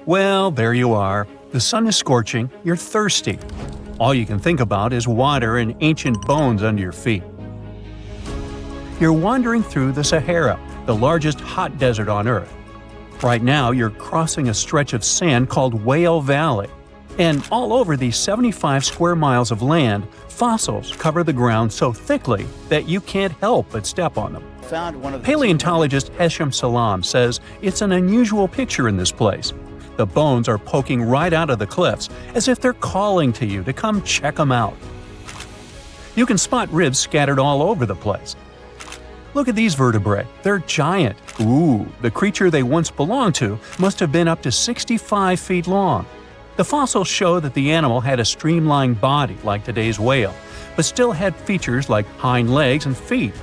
Well, there you are. The sun is scorching, you're thirsty. All you can think about is water and ancient bones under your feet. You're wandering through the Sahara, the largest hot desert on Earth. Right now, you're crossing a stretch of sand called Whale Valley. And all over these 75 square miles of land, fossils cover the ground so thickly that you can't help but step on them. Paleontologist Hesham Salam says it's an unusual picture in this place. The bones are poking right out of the cliffs, as if they're calling to you to come check them out. You can spot ribs scattered all over the place. Look at these vertebrae, they're giant. Ooh, the creature they once belonged to must have been up to 65 feet long. The fossils show that the animal had a streamlined body like today's whale, but still had features like hind legs and feet.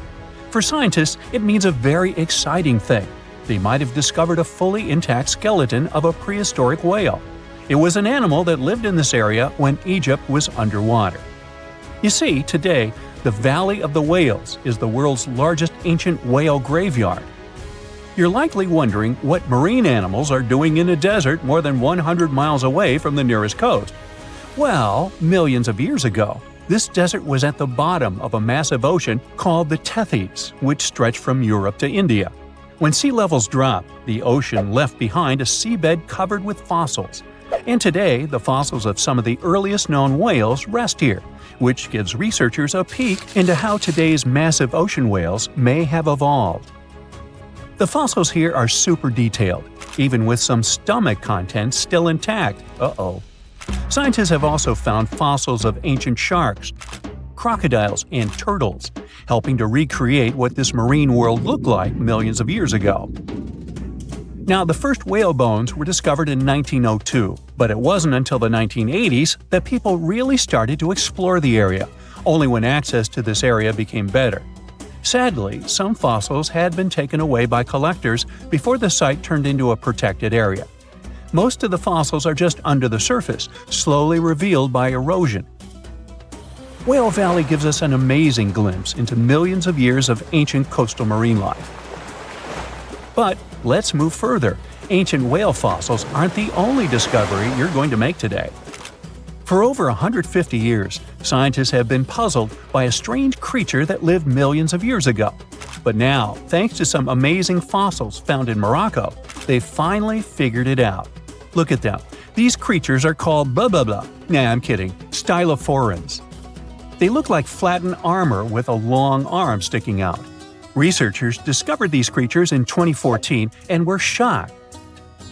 For scientists, it means a very exciting thing. They might have discovered a fully intact skeleton of a prehistoric whale. It was an animal that lived in this area when Egypt was underwater. You see, today, the Valley of the Whales is the world's largest ancient whale graveyard. You're likely wondering what marine animals are doing in a desert more than 100 miles away from the nearest coast. Well, millions of years ago, this desert was at the bottom of a massive ocean called the Tethys, which stretched from Europe to India. When sea levels dropped, the ocean left behind a seabed covered with fossils. And today, the fossils of some of the earliest known whales rest here, which gives researchers a peek into how today's massive ocean whales may have evolved. The fossils here are super detailed, even with some stomach contents still intact. Uh-oh. Scientists have also found fossils of ancient sharks, crocodiles, and turtles, helping to recreate what this marine world looked like millions of years ago. Now, the first whale bones were discovered in 1902, but it wasn't until the 1980s that people really started to explore the area, only when access to this area became better. Sadly, some fossils had been taken away by collectors before the site turned into a protected area. Most of the fossils are just under the surface, slowly revealed by erosion. Whale Valley gives us an amazing glimpse into millions of years of ancient coastal marine life. But let's move further. Ancient whale fossils aren't the only discovery you're going to make today. For over 150 years, scientists have been puzzled by a strange creature that lived millions of years ago. But now, thanks to some amazing fossils found in Morocco, they've finally figured it out. Look at them. These creatures are called blah blah blah. Nah, I'm kidding. Stylophorans. They look like flattened armor with a long arm sticking out. Researchers discovered these creatures in 2014 and were shocked.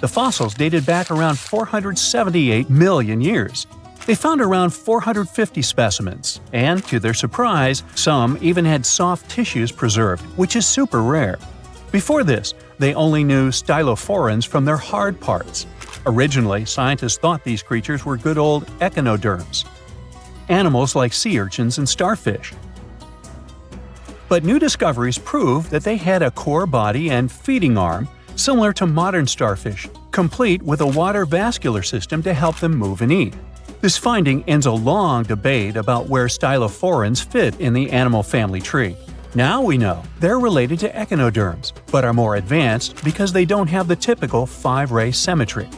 The fossils dated back around 478 million years. They found around 450 specimens, and to their surprise, some even had soft tissues preserved, which is super rare. Before this, they only knew stylophorans from their hard parts. Originally, scientists thought these creatures were good old echinoderms, animals like sea urchins and starfish. But new discoveries prove that they had a core body and feeding arm similar to modern starfish, complete with a water vascular system to help them move and eat. This finding ends a long debate about where stylophorans fit in the animal family tree. Now we know they're related to echinoderms, but are more advanced because they don't have the typical 5-ray symmetry.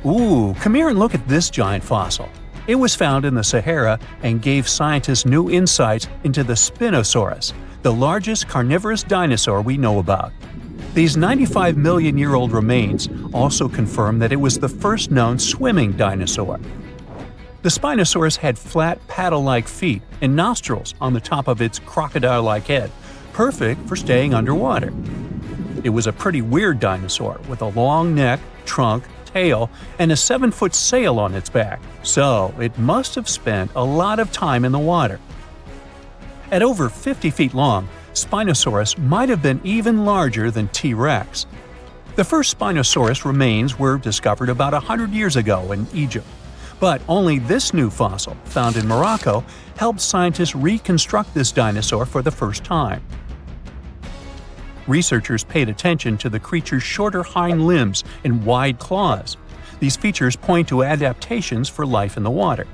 Ooh, come here and look at this giant fossil. It was found in the Sahara and gave scientists new insights into the Spinosaurus, the largest carnivorous dinosaur we know about. These 95 million-year-old remains also confirm that it was the first known swimming dinosaur. The Spinosaurus had flat paddle-like feet and nostrils on the top of its crocodile-like head, perfect for staying underwater. It was a pretty weird dinosaur with a long neck, trunk, tail, and a 7-foot sail on its back, so it must have spent a lot of time in the water. At over 50 feet long, Spinosaurus might have been even larger than T-Rex. The first Spinosaurus remains were discovered about 100 years ago in Egypt, but only this new fossil, found in Morocco, helped scientists reconstruct this dinosaur for the first time. Researchers paid attention to the creature's shorter hind limbs and wide claws. These features point to adaptations for life in the water.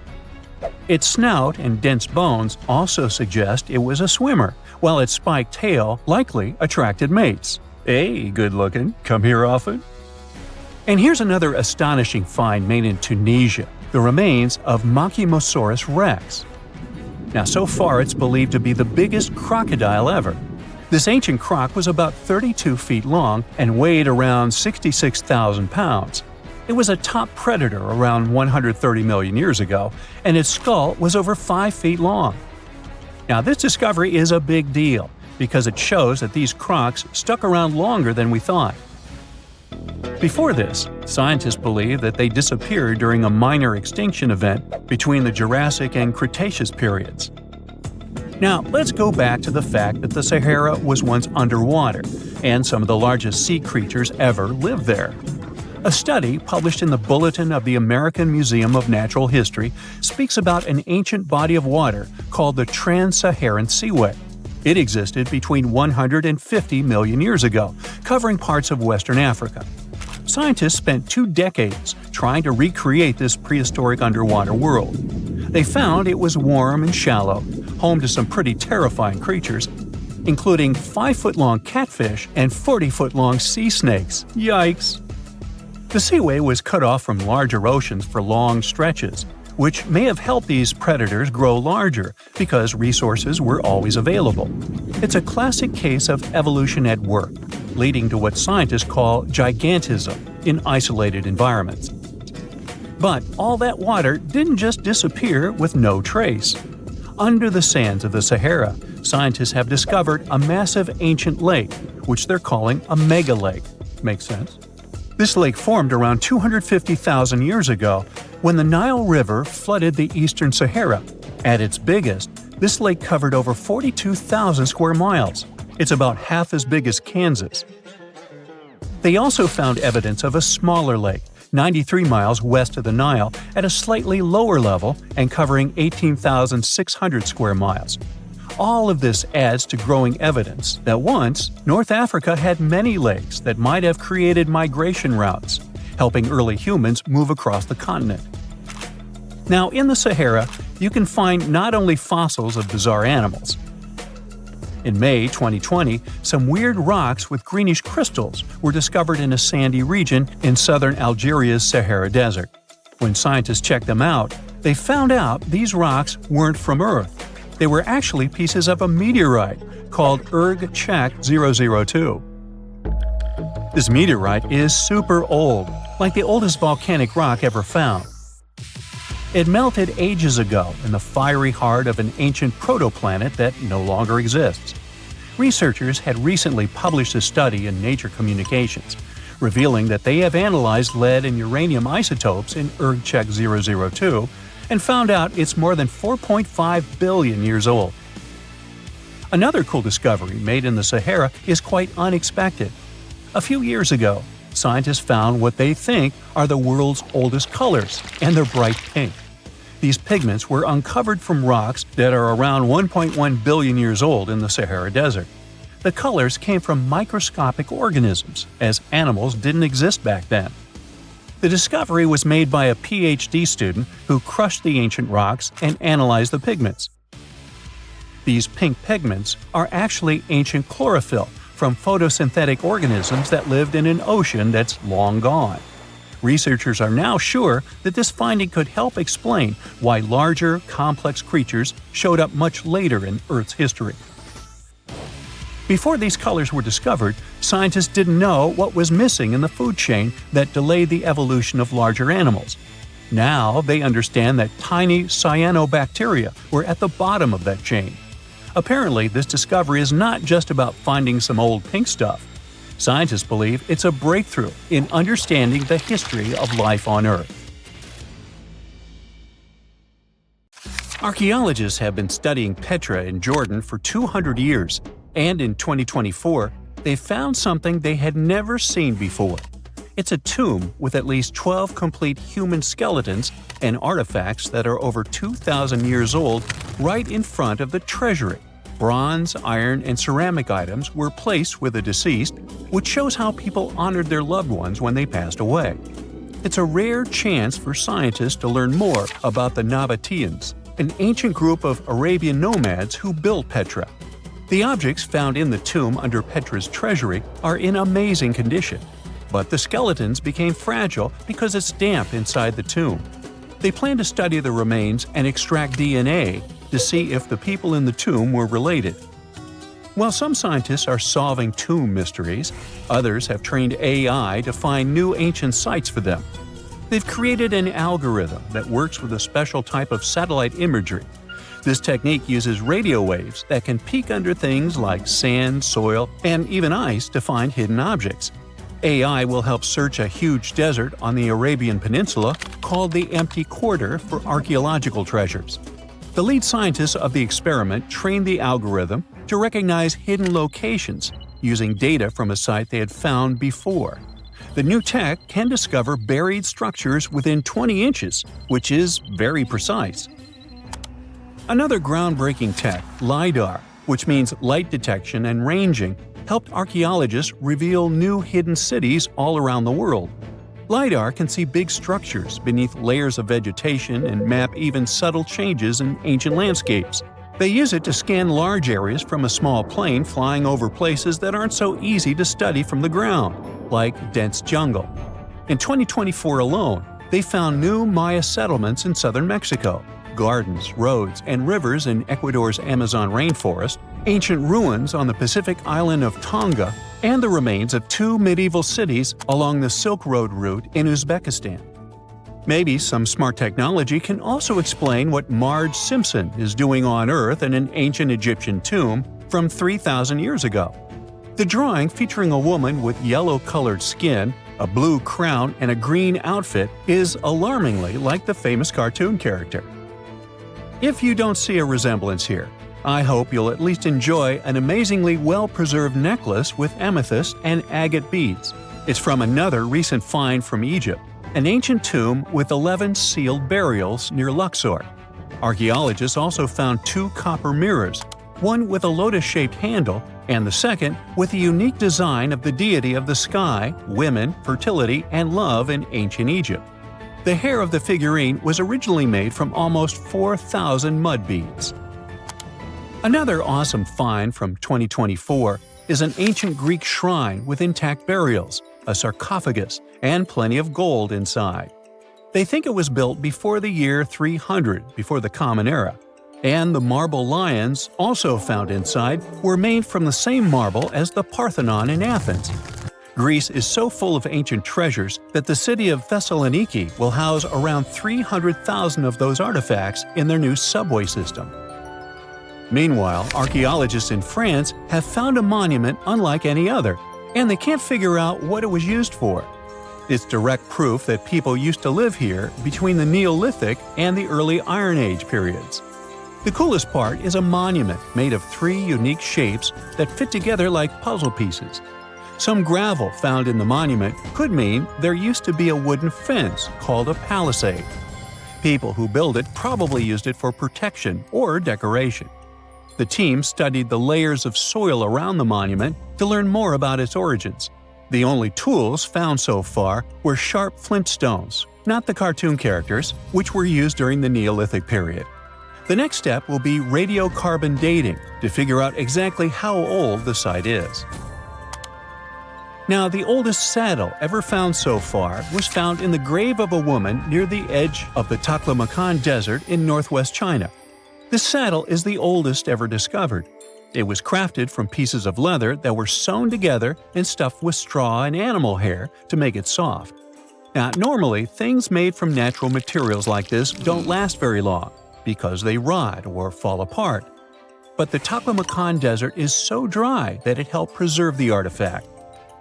Its snout and dense bones also suggest it was a swimmer, while its spiked tail likely attracted mates. Hey, good looking, come here often? And here's another astonishing find made in Tunisia, the remains of Machimosaurus rex. Now, so far it's believed to be the biggest crocodile ever. This ancient croc was about 32 feet long and weighed around 66,000 pounds. It was a top predator around 130 million years ago, and its skull was over 5 feet long. Now, this discovery is a big deal because it shows that these crocs stuck around longer than we thought. Before this, scientists believed that they disappeared during a minor extinction event between the Jurassic and Cretaceous periods. Now, let's go back to the fact that the Sahara was once underwater, and some of the largest sea creatures ever lived there. A study published in the Bulletin of the American Museum of Natural History speaks about an ancient body of water called the Trans-Saharan Seaway. It existed between 150 million years ago, covering parts of Western Africa. Scientists spent 2 decades trying to recreate this prehistoric underwater world. They found it was warm and shallow, home to some pretty terrifying creatures, including 5-foot-long catfish and 40-foot-long sea snakes. Yikes! The seaway was cut off from larger oceans for long stretches, which may have helped these predators grow larger because resources were always available. It's a classic case of evolution at work, leading to what scientists call gigantism in isolated environments. But all that water didn't just disappear with no trace. Under the sands of the Sahara, scientists have discovered a massive ancient lake, which they're calling a megalith. Makes sense? This lake formed around 250,000 years ago when the Nile River flooded the eastern Sahara. At its biggest, this lake covered over 42,000 square miles. It's about half as big as Kansas. They also found evidence of a smaller lake, 93 miles west of the Nile, at a slightly lower level and covering 18,600 square miles. All of this adds to growing evidence that once, North Africa had many lakes that might have created migration routes, helping early humans move across the continent. Now, in the Sahara, you can find not only fossils of bizarre animals. In May 2020, some weird rocks with greenish crystals were discovered in a sandy region in southern Algeria's Sahara Desert. When scientists checked them out, they found out these rocks weren't from Earth. They were actually pieces of a meteorite called Erg-Chek 002. This meteorite is super old, like the oldest volcanic rock ever found. It melted ages ago in the fiery heart of an ancient protoplanet that no longer exists. Researchers had recently published a study in Nature Communications, revealing that they have analyzed lead and uranium isotopes in Erg-Chek 002 and found out it's more than 4.5 billion years old. Another cool discovery made in the Sahara is quite unexpected. A few years ago, scientists found what they think are the world's oldest colors, and they're bright pink. These pigments were uncovered from rocks that are around 1.1 billion years old in the Sahara Desert. The colors came from microscopic organisms, as animals didn't exist back then. The discovery was made by a PhD student who crushed the ancient rocks and analyzed the pigments. These pink pigments are actually ancient chlorophyll from photosynthetic organisms that lived in an ocean that's long gone. Researchers are now sure that this finding could help explain why larger, complex creatures showed up much later in Earth's history. Before these colors were discovered, scientists didn't know what was missing in the food chain that delayed the evolution of larger animals. Now they understand that tiny cyanobacteria were at the bottom of that chain. Apparently, this discovery is not just about finding some old pink stuff. Scientists believe it's a breakthrough in understanding the history of life on Earth. Archaeologists have been studying Petra in Jordan for 200 years, and in 2024, they found something they had never seen before. It's a tomb with at least 12 complete human skeletons and artifacts that are over 2,000 years old right in front of the treasury. Bronze, iron, and ceramic items were placed with the deceased, which shows how people honored their loved ones when they passed away. It's a rare chance for scientists to learn more about the Nabateans, an ancient group of Arabian nomads who built Petra. The objects found in the tomb under Petra's treasury are in amazing condition. but the skeletons became fragile because it's damp inside the tomb. They plan to study the remains and extract DNA to see if the people in the tomb were related. While some scientists are solving tomb mysteries, others have trained AI to find new ancient sites for them. They've created an algorithm that works with a special type of satellite imagery. This technique uses radio waves that can peek under things like sand, soil, and even ice to find hidden objects. AI will help search a huge desert on the Arabian Peninsula called the Empty Quarter for archaeological treasures. The lead scientists of the experiment trained the algorithm to recognize hidden locations using data from a site they had found before. The new tech can discover buried structures within 20 inches, which is very precise. Another groundbreaking tech, LiDAR, which means light detection and ranging, helped archaeologists reveal new hidden cities all around the world. LiDAR can see big structures beneath layers of vegetation and map even subtle changes in ancient landscapes. They use it to scan large areas from a small plane flying over places that aren't so easy to study from the ground, like dense jungle. In 2024 alone, they found new Maya settlements in southern Mexico, gardens, roads, and rivers in Ecuador's Amazon rainforest, ancient ruins on the Pacific island of Tonga, and the remains of 2 medieval cities along the Silk Road route in Uzbekistan. Maybe some smart technology can also explain what Marge Simpson is doing on Earth in an ancient Egyptian tomb from 3,000 years ago. The drawing, featuring a woman with yellow-colored skin, a blue crown, and a green outfit, is alarmingly like the famous cartoon character. If you don't see a resemblance here, I hope you'll at least enjoy an amazingly well-preserved necklace with amethyst and agate beads. It's from another recent find from Egypt, an ancient tomb with 11 sealed burials near Luxor. Archaeologists also found 2 copper mirrors, one with a lotus-shaped handle and the second with a unique design of the deity of the sky, women, fertility, and love in ancient Egypt. The hair of the figurine was originally made from almost 4,000 mud beads. Another awesome find from 2024 is an ancient Greek shrine with intact burials, a sarcophagus, and plenty of gold inside. They think it was built before the year 300 before the Common Era, and the marble lions, also found inside, were made from the same marble as the Parthenon in Athens. Greece is so full of ancient treasures that the city of Thessaloniki will house around 300,000 of those artifacts in their new subway system. Meanwhile, archaeologists in France have found a monument unlike any other, and they can't figure out what it was used for. It's direct proof that people used to live here between the Neolithic and the early Iron Age periods. The coolest part is a monument made of 3 unique shapes that fit together like puzzle pieces. Some gravel found in the monument could mean there used to be a wooden fence called a palisade. People who built it probably used it for protection or decoration. The team studied the layers of soil around the monument to learn more about its origins. The only tools found so far were sharp flint stones, not the cartoon characters, which were used during the Neolithic period. The next step will be radiocarbon dating to figure out exactly how old the site is. Now, the oldest saddle ever found so far was found in the grave of a woman near the edge of the Taklamakan Desert in northwest China. This saddle is the oldest ever discovered. It was crafted from pieces of leather that were sewn together and stuffed with straw and animal hair to make it soft. Now, normally, things made from natural materials like this don't last very long because they rot or fall apart. But the Taklamakan Desert is so dry that it helped preserve the artifact.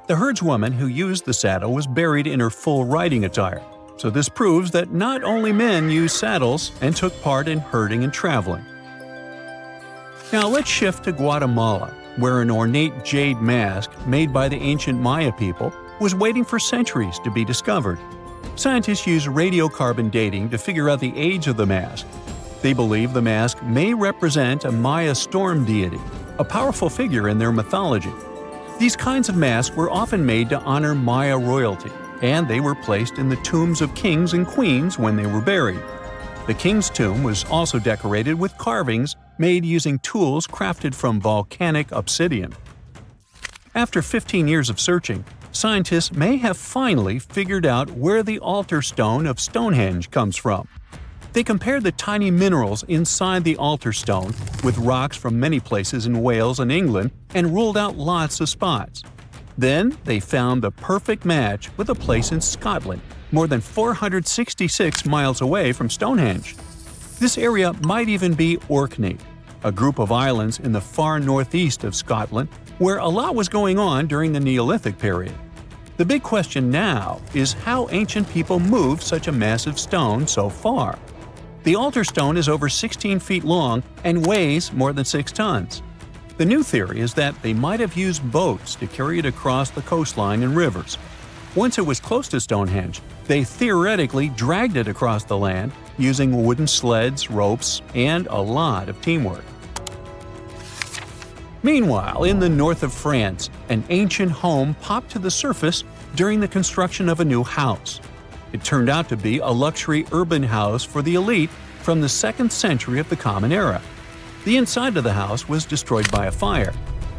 The herdswoman who used the saddle was buried in her full riding attire, so this proves that not only men used saddles and took part in herding and traveling. Now let's shift to Guatemala, where an ornate jade mask made by the ancient Maya people was waiting for centuries to be discovered. Scientists use radiocarbon dating to figure out the age of the mask. They believe the mask may represent a Maya storm deity, a powerful figure in their mythology. These kinds of masks were often made to honor Maya royalty, and they were placed in the tombs of kings and queens when they were buried. The king's tomb was also decorated with carvings made using tools crafted from volcanic obsidian. After 15 years of searching, scientists may have finally figured out where the altar stone of Stonehenge comes from. They compared the tiny minerals inside the altar stone with rocks from many places in Wales and England and ruled out lots of spots. Then they found the perfect match with a place in Scotland, more than 466 miles away from Stonehenge. This area might even be Orkney, a group of islands in the far northeast of Scotland where a lot was going on during the Neolithic period. The big question now is how ancient people moved such a massive stone so far. The altar stone is over 16 feet long and weighs more than 6 tons. The new theory is that they might have used boats to carry it across the coastline and rivers. Once it was close to Stonehenge, they theoretically dragged it across the land using wooden sleds, ropes, and a lot of teamwork. Meanwhile, in the north of France, an ancient home popped to the surface during the construction of a new house. It turned out to be a luxury urban house for the elite from the 2nd century of the Common Era. The inside of the house was destroyed by a fire,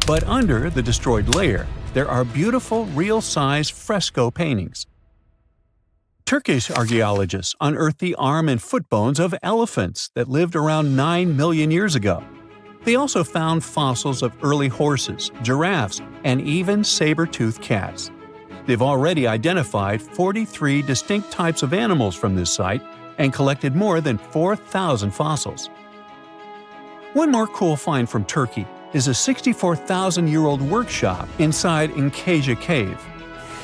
but under the destroyed layer, there are beautiful real-size fresco paintings. Turkish archaeologists unearthed the arm and foot bones of elephants that lived around 9 million years ago. They also found fossils of early horses, giraffes, and even saber-toothed cats. They've already identified 43 distinct types of animals from this site and collected more than 4,000 fossils. One more cool find from Turkey is a 64,000-year-old workshop inside Longu Cave.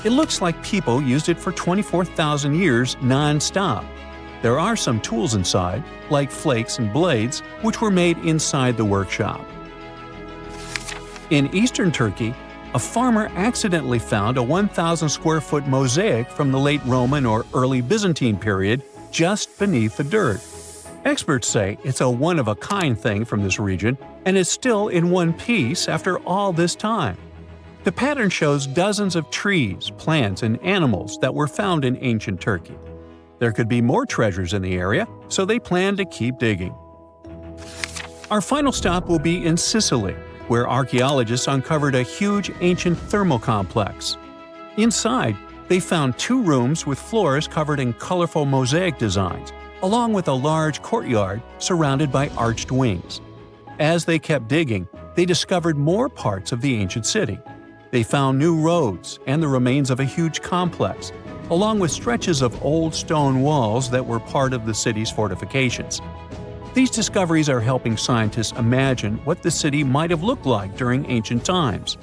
It looks like people used it for 24,000 years non-stop. There are some tools inside, like flakes and blades, which were made inside the workshop. In eastern Turkey, a farmer accidentally found a 1,000-square-foot mosaic from the late Roman or early Byzantine period just beneath the dirt. Experts say it's a one-of-a-kind thing from this region, and is still in one piece after all this time. The pattern shows dozens of trees, plants, and animals that were found in ancient Turkey. There could be more treasures in the area, so they plan to keep digging. Our final stop will be in Sicily, where archaeologists uncovered a huge ancient thermal complex. Inside, they found 2 rooms with floors covered in colorful mosaic designs, along with a large courtyard surrounded by arched wings. As they kept digging, they discovered more parts of the ancient city. They found new roads and the remains of a huge complex, along with stretches of old stone walls that were part of the city's fortifications. These discoveries are helping scientists imagine what the city might have looked like during ancient times.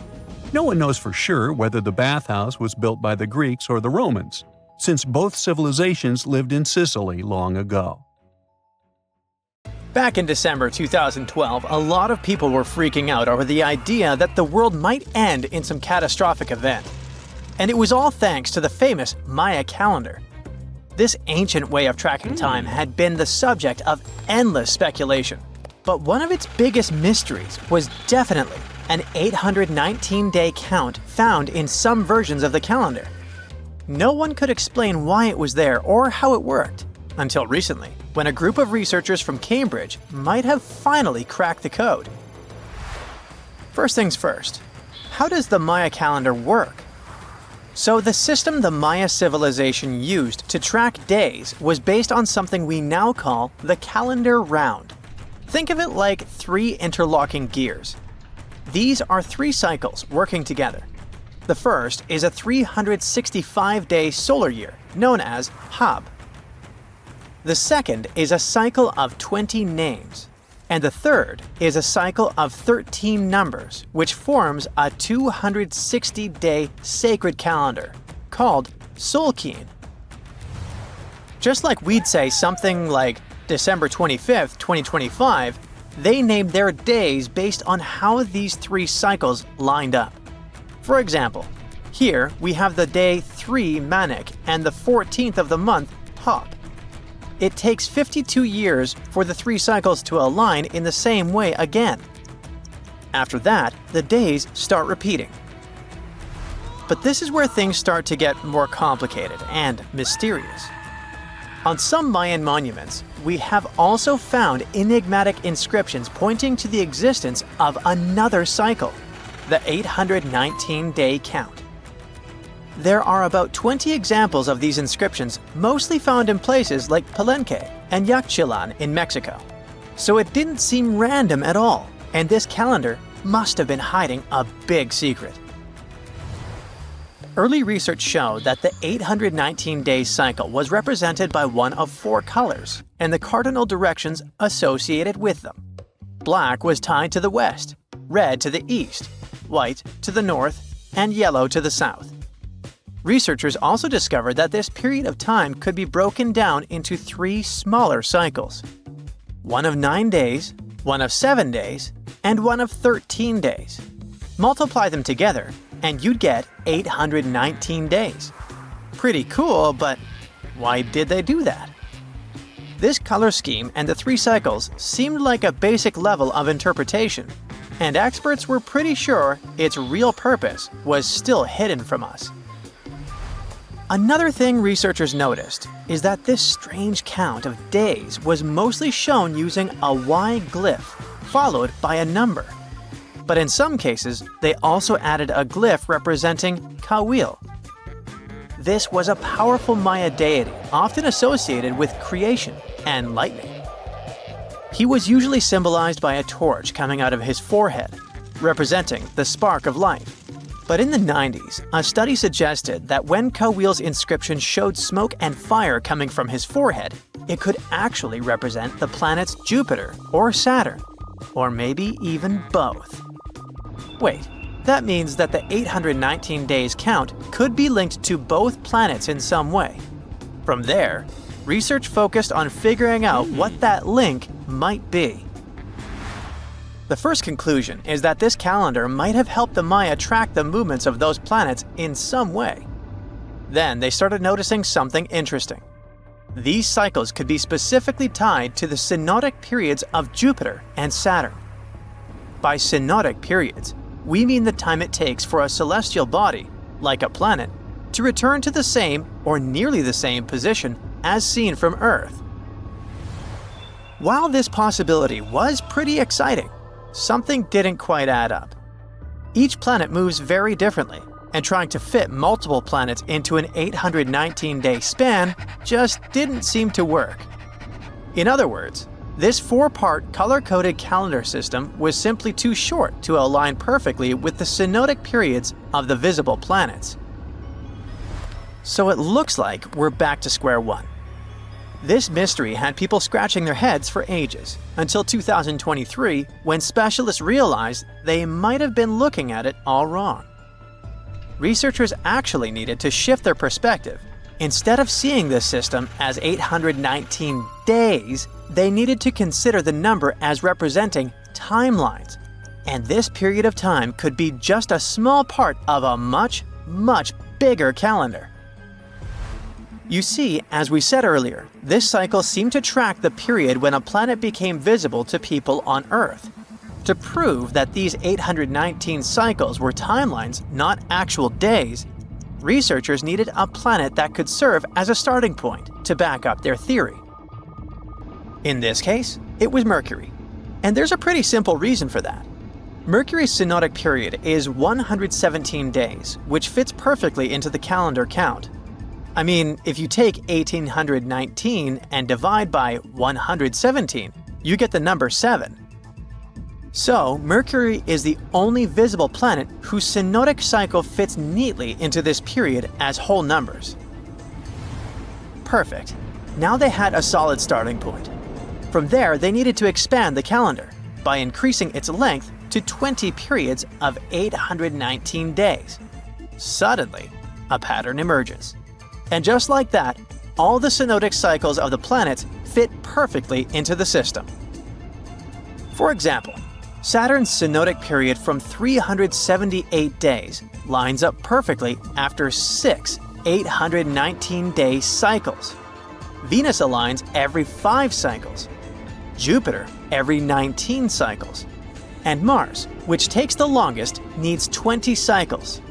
No one knows for sure whether the bathhouse was built by the Greeks or the Romans, since both civilizations lived in Sicily long ago. Back in December 2012, a lot of people were freaking out over the idea that the world might end in some catastrophic event. And it was all thanks to the famous Maya calendar. This ancient way of tracking time had been the subject of endless speculation. But one of its biggest mysteries was definitely an 819-day count found in some versions of the calendar. No one could explain why it was there or how it worked, until recently, when a group of researchers from Cambridge might have finally cracked the code. First things first, how does the Maya calendar work? So the system the Maya civilization used to track days was based on something we now call the calendar round. Think of it like 3 interlocking gears. These are 3 cycles working together. The first is a 365-day solar year, known as Hab. The second is a cycle of 20 names. And the third is a cycle of 13 numbers, which forms a 260-day sacred calendar, called Solkeen. Just like we'd say something like December 25th, 2025, they named their days based on how these 3 cycles lined up. For example, here we have the day 3 Manik and the 14th of the month Hop. It takes 52 years for the 3 cycles to align in the same way again. After that, the days start repeating. But this is where things start to get more complicated and mysterious. On some Mayan monuments, we have also found enigmatic inscriptions pointing to the existence of another cycle, the 819-day count. There are about 20 examples of these inscriptions, mostly found in places like Palenque and Yaxchilan in Mexico. So it didn't seem random at all, and this calendar must have been hiding a big secret. Early research showed that the 819-day cycle was represented by one of 4 colors and the cardinal directions associated with them. Black was tied to the west, red to the east, white to the north, and yellow to the south. Researchers also discovered that this period of time could be broken down into 3 smaller cycles: one of 9 days, one of 7 days, and one of 13 days. Multiply them together, and you'd get 819 days. Pretty cool, but why did they do that? This color scheme and the 3 cycles seemed like a basic level of interpretation, and experts were pretty sure its real purpose was still hidden from us. Another thing researchers noticed is that this strange count of days was mostly shown using a Y glyph followed by a number. But in some cases, they also added a glyph representing Kawil. This was a powerful Maya deity often associated with creation and lightning. He was usually symbolized by a torch coming out of his forehead, representing the spark of life. But in the 90s, a study suggested that when Kawil's inscription showed smoke and fire coming from his forehead, it could actually represent the planets Jupiter or Saturn, or maybe even both. Wait, that means that the 819 days count could be linked to both planets in some way. From there, research focused on figuring out what that link might be. The first conclusion is that this calendar might have helped the Maya track the movements of those planets in some way. Then they started noticing something interesting. These cycles could be specifically tied to the synodic periods of Jupiter and Saturn. By synodic periods, we mean the time it takes for a celestial body, like a planet, to return to the same or nearly the same position as seen from Earth. While this possibility was pretty exciting, something didn't quite add up. Each planet moves very differently, and trying to fit multiple planets into an 819-day span just didn't seem to work. In other words, this 4-part color-coded calendar system was simply too short to align perfectly with the synodic periods of the visible planets. So it looks like we're back to square one. This mystery had people scratching their heads for ages, until 2023, when specialists realized they might have been looking at it all wrong. Researchers actually needed to shift their perspective. Instead of seeing this system as 819 days, they needed to consider the number as representing timelines. And this period of time could be just a small part of a much, much bigger calendar. You see, as we said earlier, this cycle seemed to track the period when a planet became visible to people on Earth. To prove that these 819 cycles were timelines, not actual days, researchers needed a planet that could serve as a starting point to back up their theory. In this case, it was Mercury. And there's a pretty simple reason for that. Mercury's synodic period is 117 days, which fits perfectly into the calendar count. I mean, if you take 1819 and divide by 117, you get the number 7. So, Mercury is the only visible planet whose synodic cycle fits neatly into this period as whole numbers. Perfect. Now they had a solid starting point. From there, they needed to expand the calendar by increasing its length to 20 periods of 819 days. Suddenly, a pattern emerges. And just like that, all the synodic cycles of the planets fit perfectly into the system. For example, Saturn's synodic period from 378 days lines up perfectly after 6 819-day cycles. Venus aligns every 5 cycles, Jupiter every 19 cycles, and Mars, which takes the longest, needs 20 cycles.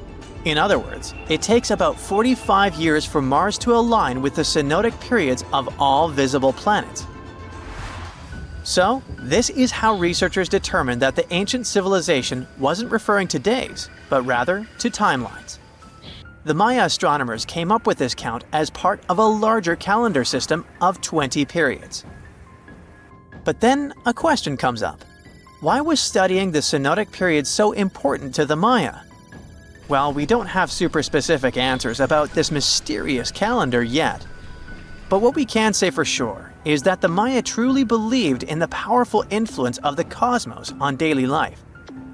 In other words, it takes about 45 years for Mars to align with the synodic periods of all visible planets. So, this is how researchers determined that the ancient civilization wasn't referring to days, but rather to timelines. The Maya astronomers came up with this count as part of a larger calendar system of 20 periods. But then a question comes up. Why was studying the synodic period so important to the Maya? Well, we don't have super specific answers about this mysterious calendar yet. But what we can say for sure is that the Maya truly believed in the powerful influence of the cosmos on daily life.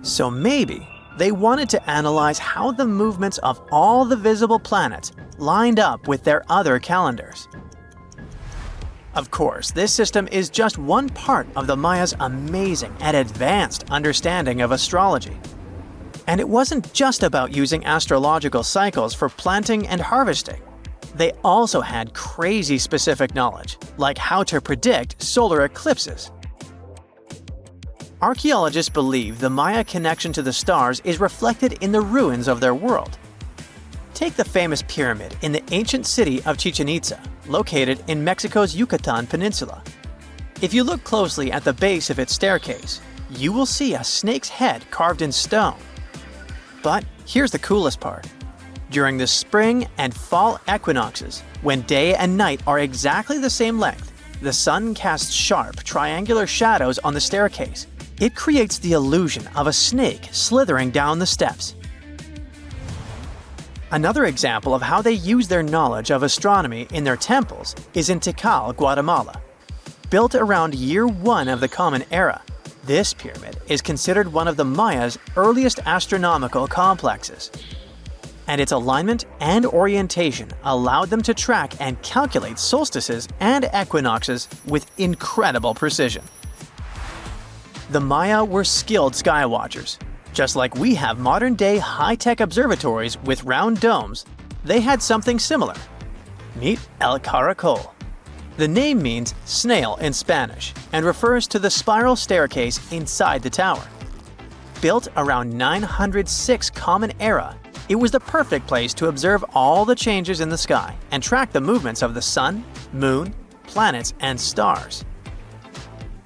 So maybe they wanted to analyze how the movements of all the visible planets lined up with their other calendars. Of course, this system is just one part of the Maya's amazing and advanced understanding of astrology. And it wasn't just about using astrological cycles for planting and harvesting. They also had crazy specific knowledge, like how to predict solar eclipses. Archaeologists believe the Maya connection to the stars is reflected in the ruins of their world. Take the famous pyramid in the ancient city of Chichen Itza, located in Mexico's Yucatan Peninsula. If you look closely at the base of its staircase, you will see a snake's head carved in stone. But here's the coolest part. During the spring and fall equinoxes, when day and night are exactly the same length, the sun casts sharp, triangular shadows on the staircase. It creates the illusion of a snake slithering down the steps. Another example of how they use their knowledge of astronomy in their temples is in Tikal, Guatemala. Built around year 1 of the Common Era, this pyramid is considered one of the Maya's earliest astronomical complexes. And its alignment and orientation allowed them to track and calculate solstices and equinoxes with incredible precision. The Maya were skilled skywatchers. Just like we have modern-day high-tech observatories with round domes, they had something similar. Meet El Caracol. The name means snail in Spanish and refers to the spiral staircase inside the tower. Built around 906 Common Era, it was the perfect place to observe all the changes in the sky and track the movements of the sun, moon, planets, and stars.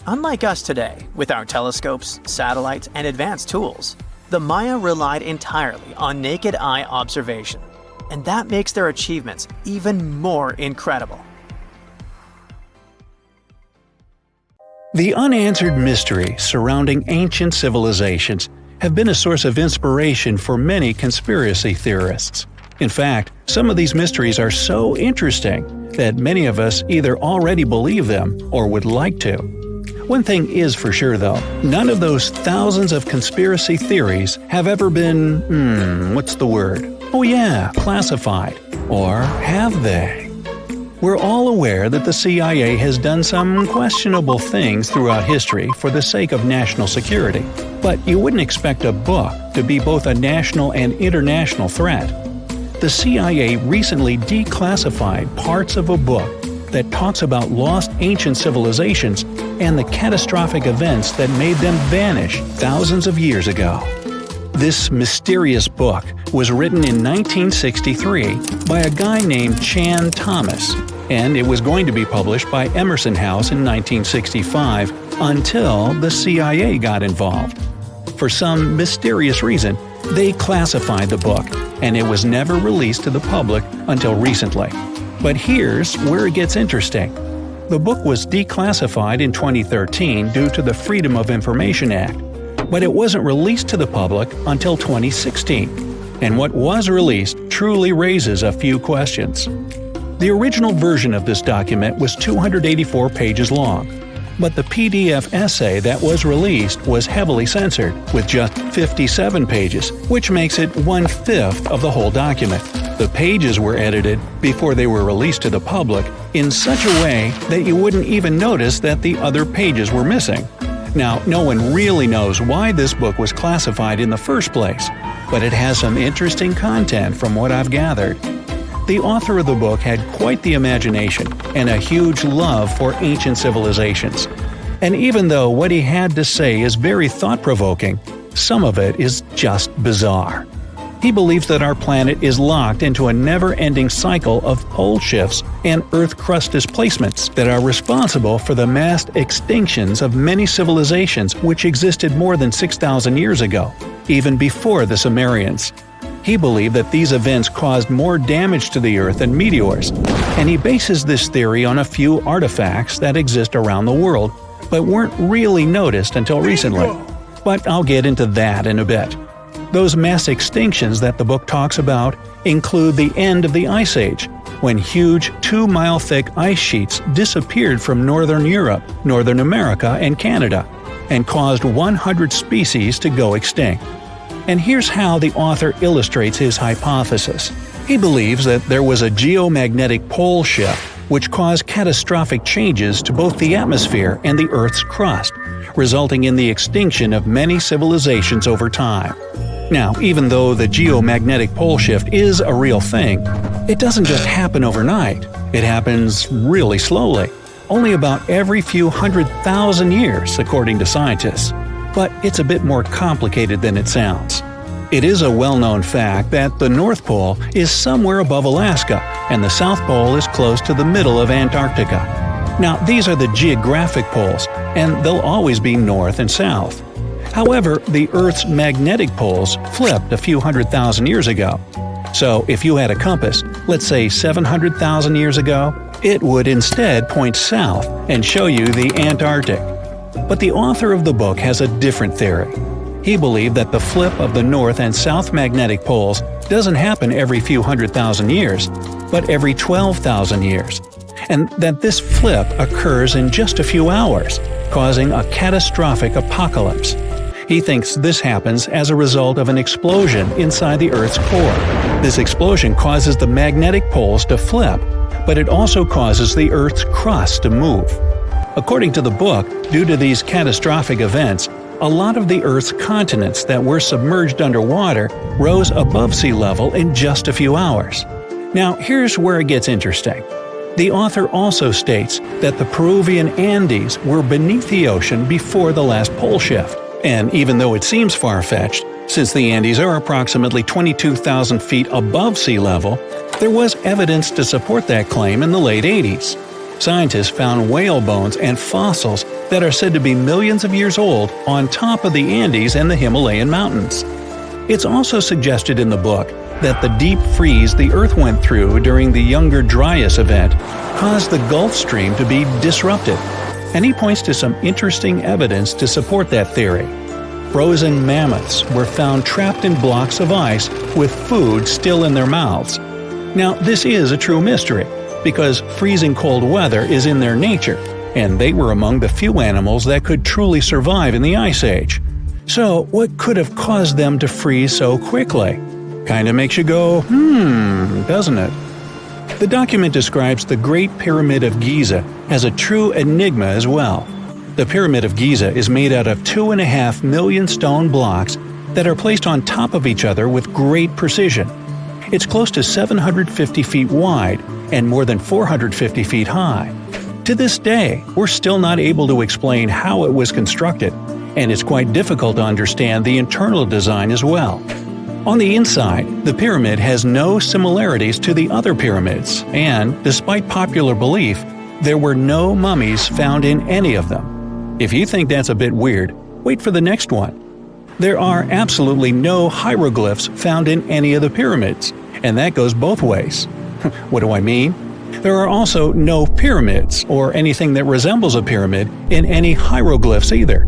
Unlike us today, with our telescopes, satellites, and advanced tools, the Maya relied entirely on naked eye observation, and that makes their achievements even more incredible. The unanswered mysteries surrounding ancient civilizations have been a source of inspiration for many conspiracy theorists. In fact, some of these mysteries are so interesting that many of us either already believe them or would like to. One thing is for sure though, none of those thousands of conspiracy theories have ever been, classified. Or have they? We're all aware that the CIA has done some questionable things throughout history for the sake of national security, but you wouldn't expect a book to be both a national and international threat. The CIA recently declassified parts of a book that talks about lost ancient civilizations and the catastrophic events that made them vanish thousands of years ago. This mysterious book was written in 1963 by a guy named Chan Thomas, and it was going to be published by Emerson House in 1965 until the CIA got involved. For some mysterious reason, they classified the book, and it was never released to the public until recently. But here's where it gets interesting. The book was declassified in 2013 due to the Freedom of Information Act, but it wasn't released to the public until 2016. And what was released truly raises a few questions. The original version of this document was 284 pages long, but the PDF essay that was released was heavily censored, with just 57 pages, which makes it 1/5 of the whole document. The pages were edited before they were released to the public in such a way that you wouldn't even notice that the other pages were missing. Now, no one really knows why this book was classified in the first place, but it has some interesting content from what I've gathered. The author of the book had quite the imagination and a huge love for ancient civilizations. And even though what he had to say is very thought-provoking, some of it is just bizarre. He believes that our planet is locked into a never-ending cycle of pole shifts and Earth crust displacements that are responsible for the mass extinctions of many civilizations which existed more than 6,000 years ago, even before the Sumerians. He believed that these events caused more damage to the Earth than meteors, and he bases this theory on a few artifacts that exist around the world, but weren't really noticed until recently. But I'll get into that in a bit. Those mass extinctions that the book talks about include the end of the Ice Age, when huge 2-mile-thick ice sheets disappeared from northern Europe, Northern America, and Canada, and caused 100 species to go extinct. And here's how the author illustrates his hypothesis. He believes that there was a geomagnetic pole shift which caused catastrophic changes to both the atmosphere and the Earth's crust, resulting in the extinction of many civilizations over time. Now, even though the geomagnetic pole shift is a real thing, it doesn't just happen overnight. It happens really slowly, only about every few 100,000 years, according to scientists. But it's a bit more complicated than it sounds. It is a well-known fact that the North Pole is somewhere above Alaska, and the South Pole is close to the middle of Antarctica. Now, these are the geographic poles, and they'll always be north and south. However, the Earth's magnetic poles flipped a few 100,000 years ago. So if you had a compass, let's say 700,000 years ago, it would instead point south and show you the Antarctic. But the author of the book has a different theory. He believed that the flip of the north and south magnetic poles doesn't happen every few 100,000 years, but every 12,000 years, and that this flip occurs in just a few hours, causing a catastrophic apocalypse. He thinks this happens as a result of an explosion inside the Earth's core. This explosion causes the magnetic poles to flip, but it also causes the Earth's crust to move. According to the book, due to these catastrophic events, a lot of the Earth's continents that were submerged underwater rose above sea level in just a few hours. Now, here's where it gets interesting. The author also states that the Peruvian Andes were beneath the ocean before the last pole shift. And even though it seems far-fetched, since the Andes are approximately 22,000 feet above sea level, there was evidence to support that claim in the late 80s. Scientists found whale bones and fossils that are said to be millions of years old on top of the Andes and the Himalayan mountains. It's also suggested in the book that the deep freeze the Earth went through during the Younger Dryas event caused the Gulf Stream to be disrupted, and he points to some interesting evidence to support that theory. Frozen mammoths were found trapped in blocks of ice with food still in their mouths. Now, this is a true mystery, because freezing cold weather is in their nature, and they were among the few animals that could truly survive in the Ice Age. So, what could have caused them to freeze so quickly? Kinda makes you go, doesn't it? The document describes the Great Pyramid of Giza as a true enigma as well. The Pyramid of Giza is made out of 2.5 million stone blocks that are placed on top of each other with great precision. It's close to 750 feet wide and more than 450 feet high. To this day, we're still not able to explain how it was constructed, and it's quite difficult to understand the internal design as well. On the inside, the pyramid has no similarities to the other pyramids, and, despite popular belief, there were no mummies found in any of them. If you think that's a bit weird, wait for the next one. There are absolutely no hieroglyphs found in any of the pyramids, and that goes both ways. What do I mean? There are also no pyramids, or anything that resembles a pyramid, in any hieroglyphs either.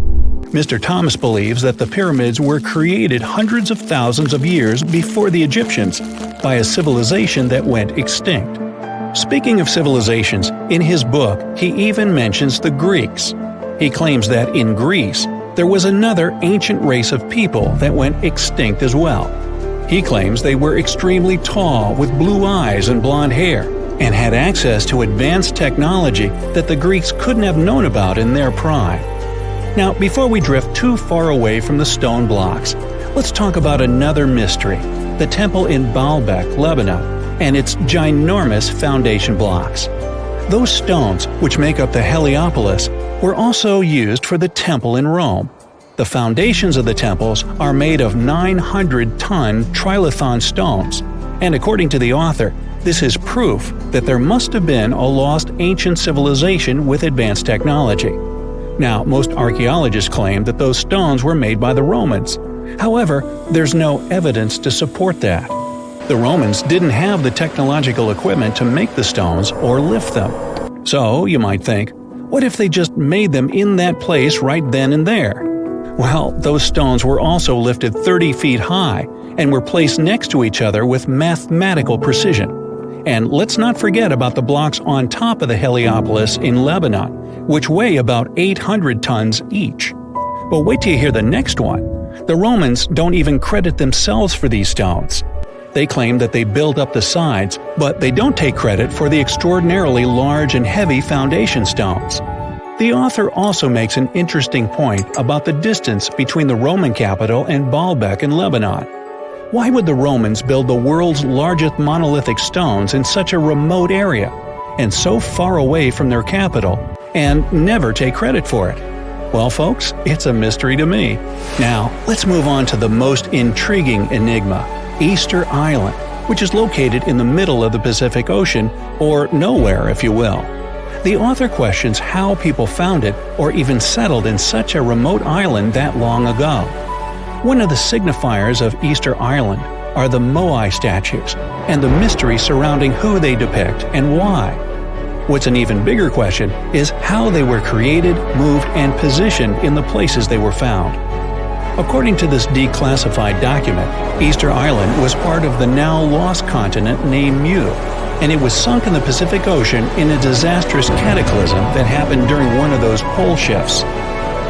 Mr. Thomas believes that the pyramids were created hundreds of thousands of years before the Egyptians by a civilization that went extinct. Speaking of civilizations, in his book he even mentions the Greeks. He claims that in Greece, there was another ancient race of people that went extinct as well. He claims they were extremely tall with blue eyes and blonde hair, and had access to advanced technology that the Greeks couldn't have known about in their prime. Now, before we drift too far away from the stone blocks, let's talk about another mystery, the temple in Baalbek, Lebanon, and its ginormous foundation blocks. Those stones, which make up the Heliopolis, were also used for the temple in Rome. The foundations of the temples are made of 900-ton trilithon stones, and according to the author, this is proof that there must have been a lost ancient civilization with advanced technology. Now, most archaeologists claim that those stones were made by the Romans, However, there's no evidence to support that. The Romans didn't have the technological equipment to make the stones or lift them. So, you might think, what if they just made them in that place right then and there? Well, those stones were also lifted 30 feet high and were placed next to each other with mathematical precision. And let's not forget about the blocks on top of the Heliopolis in Lebanon, which weigh about 800 tons each. But wait till you hear the next one. The Romans don't even credit themselves for these stones. They claim that they built up the sides, but they don't take credit for the extraordinarily large and heavy foundation stones. The author also makes an interesting point about the distance between the Roman capital and Baalbek in Lebanon. Why would the Romans build the world's largest monolithic stones in such a remote area, and so far away from their capital, and never take credit for it? Well, folks, it's a mystery to me. Now, let's move on to the most intriguing enigma, Easter Island, which is located in the middle of the Pacific Ocean, or nowhere, if you will. The author questions how people found it or even settled in such a remote island that long ago. One of the signifiers of Easter Island are the Moai statues, and the mystery surrounding who they depict and why. What's an even bigger question is how they were created, moved, and positioned in the places they were found. According to this declassified document, Easter Island was part of the now lost continent named Mu, and it was sunk in the Pacific Ocean in a disastrous cataclysm that happened during one of those pole shifts.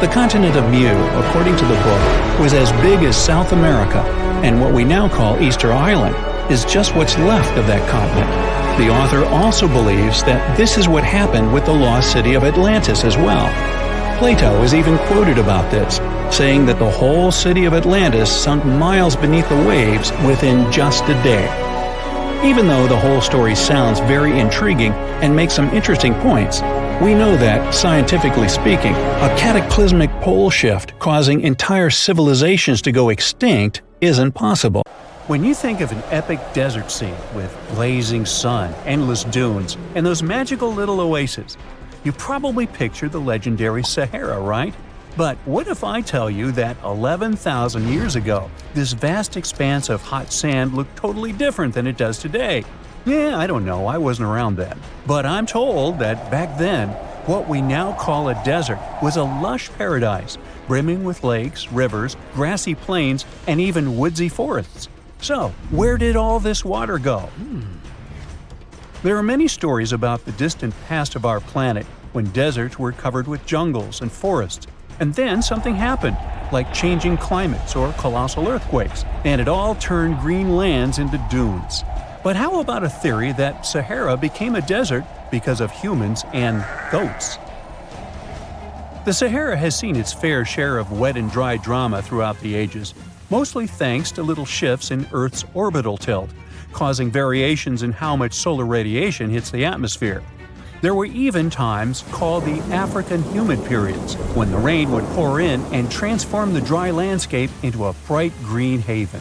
The continent of Mu, according to the book, was as big as South America, and what we now call Easter Island is just what's left of that continent. The author also believes that this is what happened with the lost city of Atlantis as well. Plato is even quoted about this, saying that the whole city of Atlantis sunk miles beneath the waves within just a day. Even though the whole story sounds very intriguing and makes some interesting points, we know that, scientifically speaking, a cataclysmic pole shift causing entire civilizations to go extinct isn't possible. When you think of an epic desert scene with blazing sun, endless dunes, and those magical little oases, you probably picture the legendary Sahara, right? But what if I tell you that 11,000 years ago, this vast expanse of hot sand looked totally different than it does today? Yeah, I don't know, I wasn't around then. But I'm told that back then, what we now call a desert was a lush paradise, brimming with lakes, rivers, grassy plains, and even woodsy forests. So, where did all this water go? There are many stories about the distant past of our planet when deserts were covered with jungles and forests. And then something happened, like changing climates or colossal earthquakes, and it all turned green lands into dunes. But how about a theory that Sahara became a desert because of humans and goats? The Sahara has seen its fair share of wet and dry drama throughout the ages, mostly thanks to little shifts in Earth's orbital tilt, causing variations in how much solar radiation hits the atmosphere. There were even times called the African humid periods, when the rain would pour in and transform the dry landscape into a bright green haven.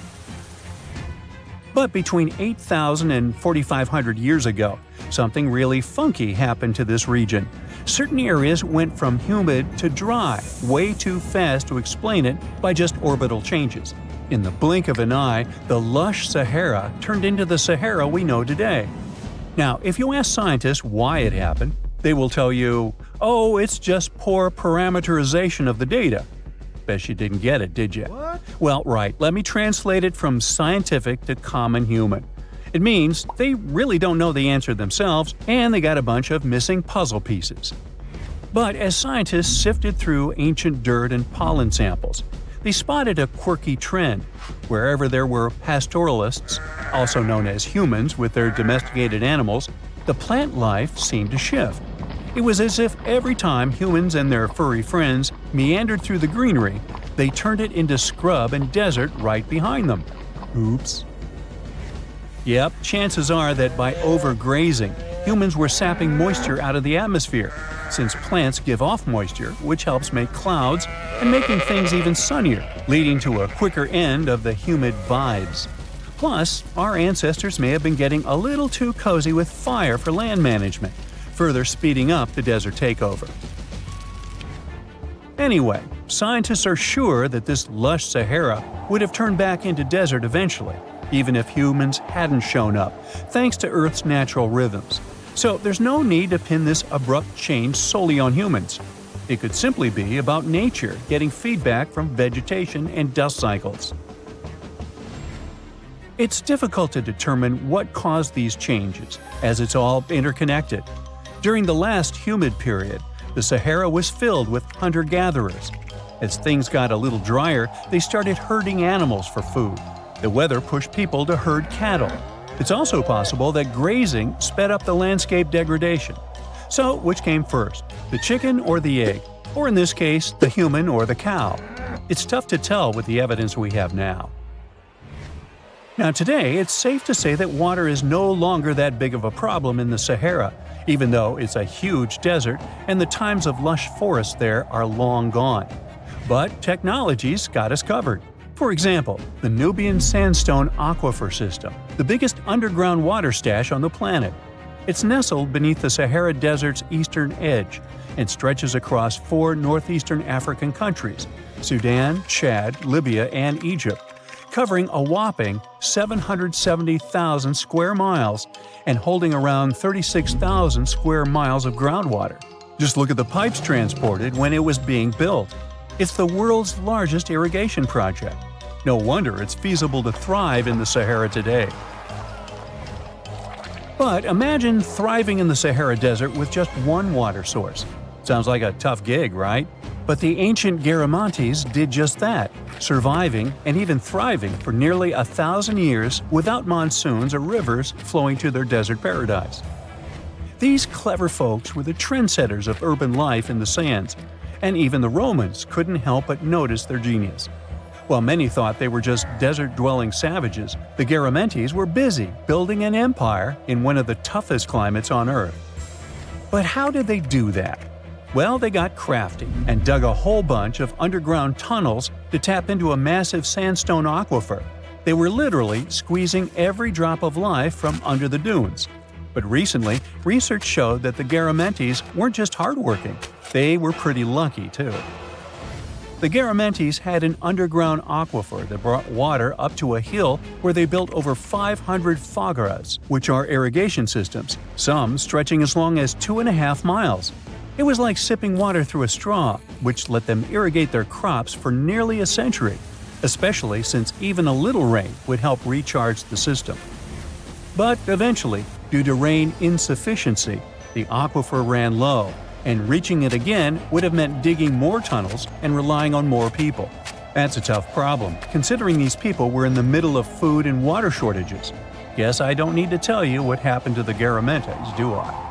But between 8,000 and 4,500 years ago, something really funky happened to this region. Certain areas went from humid to dry way too fast to explain it by just orbital changes. In the blink of an eye, the lush Sahara turned into the Sahara we know today. Now, if you ask scientists why it happened, they will tell you, oh, it's just poor parameterization of the data. Bet you didn't get it, did you? What? Well, right, let me translate it from scientific to common human. It means they really don't know the answer themselves, and they got a bunch of missing puzzle pieces. But as scientists sifted through ancient dirt and pollen samples, they spotted a quirky trend. Wherever there were pastoralists, also known as humans with their domesticated animals, the plant life seemed to shift. It was as if every time humans and their furry friends meandered through the greenery, they turned it into scrub and desert right behind them. Oops. Yep, chances are that by overgrazing, humans were sapping moisture out of the atmosphere, since plants give off moisture, which helps make clouds and making things even sunnier, leading to a quicker end of the humid vibes. Plus, our ancestors may have been getting a little too cozy with fire for land management, further speeding up the desert takeover. Anyway, scientists are sure that this lush Sahara would have turned back into desert eventually, even if humans hadn't shown up, thanks to Earth's natural rhythms. So there's no need to pin this abrupt change solely on humans. It could simply be about nature getting feedback from vegetation and dust cycles. It's difficult to determine what caused these changes, as it's all interconnected. During the last humid period, the Sahara was filled with hunter-gatherers. As things got a little drier, they started herding animals for food. The weather pushed people to herd cattle. It's also possible that grazing sped up the landscape degradation. So, which came first, the chicken or the egg? Or in this case, the human or the cow? It's tough to tell with the evidence we have now. Now today, it's safe to say that water is no longer that big of a problem in the Sahara, even though it's a huge desert and the times of lush forests there are long gone. But technology's got us covered. For example, the Nubian Sandstone Aquifer System, the biggest underground water stash on the planet. It's nestled beneath the Sahara Desert's eastern edge and stretches across 4 northeastern African countries – Sudan, Chad, Libya, and Egypt, covering a whopping 770,000 square miles and holding around 36,000 square miles of groundwater. Just look at the pipes transported when it was being built. It's the world's largest irrigation project. No wonder it's feasible to thrive in the Sahara today. But imagine thriving in the Sahara Desert with just one water source. Sounds like a tough gig, right? But the ancient Garamantes did just that, surviving and even thriving for nearly 1,000 years without monsoons or rivers flowing to their desert paradise. These clever folks were the trendsetters of urban life in the sands, and even the Romans couldn't help but notice their genius. While many thought they were just desert-dwelling savages, the Garamantes were busy building an empire in one of the toughest climates on Earth. But how did they do that? Well, they got crafty and dug a whole bunch of underground tunnels to tap into a massive sandstone aquifer. They were literally squeezing every drop of life from under the dunes. But recently, research showed that the Garamantes weren't just hardworking, they were pretty lucky too. The Garamantes had an underground aquifer that brought water up to a hill where they built over 500 fogaras, which are irrigation systems, some stretching as long as 2.5 miles. It was like sipping water through a straw, which let them irrigate their crops for nearly a century, especially since even a little rain would help recharge the system. But eventually, due to rain insufficiency, the aquifer ran low, and reaching it again would have meant digging more tunnels and relying on more people. That's a tough problem, considering these people were in the middle of food and water shortages. Guess I don't need to tell you what happened to the Garamantes, do I?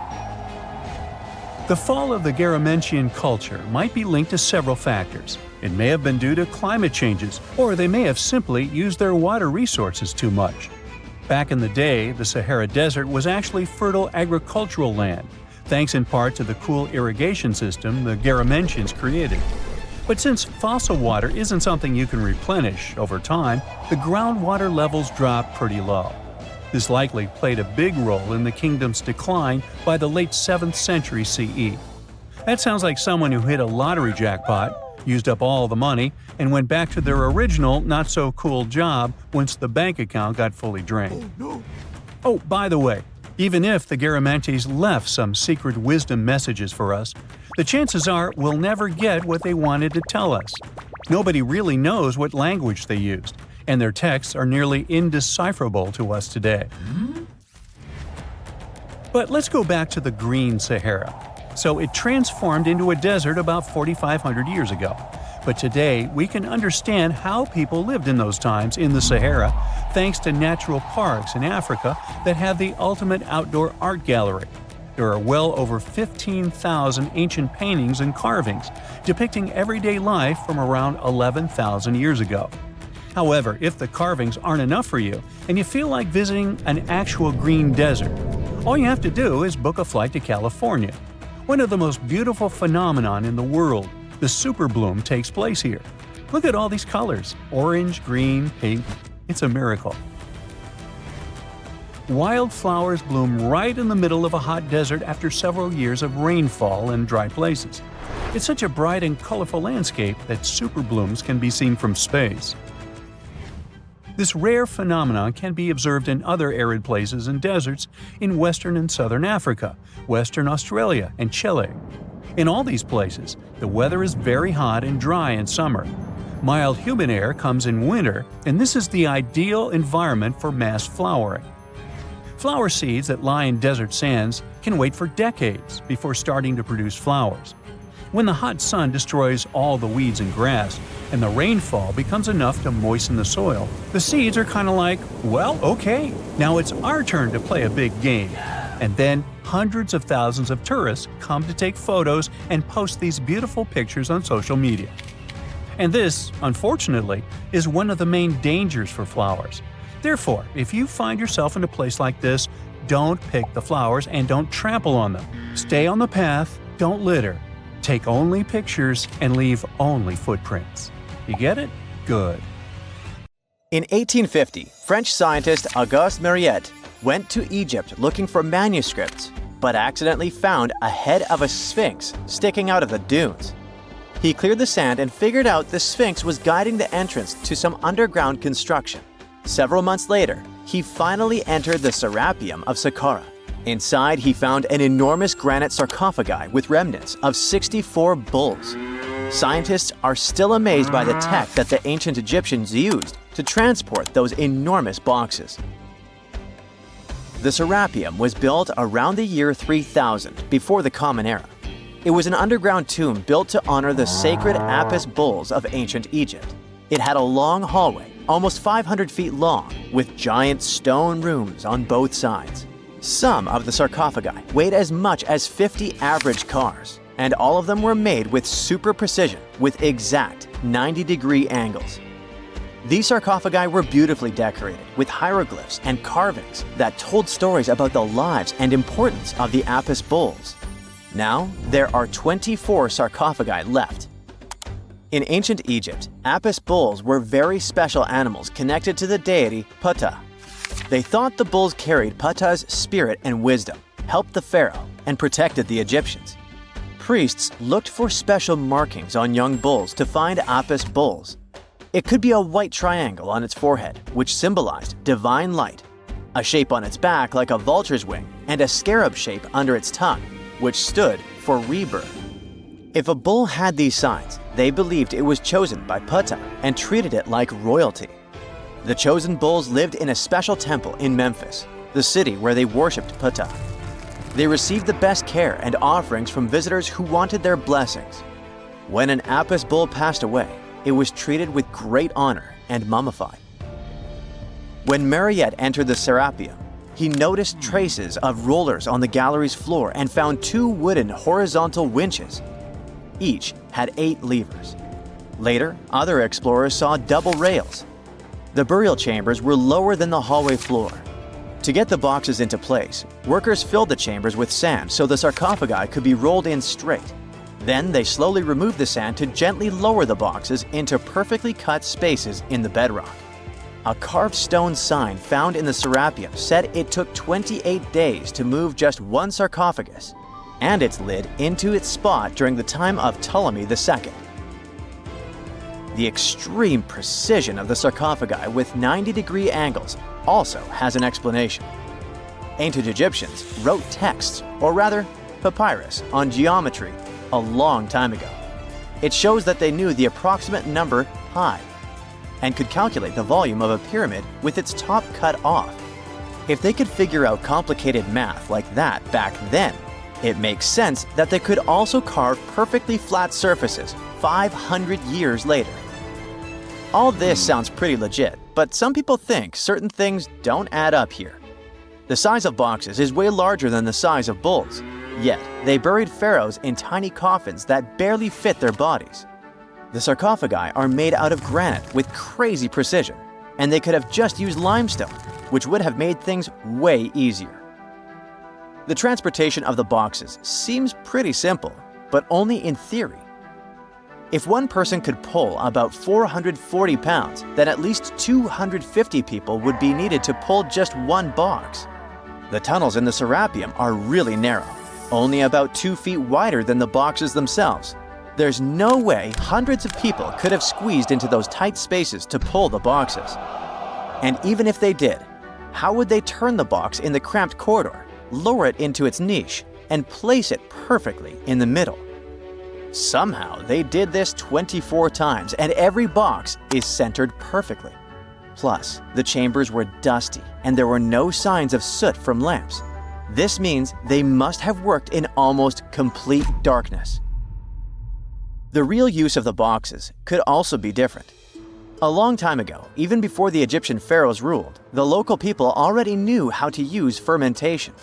The fall of the Garamantian culture might be linked to several factors. It may have been due to climate changes, or they may have simply used their water resources too much. Back in the day, the Sahara Desert was actually fertile agricultural land, thanks in part to the cool irrigation system the Garamantians created. But since fossil water isn't something you can replenish over time, the groundwater levels dropped pretty low. This likely played a big role in the kingdom's decline by the late 7th century CE. That sounds like someone who hit a lottery jackpot, used up all the money, and went back to their original not-so-cool job once the bank account got fully drained. Oh, by the way, even if the Garamantes left some secret wisdom messages for us, the chances are we'll never get what they wanted to tell us. Nobody really knows what language they used, and their texts are nearly indecipherable to us today. But let's go back to the Green Sahara. So it transformed into a desert about 4,500 years ago. But today, we can understand how people lived in those times in the Sahara thanks to natural parks in Africa that have the ultimate outdoor art gallery. There are well over 15,000 ancient paintings and carvings depicting everyday life from around 11,000 years ago. However, if the carvings aren't enough for you and you feel like visiting an actual green desert, all you have to do is book a flight to California. One of the most beautiful phenomenon in the world, the superbloom, takes place here. Look at all these colors – orange, green, pink. It's a miracle. Wildflowers bloom right in the middle of a hot desert after several years of rainfall in dry places. It's such a bright and colorful landscape that superblooms can be seen from space. This rare phenomenon can be observed in other arid places and deserts in western and southern Africa, Western Australia, and Chile. In all these places, the weather is very hot and dry in summer. Mild humid air comes in winter, and this is the ideal environment for mass flowering. Flower seeds that lie in desert sands can wait for decades before starting to produce flowers. When the hot sun destroys all the weeds and grass, and the rainfall becomes enough to moisten the soil, the seeds are kind of like, well, okay, now it's our turn to play a big game. And then hundreds of thousands of tourists come to take photos and post these beautiful pictures on social media. And this, unfortunately, is one of the main dangers for flowers. Therefore, if you find yourself in a place like this, don't pick the flowers and don't trample on them. Stay on the path, don't litter. Take only pictures and leave only footprints. You get it? Good. In 1850, French scientist Auguste Mariette went to Egypt looking for manuscripts, but accidentally found a head of a sphinx sticking out of the dunes. He cleared the sand and figured out the sphinx was guiding the entrance to some underground construction. Several months later, he finally entered the Serapeum of Saqqara. Inside, he found an enormous granite sarcophagi with remnants of 64 bulls. Scientists are still amazed by the tech that the ancient Egyptians used to transport those enormous boxes. The Serapeum was built around the year 3000 before the Common Era. It was an underground tomb built to honor the sacred Apis bulls of ancient Egypt. It had a long hallway, almost 500 feet long, with giant stone rooms on both sides. Some of the sarcophagi weighed as much as 50 average cars, and all of them were made with super precision, with exact 90-degree angles. These sarcophagi were beautifully decorated with hieroglyphs and carvings that told stories about the lives and importance of the Apis bulls. Now, there are 24 sarcophagi left. In ancient Egypt, Apis bulls were very special animals connected to the deity Ptah. They thought the bulls carried Ptah's spirit and wisdom, helped the pharaoh, and protected the Egyptians. Priests looked for special markings on young bulls to find Apis bulls. It could be a white triangle on its forehead, which symbolized divine light, a shape on its back like a vulture's wing, and a scarab shape under its tongue, which stood for rebirth. If a bull had these signs, they believed it was chosen by Ptah and treated it like royalty. The chosen bulls lived in a special temple in Memphis, the city where they worshipped Ptah. They received the best care and offerings from visitors who wanted their blessings. When an Apis bull passed away, it was treated with great honor and mummified. When Mariette entered the Serapeum, he noticed traces of rollers on the gallery's floor and found 2 wooden horizontal winches. Each had 8 levers. Later, other explorers saw double rails. The burial chambers were lower than the hallway floor. To get the boxes into place, workers filled the chambers with sand so the sarcophagi could be rolled in straight. Then they slowly removed the sand to gently lower the boxes into perfectly cut spaces in the bedrock. A carved stone sign found in the Serapeum said it took 28 days to move just one sarcophagus and its lid into its spot during the time of Ptolemy II. The extreme precision of the sarcophagi with 90-degree angles also has an explanation. Ancient Egyptians wrote texts, or rather, papyrus, on geometry a long time ago. It shows that they knew the approximate number pi and could calculate the volume of a pyramid with its top cut off. If they could figure out complicated math like that back then, it makes sense that they could also carve perfectly flat surfaces 500 years later. All this sounds pretty legit, but some people think certain things don't add up here. The size of boxes is way larger than the size of bulls, yet they buried pharaohs in tiny coffins that barely fit their bodies. The sarcophagi are made out of granite with crazy precision, and they could have just used limestone, which would have made things way easier. The transportation of the boxes seems pretty simple, but only in theory. If one person could pull about 440 pounds, then at least 250 people would be needed to pull just one box. The tunnels in the Serapeum are really narrow, only about 2 feet wider than the boxes themselves. There's no way hundreds of people could have squeezed into those tight spaces to pull the boxes. And even if they did, how would they turn the box in the cramped corridor, lower it into its niche, and place it perfectly in the middle? Somehow, they did this 24 times, and every box is centered perfectly. Plus, the chambers were dusty, and there were no signs of soot from lamps. This means they must have worked in almost complete darkness. The real use of the boxes could also be different. A long time ago, even before the Egyptian pharaohs ruled, the local people already knew how to use fermentation.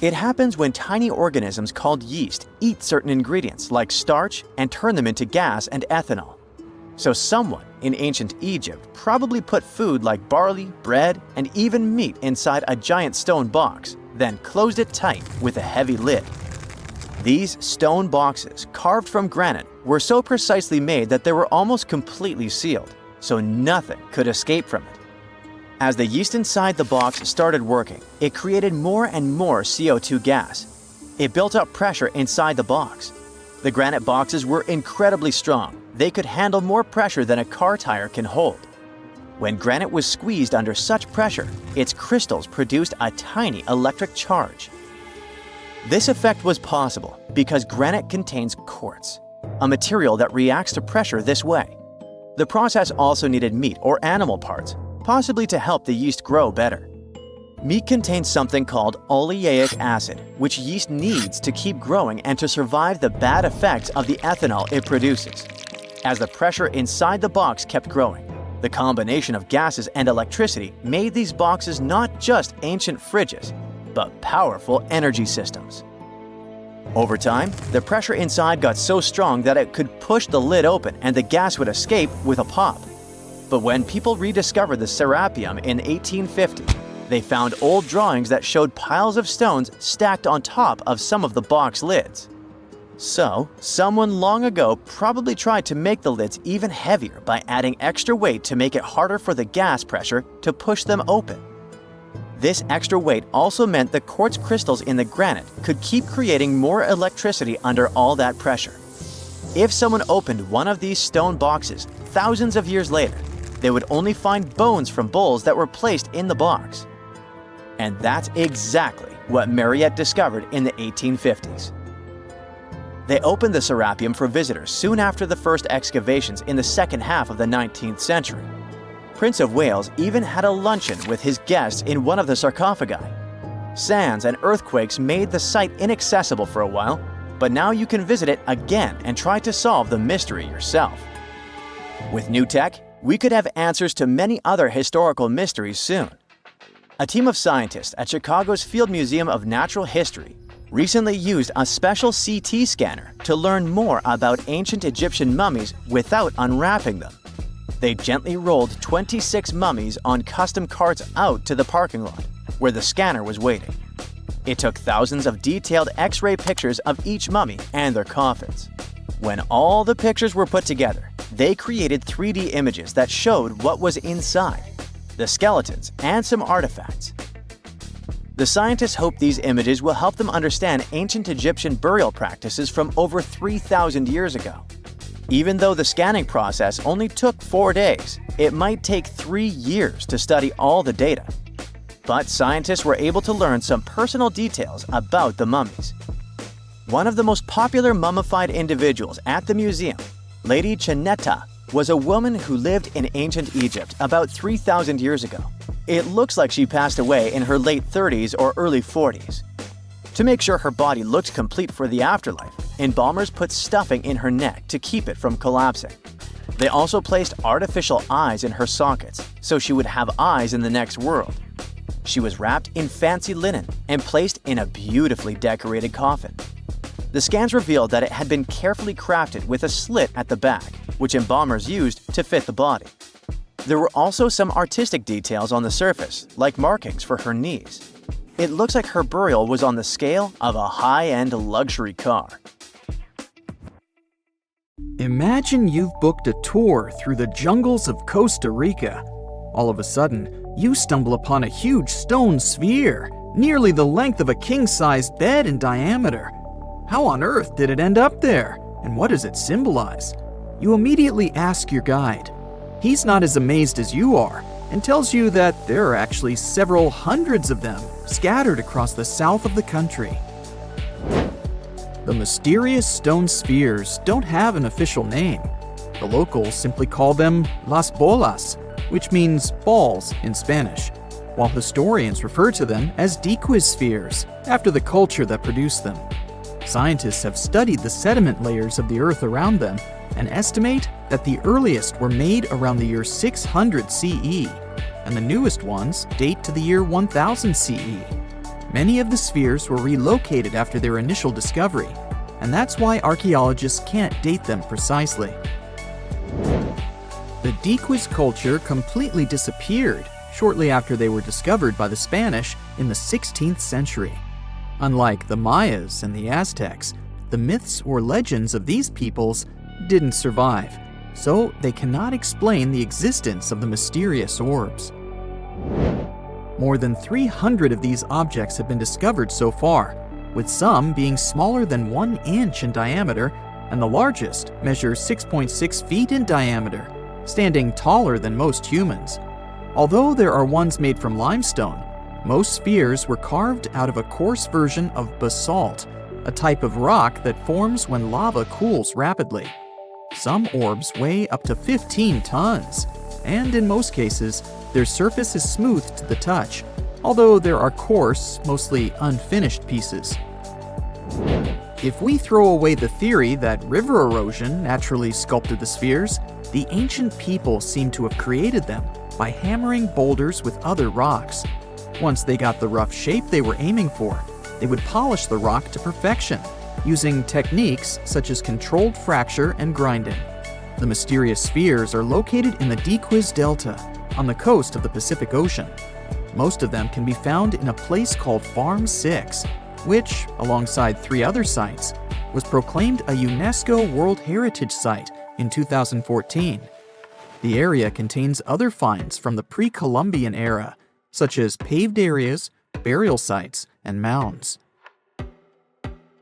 It happens when tiny organisms called yeast eat certain ingredients like starch and turn them into gas and ethanol. So someone in ancient Egypt probably put food like barley, bread, and even meat inside a giant stone box, then closed it tight with a heavy lid. These stone boxes, carved from granite, were so precisely made that they were almost completely sealed, so nothing could escape from it. As the yeast inside the box started working, it created more and more CO2 gas. It built up pressure inside the box. The granite boxes were incredibly strong. They could handle more pressure than a car tire can hold. When granite was squeezed under such pressure, its crystals produced a tiny electric charge. This effect was possible because granite contains quartz, a material that reacts to pressure this way. The process also needed meat or animal parts, possibly to help the yeast grow better. Meat contains something called oleic acid, which yeast needs to keep growing and to survive the bad effects of the ethanol it produces. As the pressure inside the box kept growing, the combination of gases and electricity made these boxes not just ancient fridges, but powerful energy systems. Over time, the pressure inside got so strong that it could push the lid open and the gas would escape with a pop. But when people rediscovered the Serapeum in 1850, they found old drawings that showed piles of stones stacked on top of some of the box lids. So, someone long ago probably tried to make the lids even heavier by adding extra weight to make it harder for the gas pressure to push them open. This extra weight also meant the quartz crystals in the granite could keep creating more electricity under all that pressure. If someone opened one of these stone boxes thousands of years later, they would only find bones from bulls that were placed in the box. And that's exactly what Mariette discovered in the 1850s. They opened the Serapeum for visitors soon after the first excavations in the second half of the 19th century. Prince of Wales even had a luncheon with his guests in one of the sarcophagi. Sands and earthquakes made the site inaccessible for a while, but now you can visit it again and try to solve the mystery yourself. With new tech, we could have answers to many other historical mysteries soon. A team of scientists at Chicago's Field Museum of Natural History recently used a special CT scanner to learn more about ancient Egyptian mummies without unwrapping them. They gently rolled 26 mummies on custom carts out to the parking lot, where the scanner was waiting. It took thousands of detailed X-ray pictures of each mummy and their coffins. When all the pictures were put together, they created 3D images that showed what was inside, the skeletons, and some artifacts. The scientists hope these images will help them understand ancient Egyptian burial practices from over 3,000 years ago. Even though the scanning process only took 4 days, it might take 3 years to study all the data. But scientists were able to learn some personal details about the mummies. One of the most popular mummified individuals at the museum, Lady Cheneta, was a woman who lived in ancient Egypt about 3,000 years ago. It looks like she passed away in her late 30s or early 40s. To make sure her body looked complete for the afterlife, embalmers put stuffing in her neck to keep it from collapsing. They also placed artificial eyes in her sockets, so she would have eyes in the next world. She was wrapped in fancy linen and placed in a beautifully decorated coffin. The scans revealed that it had been carefully crafted with a slit at the back, which embalmers used to fit the body. There were also some artistic details on the surface, like markings for her knees. It looks like her burial was on the scale of a high-end luxury car. Imagine you've booked a tour through the jungles of Costa Rica. All of a sudden, you stumble upon a huge stone sphere, nearly the length of a king-sized bed in diameter. How on earth did it end up there? And what does it symbolize? You immediately ask your guide. He's not as amazed as you are and tells you that there are actually several hundreds of them scattered across the south of the country. The mysterious stone spheres don't have an official name. The locals simply call them las bolas, which means balls in Spanish, while historians refer to them as Diquis spheres, after the culture that produced them. Scientists have studied the sediment layers of the Earth around them and estimate that the earliest were made around the year 600 CE, and the newest ones date to the year 1000 CE. Many of the spheres were relocated after their initial discovery, and that's why archaeologists can't date them precisely. The Diquis culture completely disappeared shortly after they were discovered by the Spanish in the 16th century. Unlike the Mayas and the Aztecs, the myths or legends of these peoples didn't survive, so they cannot explain the existence of the mysterious orbs. More than 300 of these objects have been discovered so far, with some being smaller than 1 inch in diameter, and the largest measures 6.6 feet in diameter, standing taller than most humans. Although there are ones made from limestone, most spheres were carved out of a coarse version of basalt, a type of rock that forms when lava cools rapidly. Some orbs weigh up to 15 tons, and in most cases, their surface is smooth to the touch, although there are coarse, mostly unfinished pieces. If we throw away the theory that river erosion naturally sculpted the spheres, the ancient people seem to have created them by hammering boulders with other rocks. Once they got the rough shape they were aiming for, they would polish the rock to perfection, using techniques such as controlled fracture and grinding. The mysterious spheres are located in the Diquis Delta, on the coast of the Pacific Ocean. Most of them can be found in a place called Farm 6, which, alongside 3 other sites, was proclaimed a UNESCO World Heritage Site in 2014. The area contains other finds from the pre-Columbian era, such as paved areas, burial sites, and mounds.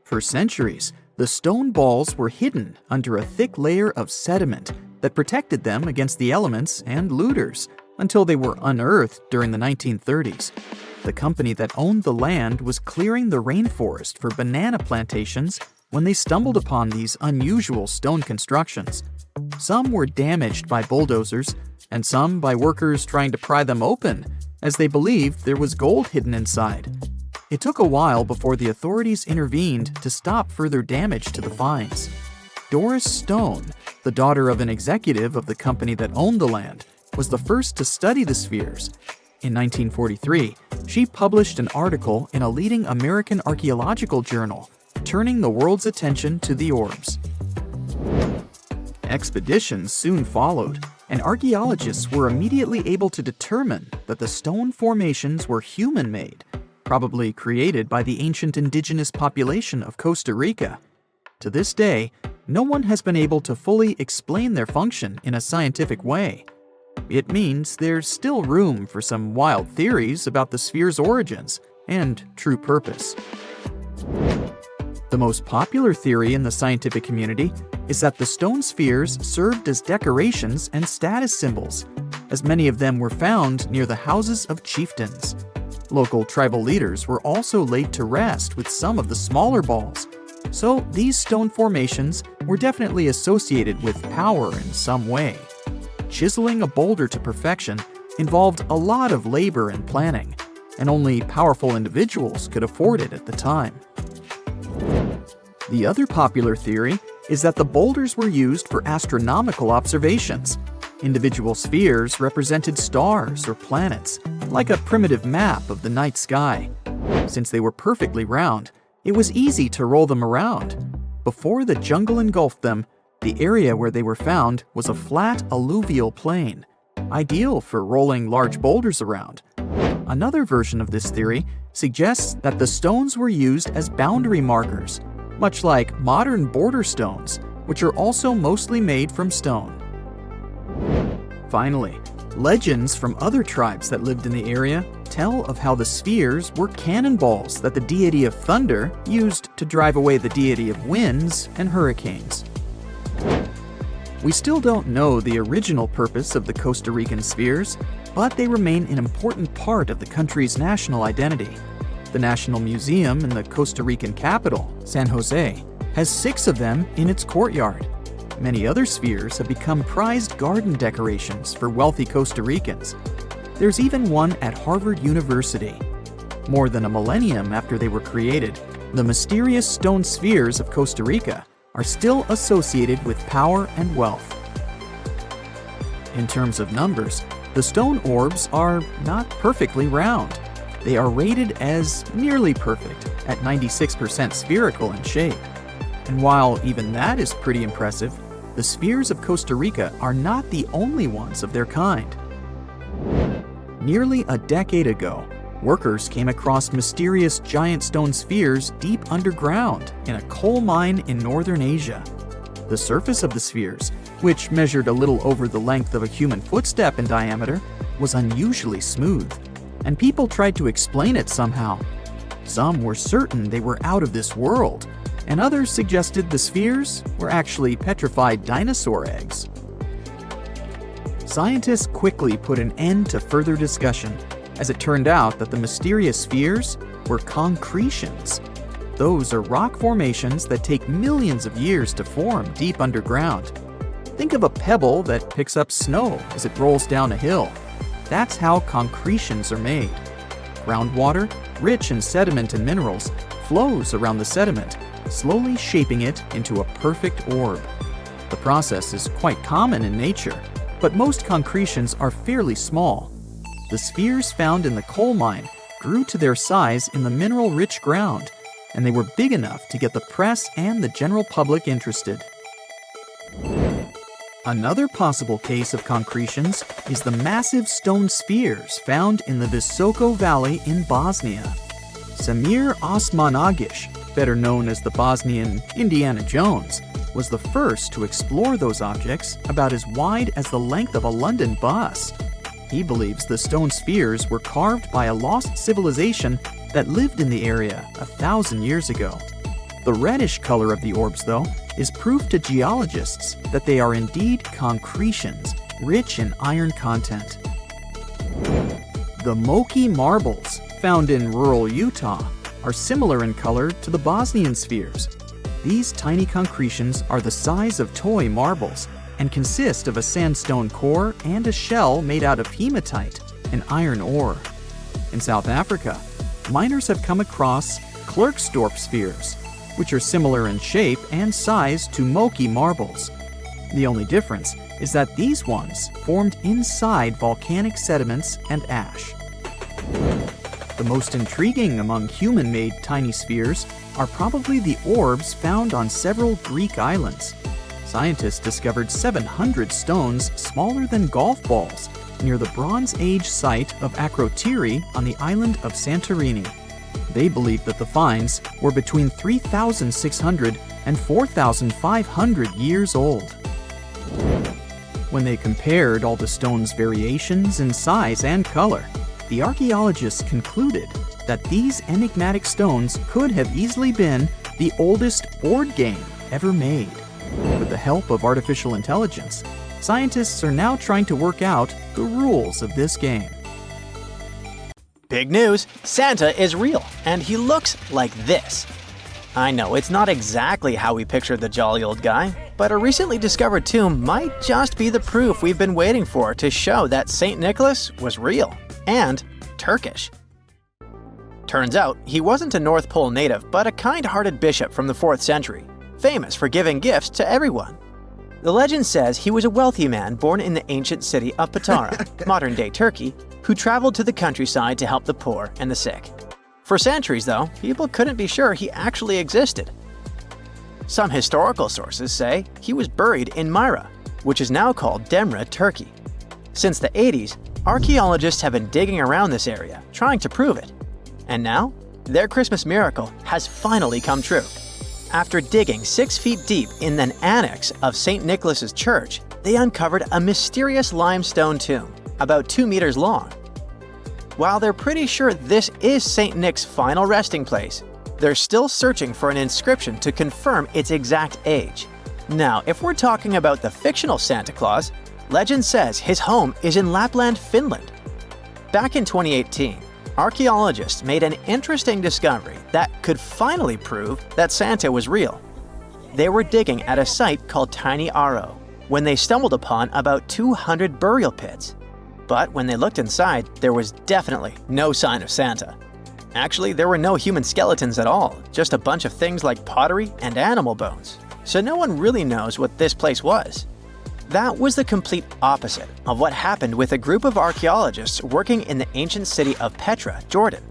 For centuries, the stone balls were hidden under a thick layer of sediment that protected them against the elements and looters until they were unearthed during the 1930s. The company that owned the land was clearing the rainforest for banana plantations when they stumbled upon these unusual stone constructions. Some were damaged by bulldozers, and some by workers trying to pry them open, as they believed there was gold hidden inside. It took a while before the authorities intervened to stop further damage to the finds. Doris Stone, the daughter of an executive of the company that owned the land, was the first to study the spheres. In 1943, she published an article in a leading American archaeological journal, turning the world's attention to the orbs. Expeditions soon followed, and archaeologists were immediately able to determine that the stone formations were human-made, probably created by the ancient indigenous population of Costa Rica. To this day, no one has been able to fully explain their function in a scientific way. It means there's still room for some wild theories about the sphere's origins and true purpose. The most popular theory in the scientific community is that the stone spheres served as decorations and status symbols, as many of them were found near the houses of chieftains. Local tribal leaders were also laid to rest with some of the smaller balls, so these stone formations were definitely associated with power in some way. Chiseling a boulder to perfection involved a lot of labor and planning, and only powerful individuals could afford it at the time. The other popular theory is that the boulders were used for astronomical observations. Individual spheres represented stars or planets, like a primitive map of the night sky. Since they were perfectly round, it was easy to roll them around. Before the jungle engulfed them, the area where they were found was a flat alluvial plain, ideal for rolling large boulders around. Another version of this theory suggests that the stones were used as boundary markers, much like modern border stones, which are also mostly made from stone. Finally, legends from other tribes that lived in the area tell of how the spheres were cannonballs that the deity of thunder used to drive away the deity of winds and hurricanes. We still don't know the original purpose of the Costa Rican spheres, but they remain an important part of the country's national identity. The National Museum in the Costa Rican capital, San Jose, has 6 of them in its courtyard. Many other spheres have become prized garden decorations for wealthy Costa Ricans. There's even one at Harvard University. More than a millennium after they were created, the mysterious stone spheres of Costa Rica are still associated with power and wealth. In terms of numbers, the stone orbs are not perfectly round. They are rated as nearly perfect, at 96% spherical in shape. And while even that is pretty impressive, the spheres of Costa Rica are not the only ones of their kind. Nearly a decade ago, workers came across mysterious giant stone spheres deep underground in a coal mine in northern Asia. The surface of the spheres, which measured a little over the length of a human footstep in diameter, was unusually smooth, and people tried to explain it somehow. Some were certain they were out of this world, and others suggested the spheres were actually petrified dinosaur eggs. Scientists quickly put an end to further discussion, as it turned out that the mysterious spheres were concretions. Those are rock formations that take millions of years to form deep underground. Think of a pebble that picks up snow as it rolls down a hill. That's how concretions are made. Groundwater, rich in sediment and minerals, flows around the sediment, slowly shaping it into a perfect orb. The process is quite common in nature, but most concretions are fairly small. The spheres found in the coal mine grew to their size in the mineral-rich ground, and they were big enough to get the press and the general public interested. Another possible case of concretions is the massive stone spheres found in the Visoko Valley in Bosnia. Samir Osmanagic, better known as the Bosnian Indiana Jones, was the first to explore those objects about as wide as the length of a London bus. He believes the stone spheres were carved by a lost civilization that lived in the area 1,000 years ago. The reddish color of the orbs, though, is proof to geologists that they are indeed concretions, rich in iron content. The Moki marbles, found in rural Utah, are similar in color to the Bosnian spheres. These tiny concretions are the size of toy marbles and consist of a sandstone core and a shell made out of hematite, an iron ore. In South Africa, miners have come across Klerksdorp spheres, which are similar in shape and size to Moki marbles. The only difference is that these ones formed inside volcanic sediments and ash. The most intriguing among human-made tiny spheres are probably the orbs found on several Greek islands. Scientists discovered 700 stones smaller than golf balls near the Bronze Age site of Akrotiri on the island of Santorini. They believe that the finds were between 3,600 and 4,500 years old. When they compared all the stones' variations in size and color, the archaeologists concluded that these enigmatic stones could have easily been the oldest board game ever made. With the help of artificial intelligence, scientists are now trying to work out the rules of this game. Big news! Santa is real, and he looks like this. I know it's not exactly how we pictured the jolly old guy, but a recently discovered tomb might just be the proof we've been waiting for to show that St. Nicholas was real and Turkish. Turns out, he wasn't a North Pole native, but a kind-hearted bishop from the 4th century, famous for giving gifts to everyone. The legend says he was a wealthy man born in the ancient city of Petra, modern-day Turkey, who traveled to the countryside to help the poor and the sick. For centuries, though, people couldn't be sure he actually existed. Some historical sources say he was buried in Myra, which is now called Demre, Turkey. Since the 80s, archaeologists have been digging around this area, trying to prove it. And now, their Christmas miracle has finally come true. After digging 6 feet deep in an annex of St. Nicholas's church, they uncovered a mysterious limestone tomb, about 2 meters long. while they're pretty sure this is St. Nick's final resting place, they're still searching for an inscription to confirm its exact age. Now, if we're talking about the fictional Santa Claus, legend says his home is in Lapland, Finland. Back in 2018, archaeologists made an interesting discovery that could finally prove that Santa was real. They were digging at a site called Tiny Aro when they stumbled upon about 200 burial pits. But when they looked inside, there was definitely no sign of Santa. Actually, there were no human skeletons at all, just a bunch of things like pottery and animal bones. So no one really knows what this place was. That was the complete opposite of what happened with a group of archaeologists working in the ancient city of Petra, Jordan.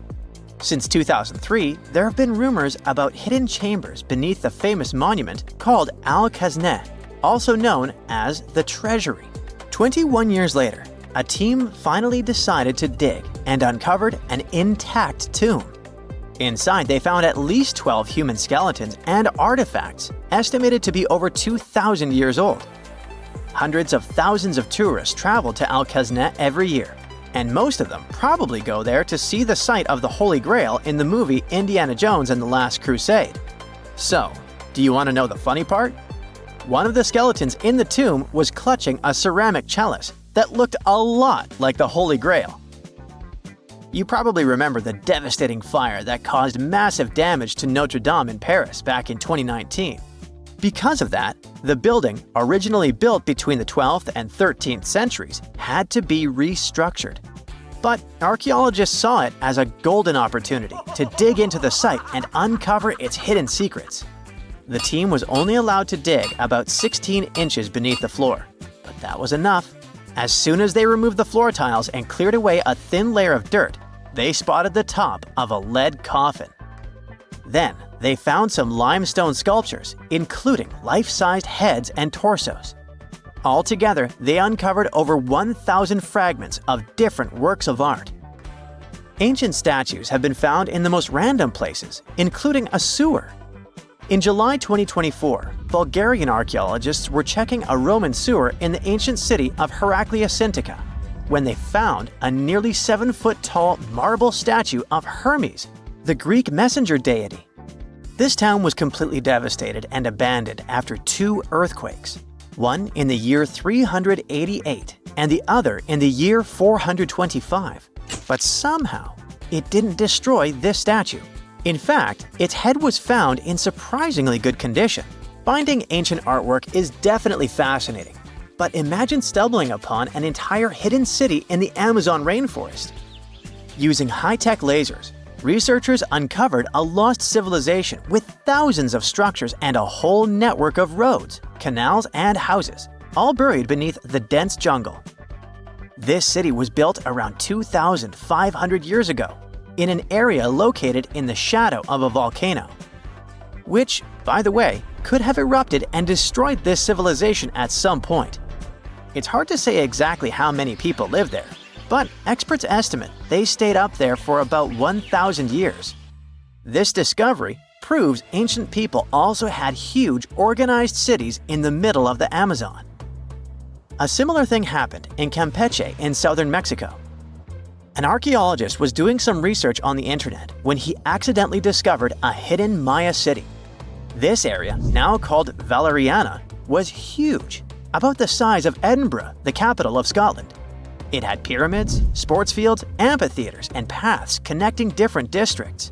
Since 2003, there have been rumors about hidden chambers beneath the famous monument called Al-Khazneh, also known as the Treasury. 21 years later, a team finally decided to dig and uncovered an intact tomb. Inside, they found at least 12 human skeletons and artifacts estimated to be over 2,000 years old. Hundreds of thousands of tourists travel to Al-Khazneh every year, and most of them probably go there to see the site of the Holy Grail in the movie Indiana Jones and the Last Crusade. So, do you want to know the funny part? One of the skeletons in the tomb was clutching a ceramic chalice that looked a lot like the Holy Grail. You probably remember the devastating fire that caused massive damage to Notre-Dame in Paris back in 2019. Because of that, the building, originally built between the 12th and 13th centuries, had to be restructured. But archaeologists saw it as a golden opportunity to dig into the site and uncover its hidden secrets. The team was only allowed to dig about 16 inches beneath the floor, but that was enough. As soon as they removed the floor tiles and cleared away a thin layer of dirt, they spotted the top of a lead coffin. Then, they found some limestone sculptures, including life-sized heads and torsos. Altogether, they uncovered over 1,000 fragments of different works of art. Ancient statues have been found in the most random places, including a sewer. In July 2024, Bulgarian archaeologists were checking a Roman sewer in the ancient city of Herculaneum when they found a nearly 7-foot-tall marble statue of Hermes, the Greek messenger deity. This town was completely devastated and abandoned after 2 earthquakes, one in the year 388 and the other in the year 425. But somehow, it didn't destroy this statue. In fact, its head was found in surprisingly good condition. Finding ancient artwork is definitely fascinating, but imagine stumbling upon an entire hidden city in the Amazon rainforest. Using high-tech lasers, researchers uncovered a lost civilization with thousands of structures and a whole network of roads, canals, and houses, all buried beneath the dense jungle. This city was built around 2,500 years ago, in an area located in the shadow of a volcano, which, by the way, could have erupted and destroyed this civilization at some point. It's hard to say exactly how many people lived there, but experts estimate they stayed up there for about 1,000 years. This discovery proves ancient people also had huge organized cities in the middle of the Amazon. A similar thing happened in Campeche in southern Mexico. An archaeologist was doing some research on the internet when he accidentally discovered a hidden Maya city. This area, now called Valeriana, was huge, about the size of Edinburgh, the capital of Scotland. It had pyramids, sports fields, amphitheaters, and paths connecting different districts.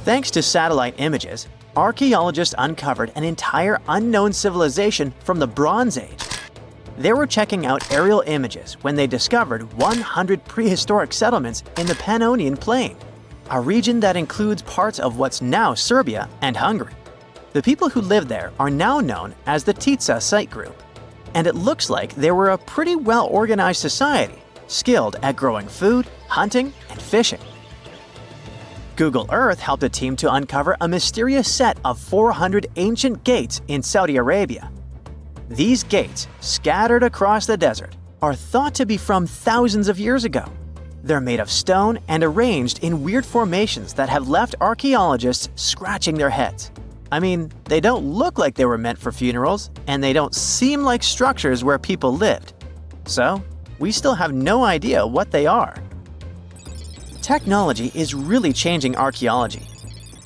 Thanks to satellite images, archaeologists uncovered an entire unknown civilization from the Bronze Age. They were checking out aerial images when they discovered 100 prehistoric settlements in the Pannonian Plain, a region that includes parts of what's now Serbia and Hungary. The people who lived there are now known as the Titsa site group, and it looks like they were a pretty well-organized society, skilled at growing food, hunting, and fishing. Google Earth helped a team to uncover a mysterious set of 400 ancient gates in Saudi Arabia. These gates, scattered across the desert, are thought to be from thousands of years ago. They're made of stone and arranged in weird formations that have left archaeologists scratching their heads. I mean, they don't look like they were meant for funerals, and they don't seem like structures where people lived. So, we still have no idea what they are. Technology is really changing archaeology.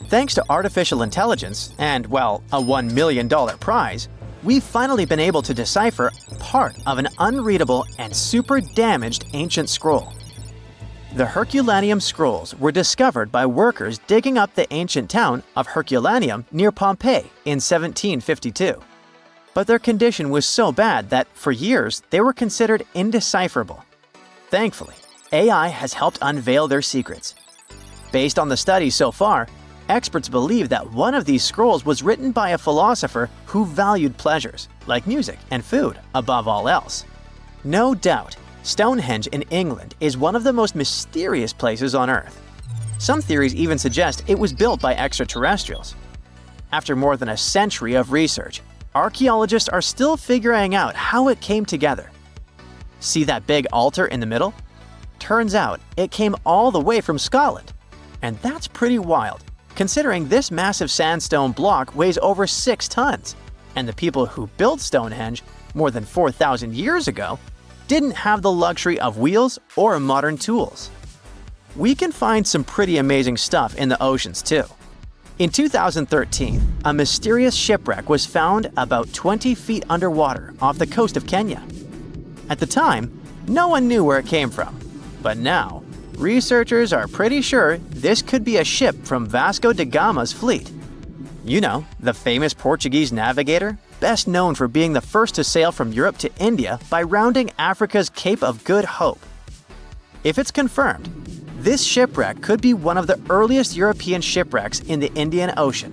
Thanks to artificial intelligence and, well, a $1 million prize, we've finally been able to decipher part of an unreadable and super damaged ancient scroll. The Herculaneum scrolls were discovered by workers digging up the ancient town of Herculaneum near Pompeii in 1752. But their condition was so bad that, for years, they were considered indecipherable. Thankfully, AI has helped unveil their secrets. Based on the studies so far, experts believe that one of these scrolls was written by a philosopher who valued pleasures, like music and food, above all else. No doubt, Stonehenge in England is one of the most mysterious places on Earth. Some theories even suggest it was built by extraterrestrials. After more than a century of research, archaeologists are still figuring out how it came together. See that big altar in the middle? Turns out it came all the way from Scotland. And that's pretty wild, considering this massive sandstone block weighs over 6 tons, and the people who built Stonehenge more than 4,000 years ago didn't have the luxury of wheels or modern tools. We can find some pretty amazing stuff in the oceans too. In 2013, a mysterious shipwreck was found about 20 feet underwater off the coast of Kenya. At the time, no one knew where it came from, but now, researchers are pretty sure this could be a ship from Vasco da Gama's fleet. You know, the famous Portuguese navigator, best known for being the first to sail from Europe to India by rounding Africa's Cape of Good Hope. If it's confirmed, this shipwreck could be one of the earliest European shipwrecks in the Indian Ocean.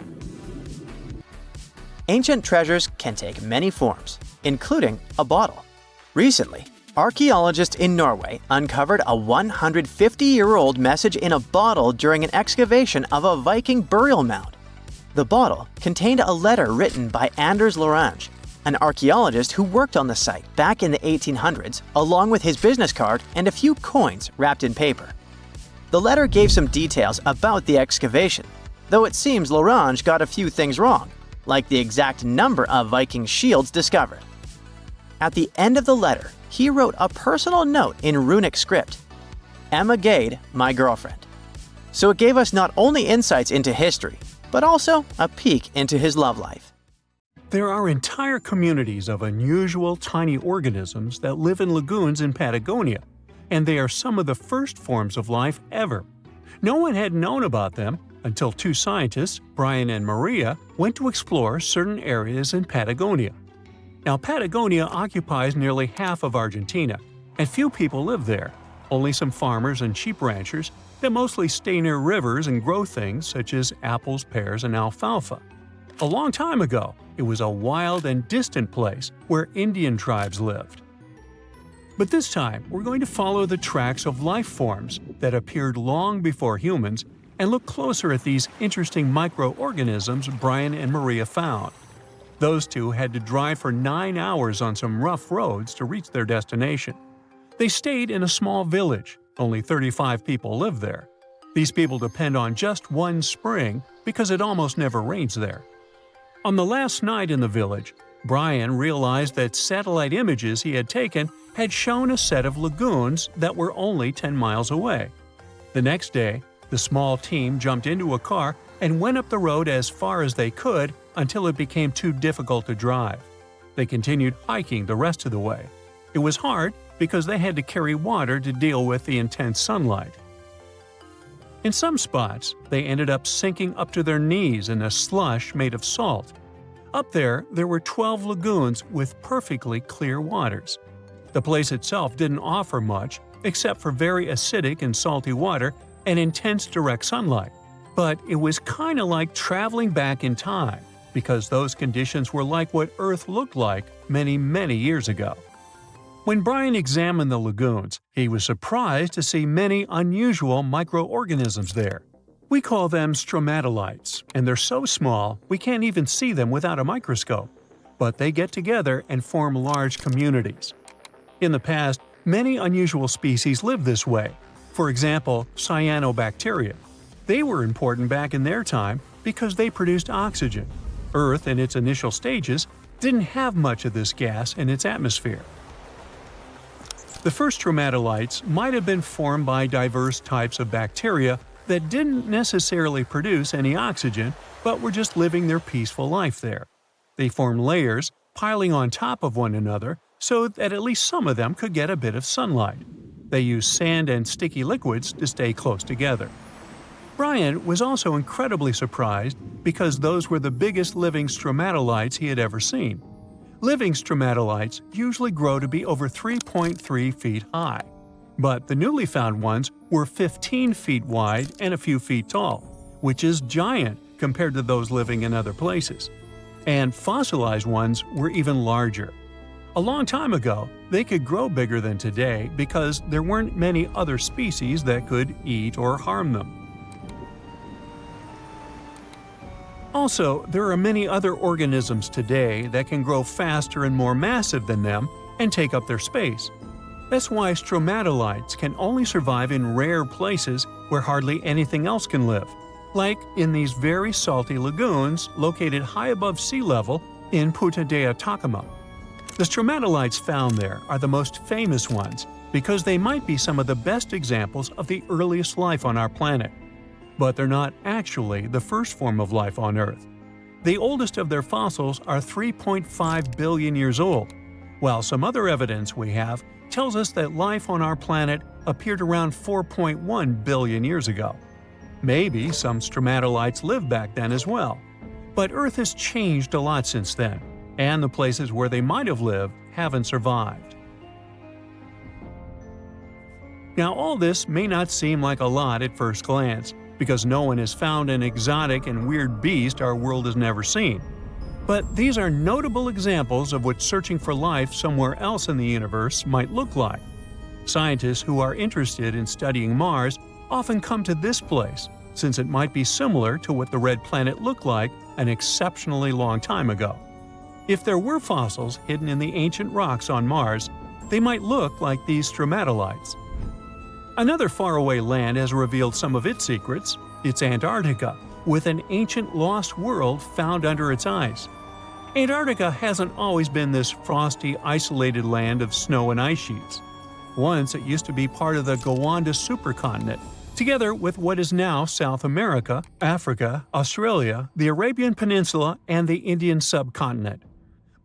Ancient treasures can take many forms, including a bottle. Recently, archaeologists in Norway uncovered a 150-year-old message in a bottle during an excavation of a Viking burial mound. The bottle contained a letter written by Anders Lorange, an archaeologist who worked on the site back in the 1800s, along with his business card and a few coins wrapped in paper. The letter gave some details about the excavation, though it seems Lorange got a few things wrong, like the exact number of Viking shields discovered. At the end of the letter, he wrote a personal note in runic script, "Emma Gade, my girlfriend." So it gave us not only insights into history, but also a peek into his love life. There are entire communities of unusual tiny organisms that live in lagoons in Patagonia, and they are some of the first forms of life ever. No one had known about them until 2 scientists, Brian and Maria, went to explore certain areas in Patagonia. Now, Patagonia occupies nearly half of Argentina, and few people live there, only some farmers and sheep ranchers that mostly stay near rivers and grow things such as apples, pears, and alfalfa. A long time ago, it was a wild and distant place where Indian tribes lived. But this time, we're going to follow the tracks of life forms that appeared long before humans and look closer at these interesting microorganisms Brian and Maria found. Those two had to drive for 9 hours on some rough roads to reach their destination. They stayed in a small village. Only 35 people live there. These people depend on just one spring because it almost never rains there. On the last night in the village, Brian realized that satellite images he had taken had shown a set of lagoons that were only 10 miles away. The next day, the small team jumped into a car and went up the road as far as they could until it became too difficult to drive. They continued hiking the rest of the way. It was hard because they had to carry water to deal with the intense sunlight. In some spots, they ended up sinking up to their knees in a slush made of salt. Up there were 12 lagoons with perfectly clear waters. The place itself didn't offer much except for very acidic and salty water and intense direct sunlight. But it was kind of like traveling back in time, because those conditions were like what Earth looked like many, many years ago. When Brian examined the lagoons, he was surprised to see many unusual microorganisms there. We call them stromatolites, and they're so small we can't even see them without a microscope. But they get together and form large communities. In the past, many unusual species lived this way. For example, cyanobacteria. They were important back in their time because they produced oxygen. Earth, in its initial stages, didn't have much of this gas in its atmosphere. The first stromatolites might have been formed by diverse types of bacteria that didn't necessarily produce any oxygen, but were just living their peaceful life there. They formed layers, piling on top of one another, so that at least some of them could get a bit of sunlight. They used sand and sticky liquids to stay close together. Brian was also incredibly surprised because those were the biggest living stromatolites he had ever seen. Living stromatolites usually grow to be over 3.3 feet high, but the newly found ones were 15 feet wide and a few feet tall, which is giant compared to those living in other places. And fossilized ones were even larger. A long time ago, they could grow bigger than today because there weren't many other species that could eat or harm them. Also, there are many other organisms today that can grow faster and more massive than them and take up their space. That's why stromatolites can only survive in rare places where hardly anything else can live, like in these very salty lagoons located high above sea level in Punta de Atacama. The stromatolites found there are the most famous ones because they might be some of the best examples of the earliest life on our planet. But they're not actually the first form of life on Earth. The oldest of their fossils are 3.5 billion years old, while some other evidence we have tells us that life on our planet appeared around 4.1 billion years ago. Maybe some stromatolites lived back then as well. But Earth has changed a lot since then, and the places where they might have lived haven't survived. Now, all this may not seem like a lot at first glance, because no one has found an exotic and weird beast our world has never seen. But these are notable examples of what searching for life somewhere else in the universe might look like. Scientists who are interested in studying Mars often come to this place, since it might be similar to what the red planet looked like an exceptionally long time ago. If there were fossils hidden in the ancient rocks on Mars, they might look like these stromatolites. Another faraway land has revealed some of its secrets. It's Antarctica, with an ancient lost world found under its ice. Antarctica hasn't always been this frosty, isolated land of snow and ice sheets. Once it used to be part of the Gondwana supercontinent, together with what is now South America, Africa, Australia, the Arabian Peninsula, and the Indian subcontinent.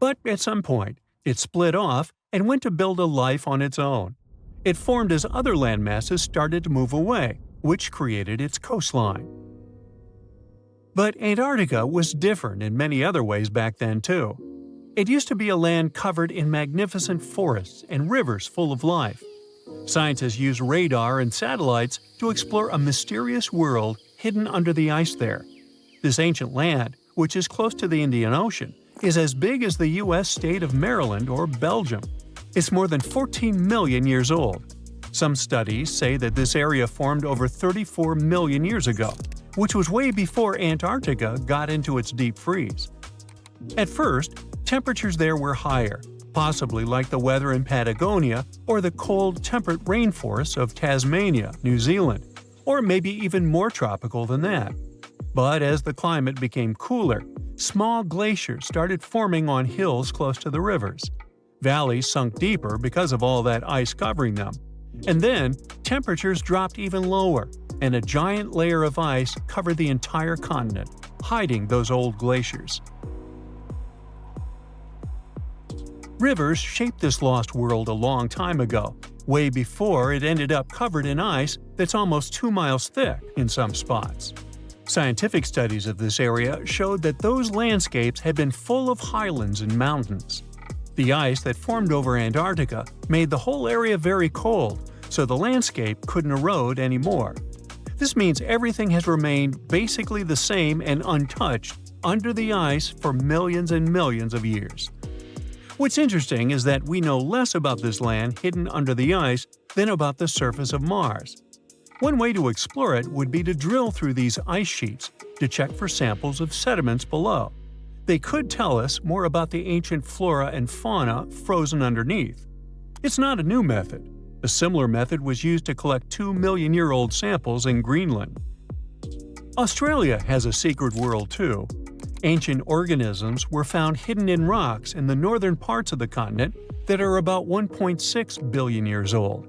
But at some point, it split off and went to build a life on its own. It formed as other landmasses started to move away, which created its coastline. But Antarctica was different in many other ways back then too. It used to be a land covered in magnificent forests and rivers full of life. Scientists use radar and satellites to explore a mysterious world hidden under the ice there. This ancient land, which is close to the Indian Ocean, is as big as the U.S. state of Maryland or Belgium. It's more than 14 million years old. Some studies say that this area formed over 34 million years ago, which was way before Antarctica got into its deep freeze. At first, temperatures there were higher, possibly like the weather in Patagonia or the cold, temperate rainforests of Tasmania, New Zealand, or maybe even more tropical than that. But as the climate became cooler, small glaciers started forming on hills close to the rivers. Valleys sunk deeper because of all that ice covering them. And then, temperatures dropped even lower, and a giant layer of ice covered the entire continent, hiding those old glaciers. Rivers shaped this lost world a long time ago, way before it ended up covered in ice that's almost 2 miles thick in some spots. Scientific studies of this area showed that those landscapes had been full of highlands and mountains. The ice that formed over Antarctica made the whole area very cold, so the landscape couldn't erode anymore. This means everything has remained basically the same and untouched under the ice for millions and millions of years. What's interesting is that we know less about this land hidden under the ice than about the surface of Mars. One way to explore it would be to drill through these ice sheets to check for samples of sediments below. They could tell us more about the ancient flora and fauna frozen underneath. It's not a new method. A similar method was used to collect 2-million-year-old samples in Greenland. Australia has a secret world too. Ancient organisms were found hidden in rocks in the northern parts of the continent that are about 1.6 billion years old.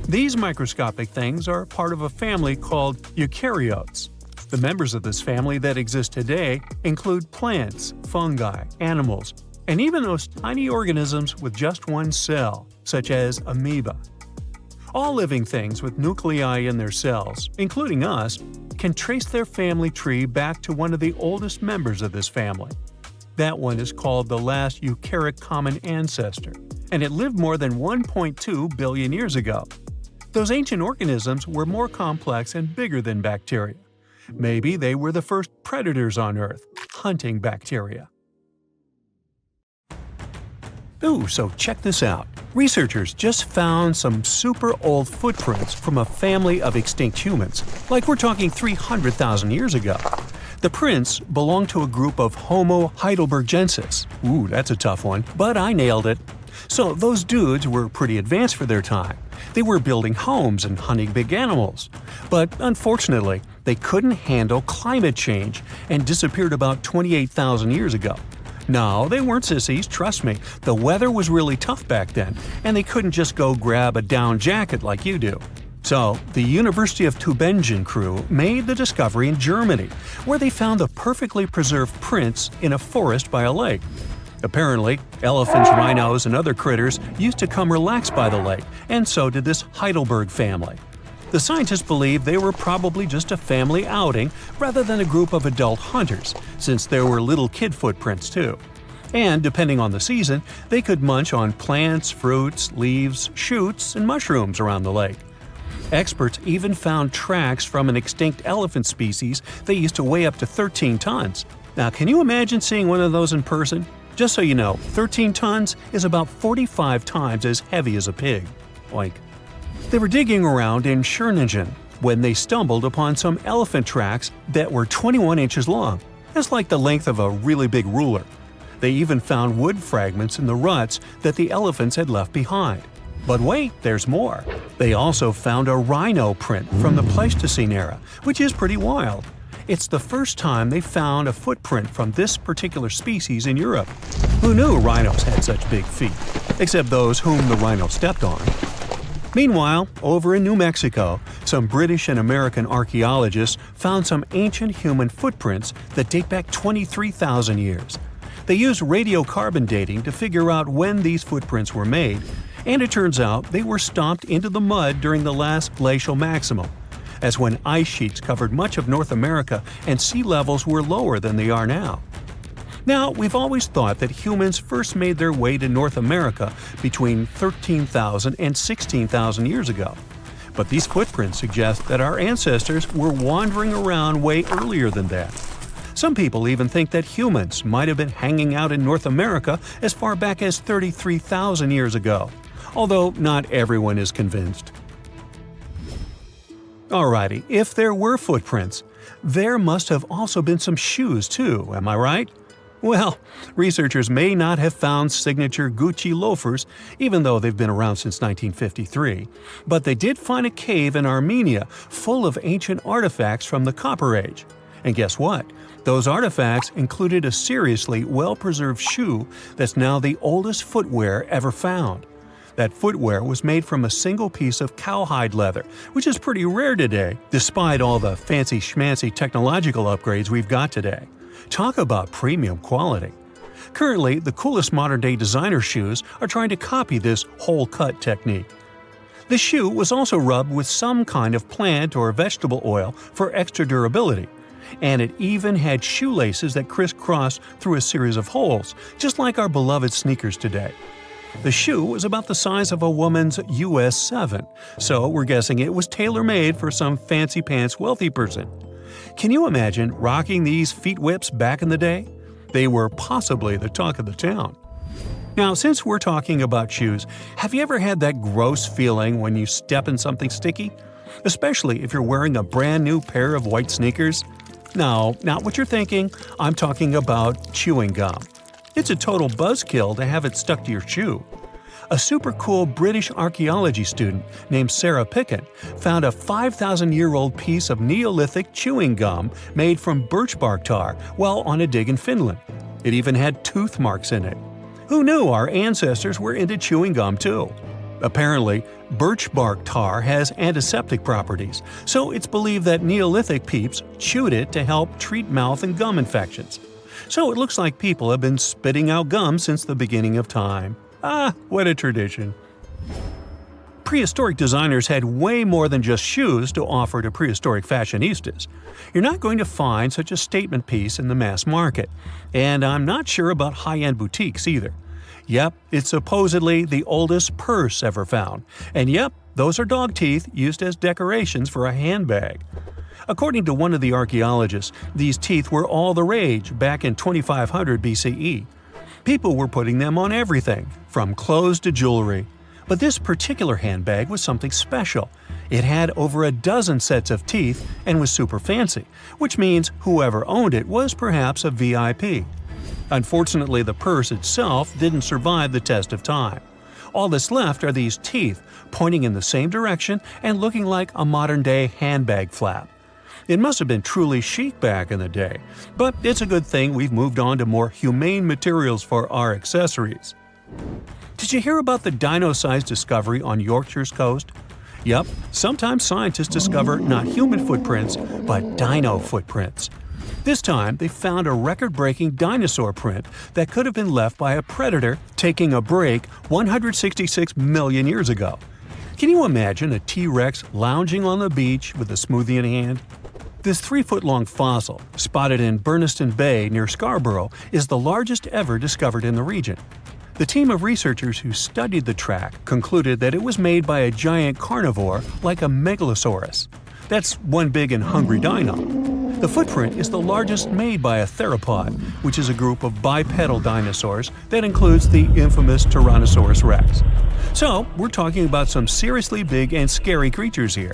These microscopic things are part of a family called eukaryotes. The members of this family that exist today include plants, fungi, animals, and even those tiny organisms with just one cell, such as amoeba. All living things with nuclei in their cells, including us, can trace their family tree back to one of the oldest members of this family. That one is called the last eukaryotic common ancestor, and it lived more than 1.2 billion years ago. Those ancient organisms were more complex and bigger than bacteria. Maybe they were the first predators on Earth, hunting bacteria. Ooh, so check this out. Researchers just found some super old footprints from a family of extinct humans, like we're talking 300,000 years ago. The prints belong to a group of Homo heidelbergensis. Ooh, that's a tough one, but I nailed it. So those dudes were pretty advanced for their time. They were building homes and hunting big animals. But unfortunately, they couldn't handle climate change and disappeared about 28,000 years ago. No, they weren't sissies, trust me. The weather was really tough back then, and they couldn't just go grab a down jacket like you do. So, the University of Tübingen crew made the discovery in Germany, where they found the perfectly preserved prints in a forest by a lake. Apparently, elephants, rhinos, and other critters used to come relax by the lake, and so did this Heidelberg family. The scientists believe they were probably just a family outing rather than a group of adult hunters, since there were little kid footprints too. And depending on the season, they could munch on plants, fruits, leaves, shoots, and mushrooms around the lake. Experts even found tracks from an extinct elephant species that used to weigh up to 13 tons. Now, can you imagine seeing one of those in person? Just so you know, 13 tons is about 45 times as heavy as a pig. Oink. They were digging around in Schöningen when they stumbled upon some elephant tracks that were 21 inches long. That's like the length of a really big ruler. They even found wood fragments in the ruts that the elephants had left behind. But wait, there's more. They also found a rhino print from the Pleistocene era, which is pretty wild. It's the first time they found a footprint from this particular species in Europe. Who knew rhinos had such big feet? Except those whom the rhino stepped on. Meanwhile, over in New Mexico, some British and American archaeologists found some ancient human footprints that date back 23,000 years. They used radiocarbon dating to figure out when these footprints were made, and it turns out they were stomped into the mud during the last glacial maximum. That's when ice sheets covered much of North America and sea levels were lower than they are now. Now, we've always thought that humans first made their way to North America between 13,000 and 16,000 years ago. But these footprints suggest that our ancestors were wandering around way earlier than that. Some people even think that humans might have been hanging out in North America as far back as 33,000 years ago, although not everyone is convinced. Alrighty, if there were footprints, there must have also been some shoes too, am I right? Well, researchers may not have found signature Gucci loafers, even though they've been around since 1953, but they did find a cave in Armenia full of ancient artifacts from the Copper Age. And guess what? Those artifacts included a seriously well-preserved shoe that's now the oldest footwear ever found. That footwear was made from a single piece of cowhide leather, which is pretty rare today, despite all the fancy schmancy technological upgrades we've got today. Talk about premium quality. Currently, the coolest modern-day designer shoes are trying to copy this hole-cut technique. The shoe was also rubbed with some kind of plant or vegetable oil for extra durability, and it even had shoelaces that crisscrossed through a series of holes, just like our beloved sneakers today. The shoe was about the size of a woman's US 7, so we're guessing it was tailor-made for some fancy-pants wealthy person. Can you imagine rocking these feet whips back in the day? They were possibly the talk of the town. Now, since we're talking about shoes, have you ever had that gross feeling when you step in something sticky? Especially if you're wearing a brand new pair of white sneakers? No, not what you're thinking. I'm talking about chewing gum. It's a total buzzkill to have it stuck to your shoe. A super cool British archaeology student named Sarah Pickett found a 5,000-year-old piece of Neolithic chewing gum made from birch bark tar while on a dig in Finland. It even had tooth marks in it. Who knew our ancestors were into chewing gum too? Apparently, birch bark tar has antiseptic properties, so it's believed that Neolithic peeps chewed it to help treat mouth and gum infections. So it looks like people have been spitting out gum since the beginning of time. Ah, what a tradition. Prehistoric designers had way more than just shoes to offer to prehistoric fashionistas. You're not going to find such a statement piece in the mass market, and I'm not sure about high-end boutiques either. Yep, it's supposedly the oldest purse ever found, and yep, those are dog teeth used as decorations for a handbag. According to one of the archaeologists, these teeth were all the rage back in 2500 BCE. People were putting them on everything, from clothes to jewelry. But this particular handbag was something special. It had over a dozen sets of teeth and was super fancy, which means whoever owned it was perhaps a VIP. Unfortunately, the purse itself didn't survive the test of time. All that's left are these teeth, pointing in the same direction and looking like a modern-day handbag flap. It must have been truly chic back in the day, but it's a good thing we've moved on to more humane materials for our accessories. Did you hear about the dino-sized discovery on Yorkshire's coast? Yep, sometimes scientists discover not human footprints, but dino footprints. This time, they found a record-breaking dinosaur print that could have been left by a predator taking a break 166 million years ago. Can you imagine a T-Rex lounging on the beach with a smoothie in hand? This 3-foot-long fossil, spotted in Burniston Bay near Scarborough, is the largest ever discovered in the region. The team of researchers who studied the track concluded that it was made by a giant carnivore like a megalosaurus. That's one big and hungry dino. The footprint is the largest made by a theropod, which is a group of bipedal dinosaurs that includes the infamous Tyrannosaurus rex. So, we're talking about some seriously big and scary creatures here.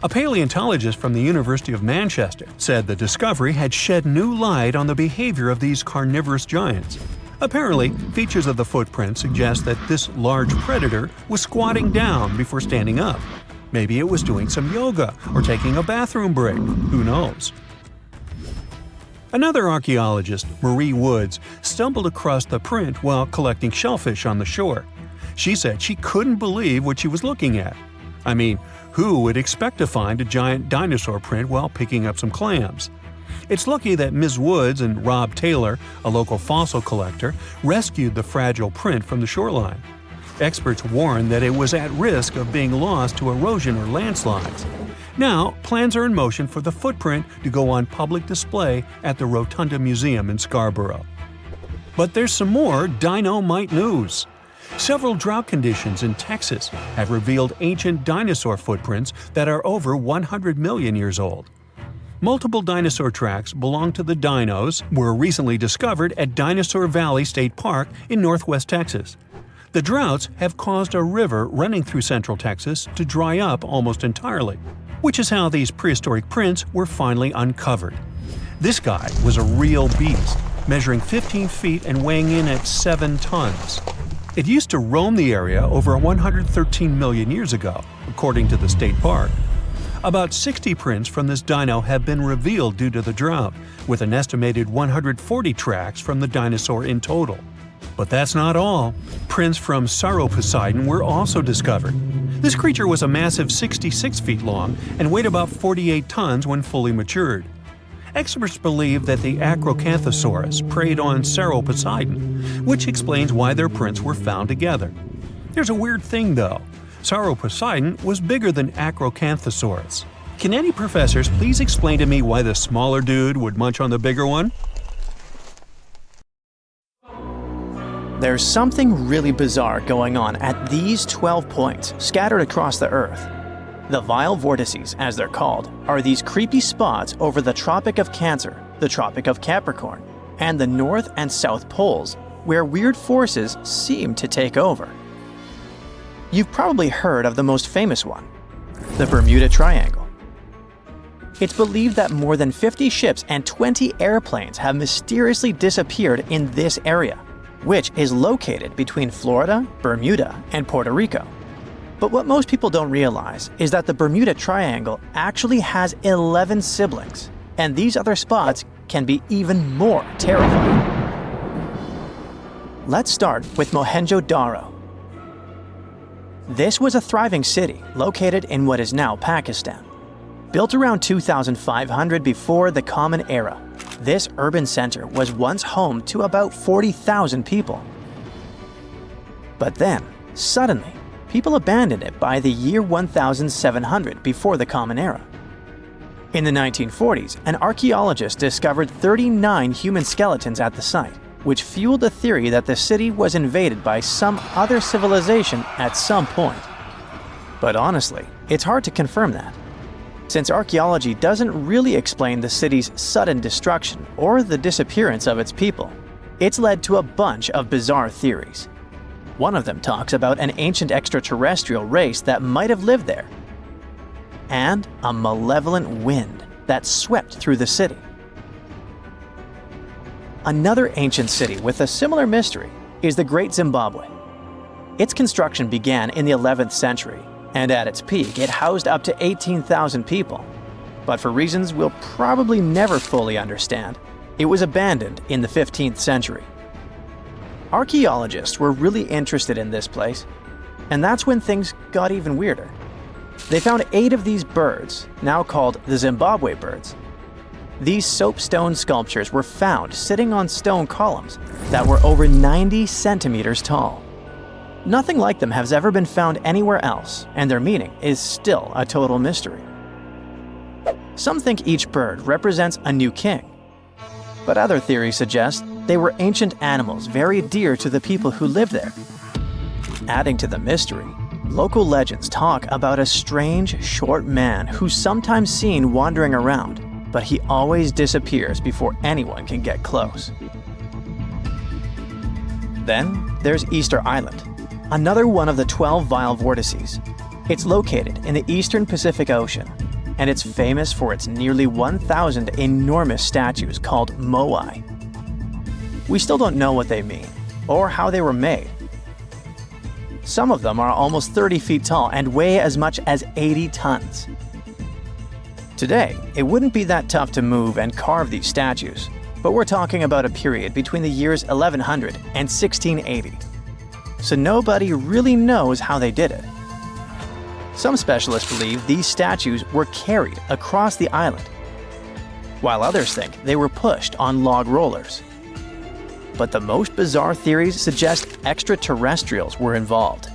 A paleontologist from the University of Manchester said the discovery had shed new light on the behavior of these carnivorous giants. Apparently, features of the footprint suggest that this large predator was squatting down before standing up. Maybe it was doing some yoga or taking a bathroom break. Who knows? Another archaeologist, Marie Woods, stumbled across the print while collecting shellfish on the shore. She said she couldn't believe what she was looking at. I mean, who would expect to find a giant dinosaur print while picking up some clams? It's lucky that Ms. Woods and Rob Taylor, a local fossil collector, rescued the fragile print from the shoreline. Experts warned that it was at risk of being lost to erosion or landslides. Now, plans are in motion for the footprint to go on public display at the Rotunda Museum in Scarborough. But there's some more dino-mite news. Several drought conditions in Texas have revealed ancient dinosaur footprints that are over 100 million years old. Multiple dinosaur tracks belong to the dinos were recently discovered at Dinosaur Valley State Park in northwest Texas. The droughts have caused a river running through central Texas to dry up almost entirely, which is how these prehistoric prints were finally uncovered. This guy was a real beast, measuring 15 feet and weighing in at 7 tons. It used to roam the area over 113 million years ago, according to the state park. About 60 prints from this dino have been revealed due to the drought, with an estimated 140 tracks from the dinosaur in total. But that's not all. Prints from Sauroposeidon were also discovered. This creature was a massive 66 feet long and weighed about 48 tons when fully matured. Experts believe that the Acrocanthosaurus preyed on Sauroposeidon, which explains why their prints were found together. There's a weird thing though. Sauroposeidon was bigger than Acrocanthosaurus. Can any professors please explain to me why the smaller dude would munch on the bigger one? There's something really bizarre going on at these 12 points scattered across the Earth. The vile vortices, as they're called, are these creepy spots over the Tropic of Cancer, the Tropic of Capricorn, and the North and South Poles, where weird forces seem to take over. You've probably heard of the most famous one, the Bermuda Triangle. It's believed that more than 50 ships and 20 airplanes have mysteriously disappeared in this area. which is located between Florida, Bermuda, and Puerto Rico. But what most people don't realize is that the Bermuda Triangle actually has 11 siblings, and these other spots can be even more terrifying. Let's start with Mohenjo-Daro. This was a thriving city located in what is now Pakistan. Built around 2500 before the Common Era, this urban center was once home to about 40,000 people. But then, suddenly, people abandoned it by the year 1700 before the Common Era. In the 1940s, an archaeologist discovered 39 human skeletons at the site, which fueled the theory that the city was invaded by some other civilization at some point. But honestly, it's hard to confirm that, since archaeology doesn't really explain the city's sudden destruction or the disappearance of its people. It's led to a bunch of bizarre theories. One of them talks about an ancient extraterrestrial race that might have lived there, and a malevolent wind that swept through the city. Another ancient city with a similar mystery is the Great Zimbabwe. Its construction began in the 11th century, and at its peak it housed up to 18,000 people. But for reasons we'll probably never fully understand, it was abandoned in the 15th century. Archaeologists were really interested in this place, and that's when things got even weirder. They found 8 of these birds, now called the Zimbabwe birds. These soapstone sculptures were found sitting on stone columns that were over 90 centimeters tall. Nothing like them has ever been found anywhere else, and their meaning is still a total mystery. Some think each bird represents a new king, but other theories suggest they were ancient animals very dear to the people who lived there. Adding to the mystery, local legends talk about a strange, short man who's sometimes seen wandering around, but he always disappears before anyone can get close. Then there's Easter Island, another one of the 12 Vile Vortices. It's located in the eastern Pacific Ocean, and it's famous for its nearly 1,000 enormous statues called moai. We still don't know what they mean, or how they were made. Some of them are almost 30 feet tall and weigh as much as 80 tons. Today, it wouldn't be that tough to move and carve these statues, but we're talking about a period between the years 1100 and 1680. So nobody really knows how they did it. Some specialists believe these statues were carried across the island, while others think they were pushed on log rollers. But the most bizarre theories suggest extraterrestrials were involved.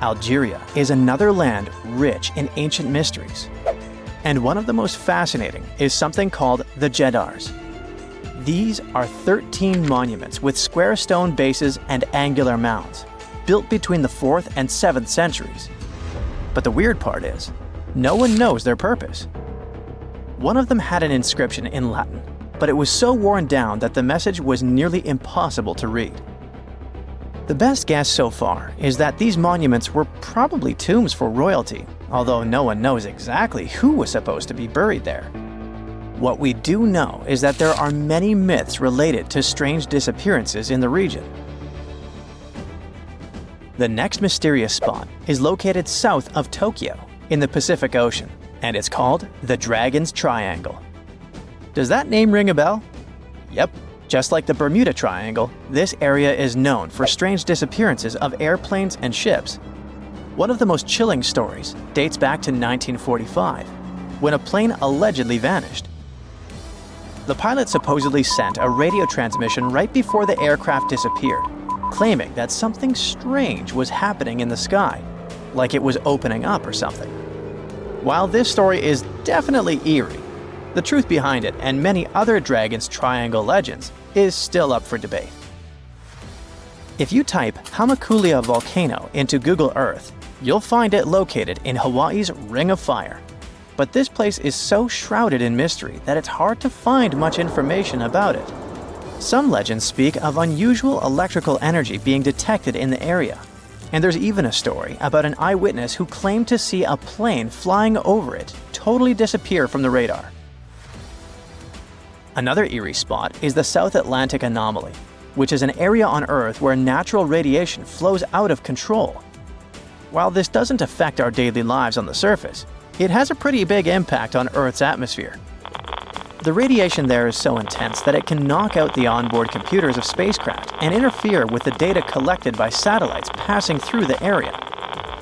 Algeria is another land rich in ancient mysteries, and one of the most fascinating is something called the Jedars. These are 13 monuments with square stone bases and angular mounds, built between the 4th and 7th centuries. But the weird part is, no one knows their purpose. One of them had an inscription in Latin, but it was so worn down that the message was nearly impossible to read. The best guess so far is that these monuments were probably tombs for royalty, although no one knows exactly who was supposed to be buried there. What we do know is that there are many myths related to strange disappearances in the region. The next mysterious spot is located south of Tokyo in the Pacific Ocean, and it's called the Dragon's Triangle. Does that name ring a bell? Yep. Just like the Bermuda Triangle, this area is known for strange disappearances of airplanes and ships. One of the most chilling stories dates back to 1945, when a plane allegedly vanished. The pilot supposedly sent a radio transmission right before the aircraft disappeared, claiming that something strange was happening in the sky, like it was opening up or something. While this story is definitely eerie, the truth behind it and many other Dragon's Triangle legends is still up for debate. If you type Hamakulia volcano into Google Earth, you'll find it located in Hawaii's Ring of Fire. But this place is so shrouded in mystery that it's hard to find much information about it. Some legends speak of unusual electrical energy being detected in the area, and there's even a story about an eyewitness who claimed to see a plane flying over it totally disappear from the radar. Another eerie spot is the South Atlantic Anomaly, which is an area on Earth where natural radiation flows out of control. While this doesn't affect our daily lives on the surface, it has a pretty big impact on Earth's atmosphere. The radiation there is so intense that it can knock out the onboard computers of spacecraft and interfere with the data collected by satellites passing through the area.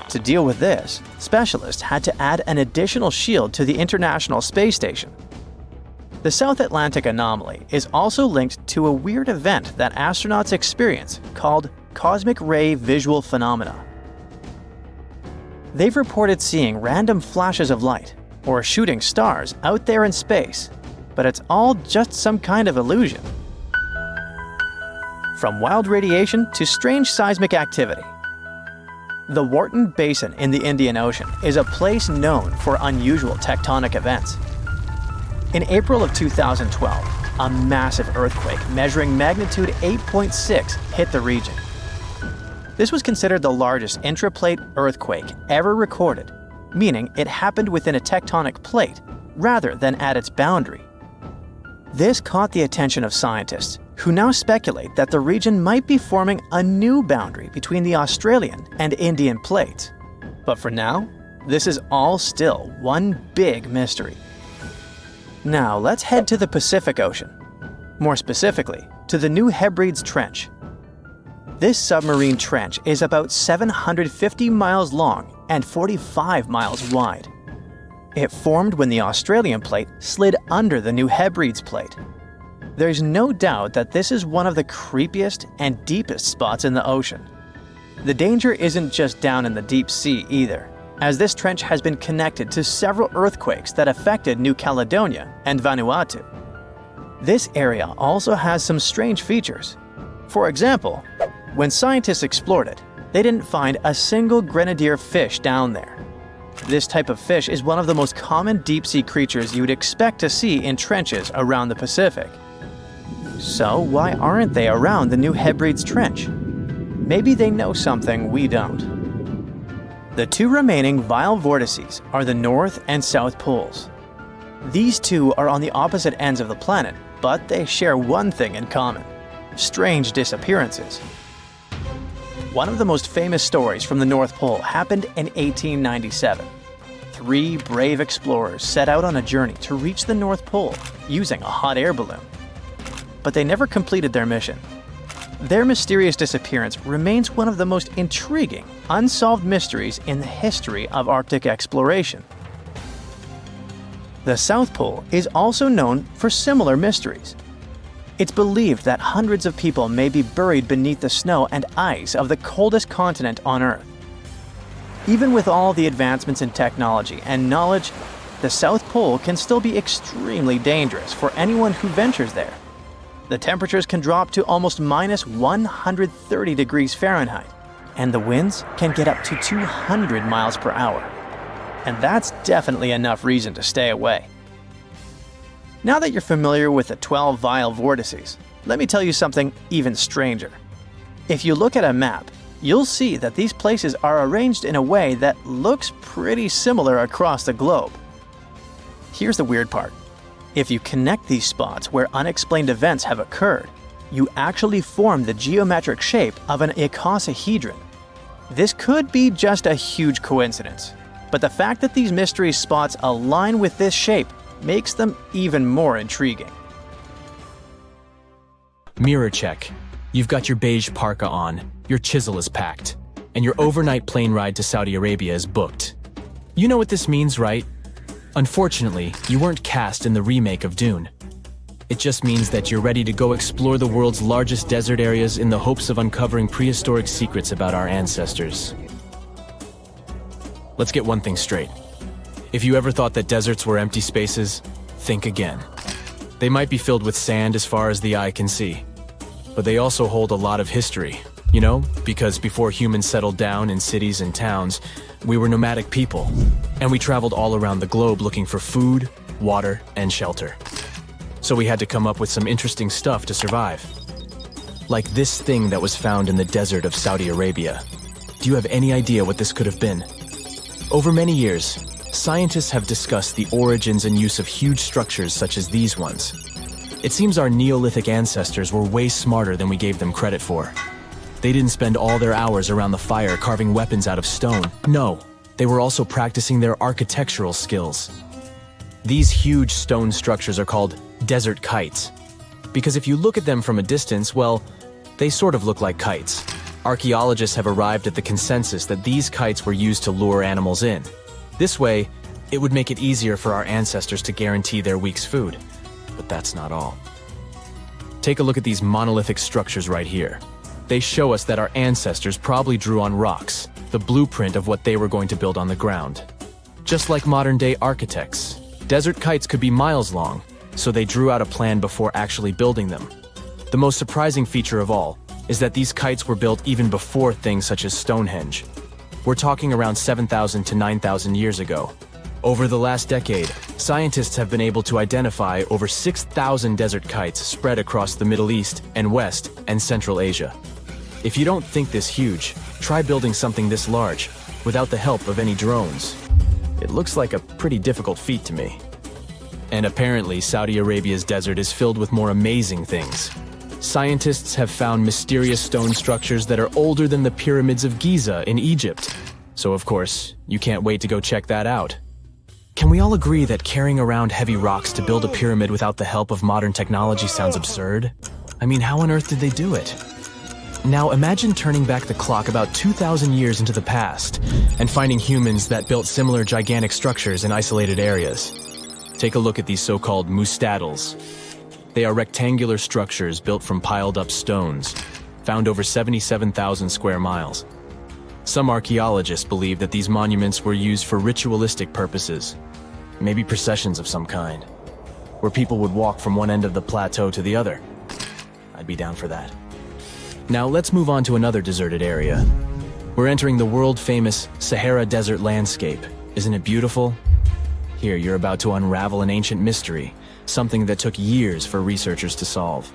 To deal with this, specialists had to add an additional shield to the International Space Station. The South Atlantic anomaly is also linked to a weird event that astronauts experience called cosmic ray visual phenomena. They've reported seeing random flashes of light or shooting stars out there in space, but it's all just some kind of illusion. From wild radiation to strange seismic activity. The Wharton Basin in the Indian Ocean is a place known for unusual tectonic events. In April of 2012, a massive earthquake measuring magnitude 8.6 hit the region. This was considered the largest intraplate earthquake ever recorded, meaning it happened within a tectonic plate rather than at its boundary. This caught the attention of scientists, who now speculate that the region might be forming a new boundary between the Australian and Indian plates. But for now, this is all still one big mystery. Now let's head to the Pacific Ocean. More specifically, to the New Hebrides Trench. This submarine trench is about 750 miles long and 45 miles wide. It formed when the Australian plate slid under the New Hebrides plate. There's no doubt that this is one of the creepiest and deepest spots in the ocean. The danger isn't just down in the deep sea either, as this trench has been connected to several earthquakes that affected New Caledonia and Vanuatu. This area also has some strange features. For example, when scientists explored it, they didn't find a single grenadier fish down there. This type of fish is one of the most common deep-sea creatures you'd expect to see in trenches around the Pacific. So why aren't they around the New Hebrides Trench? Maybe they know something we don't. The two remaining vile vortices are the North and South Poles. These two are on the opposite ends of the planet, but they share one thing in common: strange disappearances. One of the most famous stories from the North Pole happened in 1897. 3 brave explorers set out on a journey to reach the North Pole using a hot air balloon. But they never completed their mission. Their mysterious disappearance remains one of the most intriguing, unsolved mysteries in the history of Arctic exploration. The South Pole is also known for similar mysteries. It's believed that hundreds of people may be buried beneath the snow and ice of the coldest continent on Earth. Even with all the advancements in technology and knowledge, the South Pole can still be extremely dangerous for anyone who ventures there. The temperatures can drop to almost minus 130 degrees Fahrenheit, and the winds can get up to 200 miles per hour. And that's definitely enough reason to stay away. Now that you're familiar with the 12 vile vortices, let me tell you something even stranger. If you look at a map, you'll see that these places are arranged in a way that looks pretty similar across the globe. Here's the weird part. If you connect these spots where unexplained events have occurred, you actually form the geometric shape of an icosahedron. This could be just a huge coincidence, but the fact that these mystery spots align with this shape makes them even more intriguing. Mirror check. You've got your beige parka on, your chisel is packed, and your overnight plane ride to Saudi Arabia is booked. You know what this means, right? Unfortunately, you weren't cast in the remake of Dune. It just means that you're ready to go explore the world's largest desert areas in the hopes of uncovering prehistoric secrets about our ancestors. Let's get one thing straight. If you ever thought that deserts were empty spaces, think again. They might be filled with sand as far as the eye can see, but they also hold a lot of history, you know, because before humans settled down in cities and towns, we were nomadic people, and we traveled all around the globe looking for food, water, and shelter. So we had to come up with some interesting stuff to survive. Like this thing that was found in the desert of Saudi Arabia. Do you have any idea what this could have been? Over many years, scientists have discussed the origins and use of huge structures such as these ones. It seems our Neolithic ancestors were way smarter than we gave them credit for. They didn't spend all their hours around the fire carving weapons out of stone. No, they were also practicing their architectural skills. These huge stone structures are called desert kites, because if you look at them from a distance, well, they sort of look like kites. Archaeologists have arrived at the consensus that these kites were used to lure animals in. This way, it would make it easier for our ancestors to guarantee their week's food. But that's not all. Take a look at these monolithic structures right here. They show us that our ancestors probably drew on rocks, the blueprint of what they were going to build on the ground. Just like modern-day architects, desert kites could be miles long, so they drew out a plan before actually building them. The most surprising feature of all is that these kites were built even before things such as Stonehenge. We're talking around 7,000 to 9,000 years ago. Over the last decade, scientists have been able to identify over 6,000 desert kites spread across the Middle East and West and Central Asia. If you don't think this huge, try building something this large without the help of any drones. It looks like a pretty difficult feat to me. And apparently, Saudi Arabia's desert is filled with more amazing things. Scientists have found mysterious stone structures that are older than the pyramids of Giza in Egypt. So of course, you can't wait to go check that out. Can we all agree that carrying around heavy rocks to build a pyramid without the help of modern technology sounds absurd? I mean, how on earth did they do it? Now imagine turning back the clock about 2,000 years into the past and finding humans that built similar gigantic structures in isolated areas. Take a look at these so-called mustadels. They are rectangular structures built from piled-up stones, found over 77,000 square miles. Some archaeologists believe that these monuments were used for ritualistic purposes, maybe processions of some kind, where people would walk from one end of the plateau to the other. I'd be down for that. Now let's move on to another deserted area. We're entering the world-famous Sahara Desert landscape. Isn't it beautiful? Here, you're about to unravel an ancient mystery, something that took years for researchers to solve.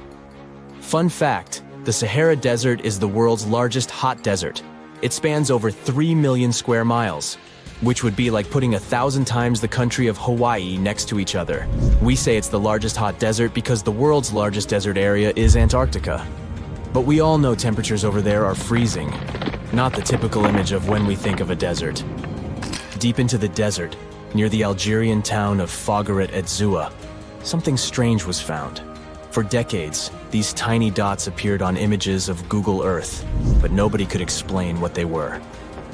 Fun fact, the Sahara Desert is the world's largest hot desert. It spans over 3 million square miles, which would be like putting 1,000 times the country of Hawaii next to each other. We say it's the largest hot desert because the world's largest desert area is Antarctica. But we all know temperatures over there are freezing, not the typical image of when we think of a desert. Deep into the desert, near the Algerian town of Fougeret et Zoua, something strange was found. For decades, these tiny dots appeared on images of Google Earth, but nobody could explain what they were.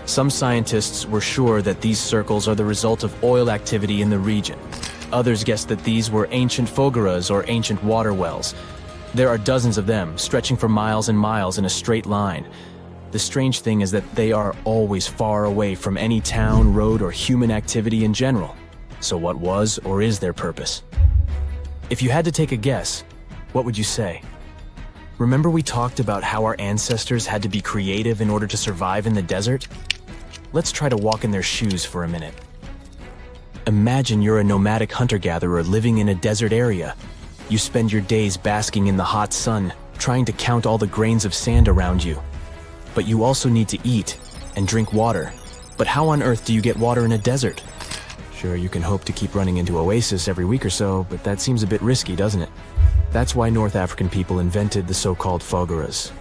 Some scientists were sure that these circles are the result of oil activity in the region. Others guessed that these were ancient fogeras or ancient water wells. There are dozens of them, stretching for miles and miles in a straight line. The strange thing is that they are always far away from any town, road, or human activity in general. So what was or is their purpose? If you had to take a guess, what would you say? Remember we talked about how our ancestors had to be creative in order to survive in the desert? Let's try to walk in their shoes for a minute. Imagine you're a nomadic hunter-gatherer living in a desert area. You spend your days basking in the hot sun, trying to count all the grains of sand around you. But you also need to eat and drink water. But how on earth do you get water in a desert? Sure, you can hope to keep running into oasis every week or so, but that seems a bit risky, doesn't it? That's why North African people invented the so-called fogeras.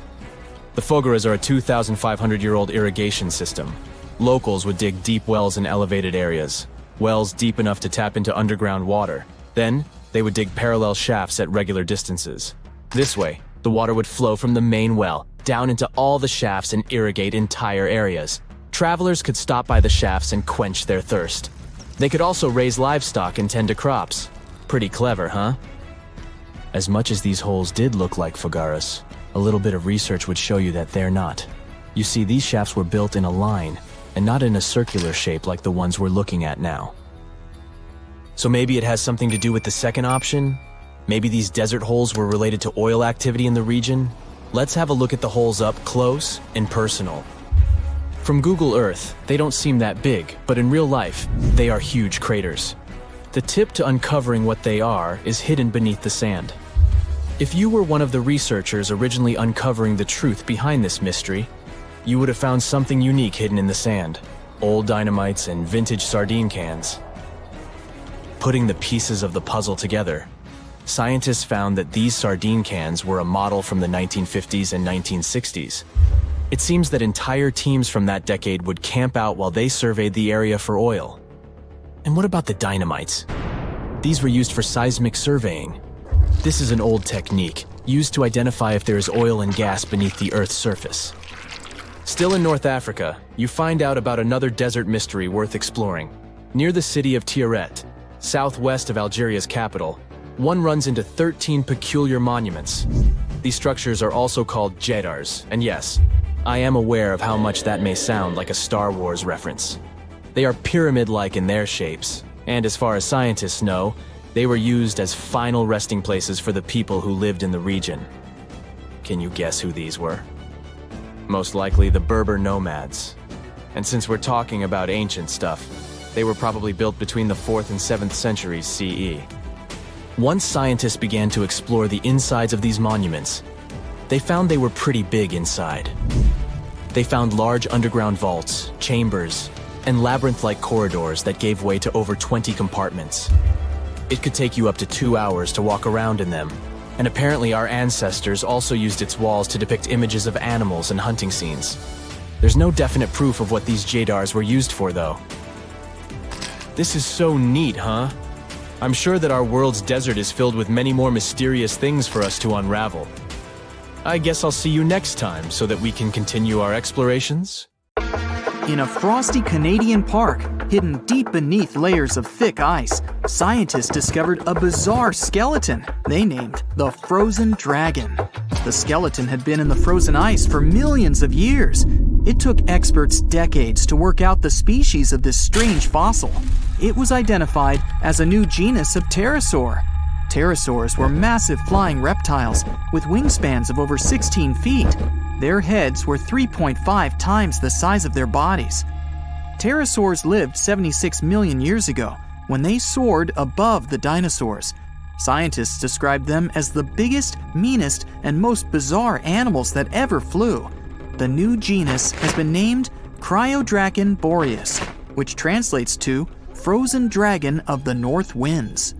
The fogeras are a 2,500-year-old irrigation system. Locals would dig deep wells in elevated areas, wells deep enough to tap into underground water. Then, they would dig parallel shafts at regular distances. This way, the water would flow from the main well down into all the shafts and irrigate entire areas. Travelers could stop by the shafts and quench their thirst. They could also raise livestock and tend to crops. Pretty clever, huh? As much as these holes did look like fogaras, a little bit of research would show you that they're not. You see, these shafts were built in a line, and not in a circular shape like the ones we're looking at now. So maybe it has something to do with the second option? Maybe these desert holes were related to oil activity in the region? Let's have a look at the holes up close and personal. From Google Earth, they don't seem that big, but in real life, they are huge craters. The tip to uncovering what they are is hidden beneath the sand. If you were one of the researchers originally uncovering the truth behind this mystery, you would have found something unique hidden in the sand. Old dynamites and vintage sardine cans. Putting the pieces of the puzzle together, Scientists found that these sardine cans were a model from the 1950s and 1960s. It seems that entire teams from that decade would camp out while they surveyed the area for oil. And what about the dynamites? These were used for seismic surveying. This is an old technique, used to identify if there is oil and gas beneath the Earth's surface. Still in North Africa, you find out about another desert mystery worth exploring. Near the city of Tiaret, southwest of Algeria's capital, one runs into 13 peculiar monuments. These structures are also called Jedars, and yes, I am aware of how much that may sound like a Star Wars reference. They are pyramid-like in their shapes, and as far as scientists know, they were used as final resting places for the people who lived in the region. Can you guess who these were? Most likely the Berber nomads. And since we're talking about ancient stuff, they were probably built between the 4th and 7th centuries CE. Once scientists began to explore the insides of these monuments, they found they were pretty big inside. They found large underground vaults, chambers, and labyrinth-like corridors that gave way to over 20 compartments. It could take you up to 2 hours to walk around in them, and apparently our ancestors also used its walls to depict images of animals and hunting scenes. There's no definite proof of what these Jedars were used for, though. This is so neat, huh? I'm sure that our world's desert is filled with many more mysterious things for us to unravel. I guess I'll see you next time so that we can continue our explorations. In a frosty Canadian park, hidden deep beneath layers of thick ice, scientists discovered a bizarre skeleton they named the Frozen Dragon. The skeleton had been in the frozen ice for millions of years. It took experts decades to work out the species of this strange fossil. It was identified as a new genus of pterosaur. Pterosaurs were massive flying reptiles with wingspans of over 16 feet. Their heads were 3.5 times the size of their bodies. Pterosaurs lived 76 million years ago when they soared above the dinosaurs. Scientists described them as the biggest, meanest, and most bizarre animals that ever flew. The new genus has been named Cryodragon boreas, which translates to Frozen Dragon of the North Winds.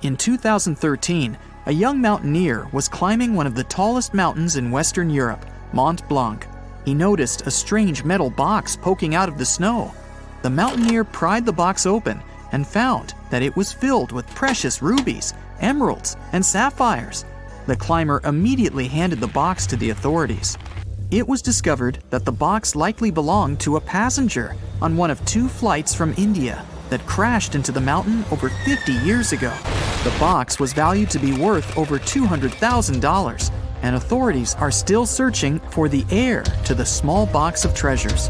In 2013, a young mountaineer was climbing one of the tallest mountains in Western Europe, Mont Blanc. He noticed a strange metal box poking out of the snow. The mountaineer pried the box open and found that it was filled with precious rubies, emeralds, and sapphires. The climber immediately handed the box to the authorities. It was discovered that the box likely belonged to a passenger on one of 2 flights from India that crashed into the mountain over 50 years ago. The box was valued to be worth over $200,000, and authorities are still searching for the heir to the small box of treasures.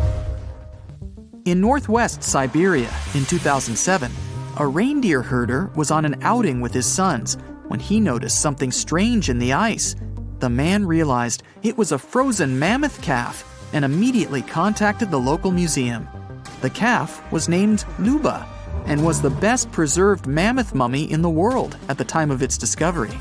In northwest Siberia in 2007, a reindeer herder was on an outing with his sons when he noticed something strange in the ice. The man realized it was a frozen mammoth calf and immediately contacted the local museum. The calf was named Luba and was the best preserved mammoth mummy in the world at the time of its discovery.